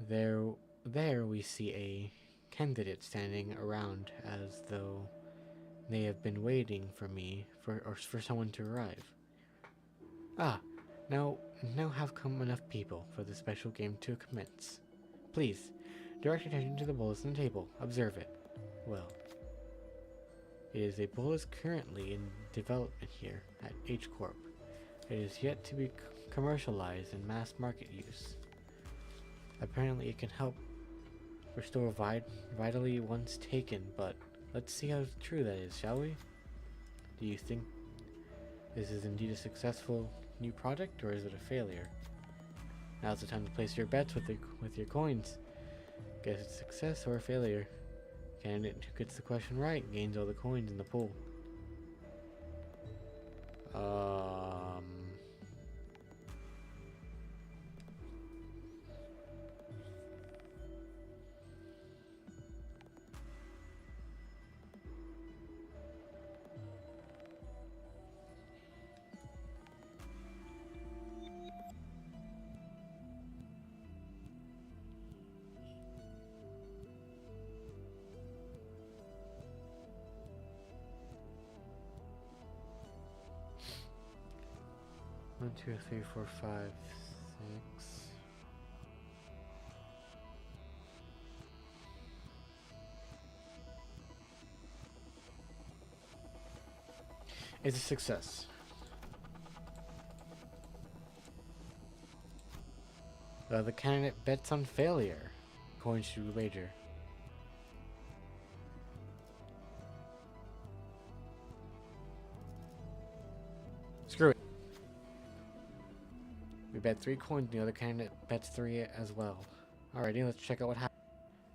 There we see a candidate standing around as though they have been waiting for me for someone to arrive. Now have come enough people for the special game to commence. Please, direct attention to the bolus on the table. Observe it. Well, it is a bolus currently in development here at H Corp. It is yet to be commercialized in mass market use. Apparently it can help Restore vitally once taken, but let's see how true that is, shall we? Do you think this is indeed a successful new product, or is it a failure? Now's the time to place your bets with your coins. Guess it's success or a failure. Candidate who gets the question right gains all the coins in the pool. One, two, three, four, five, six. It's a success. The candidate bets on failure. Coins to wager. Screw it. We bet 3 coins, the other candidate bets 3 as well. Alrighty, let's check out what happens.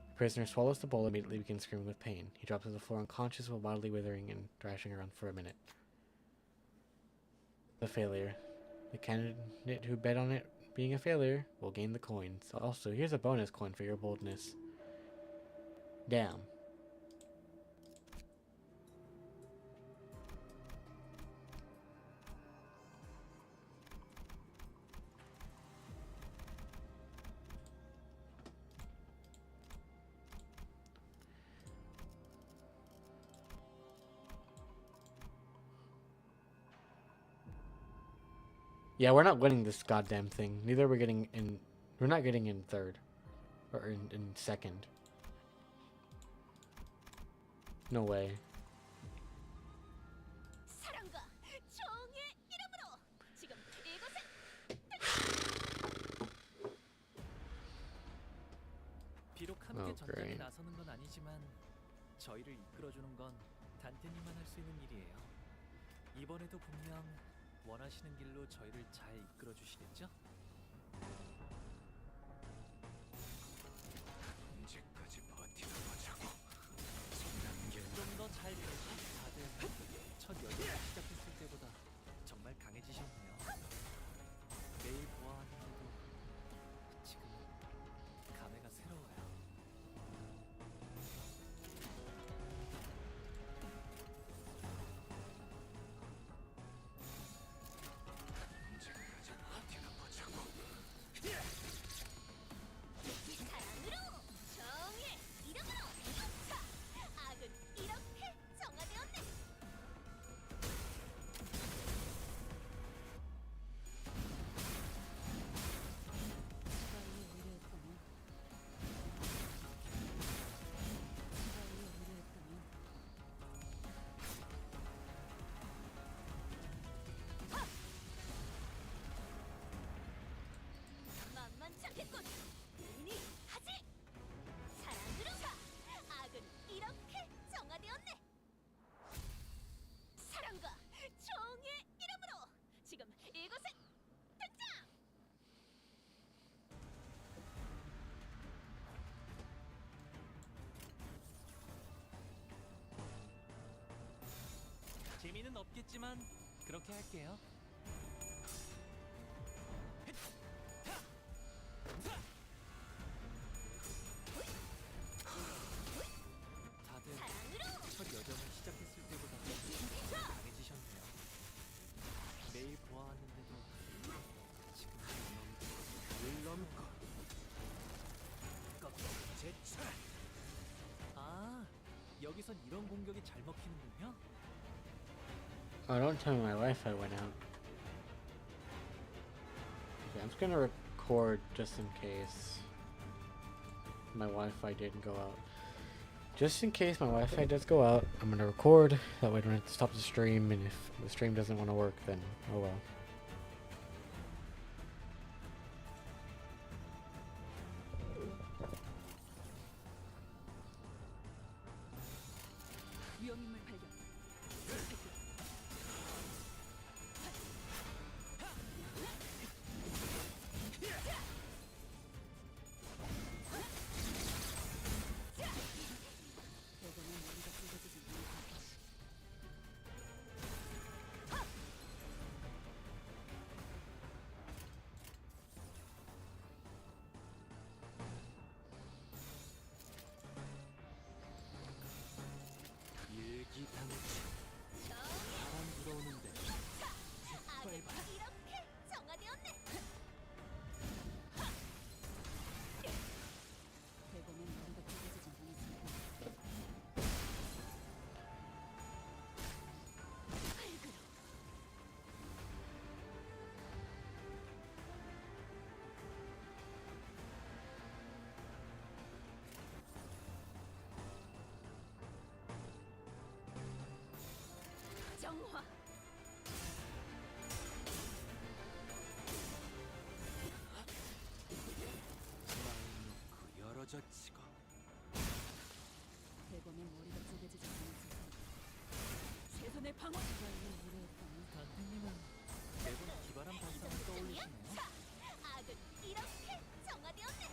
The prisoner swallows the bowl and immediately begins screaming with pain. He drops to the floor unconscious while wildly withering and thrashing around for a minute. The failure. The candidate who bet on it being a failure will gain the coins. Also, here's a bonus coin for your boldness. Damn. Yeah, we're not winning this goddamn thing. Neither we're getting in. We're not getting in third. Or in second. No way. 비록 함께 전장에 나서는 건 아니지만 저희를 이끌어주는 건 단테님만 할 수 있는 일이에요. 이번에도 분명 원하시는 길로 저희를 잘 이끌어 주시겠죠? 언제까지 버티나 보자고. 좀 더 잘 배우고 다들 첫 여정을 시작했을 때보다 정말 강해지셨네요. 매일 보아왔는데도 지금 감회가 새로워요. 언제까지 버티나 보자고. 사랑으로 정의 이름으로 용차 악은 이렇게 정화되었네. 만만찮겠군. 의인이 하지. 사랑으로 악은 이렇게 정화되었네. 사랑과 정의 이름으로 지금 이곳에 등장. 재미는 없겠지만 그렇게 할게요. 다들 첫 여정을 시작했을 때보다 강해지셨네요. 매일 보아왔는데도 지금 넘고 제차. 아, 여기선 이런 공격이 잘 먹히는군요. Oh, don't tell me my Wi-Fi went out. Okay, I'm just gonna record just in case my Wi-Fi didn't go out. Just in case my Wi-Fi does go out, I'm gonna record. That way I don't have to stop the stream, and if the stream doesn't want to work, then oh well. 강화. 마음 놓고 열어젖히고 대검의 머리가 쪼개지지 않는 세상. 최선의 방어. 제가 있는 미래의 땅. 단테님은 매번 기발한 발상을 떠올리시네요. 악은 이렇게 정화되었네.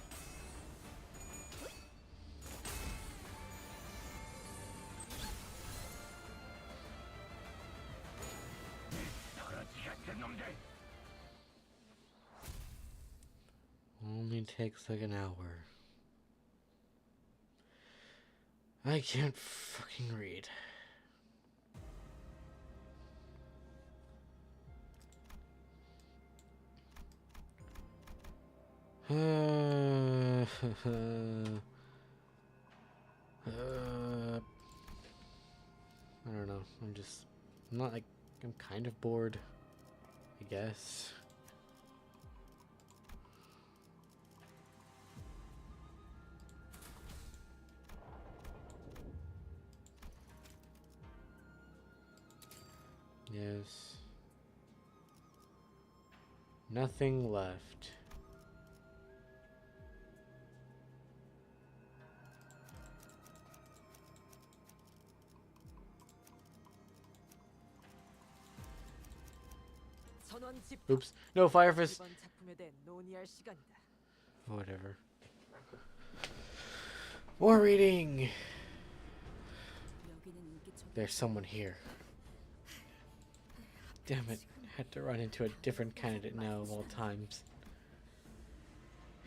Only takes like an hour. I can't fucking read. I don't know. I'm not like, I'm kind of bored, I guess. Yes. Nothing left. Oops. No, Fire Fist. Whatever. More reading. There's someone here. Damn it. Had to run into a different candidate now of all times.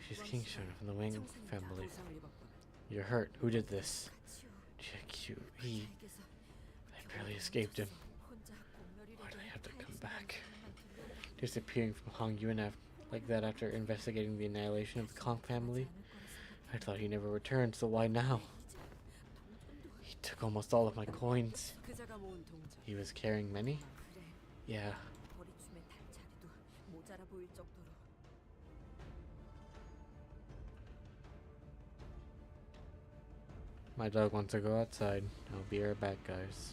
She's Kingshun from the Wang family. You're hurt. Who did this? He. I barely escaped him. Why did I have to come back? Disappearing from Hong Yuan like that after investigating the annihilation of the Kong family? I thought he never returned, so why now? He took almost all of my coins. He was carrying many? Yeah. My dog wants to go outside. I'll be right back, guys.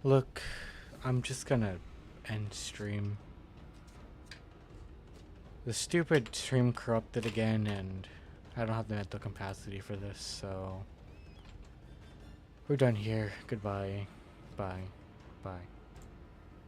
Look, I'm just gonna end stream. The stupid stream corrupted again, and I don't have the mental capacity for this, so we're done here. Goodbye. Bye. Bye.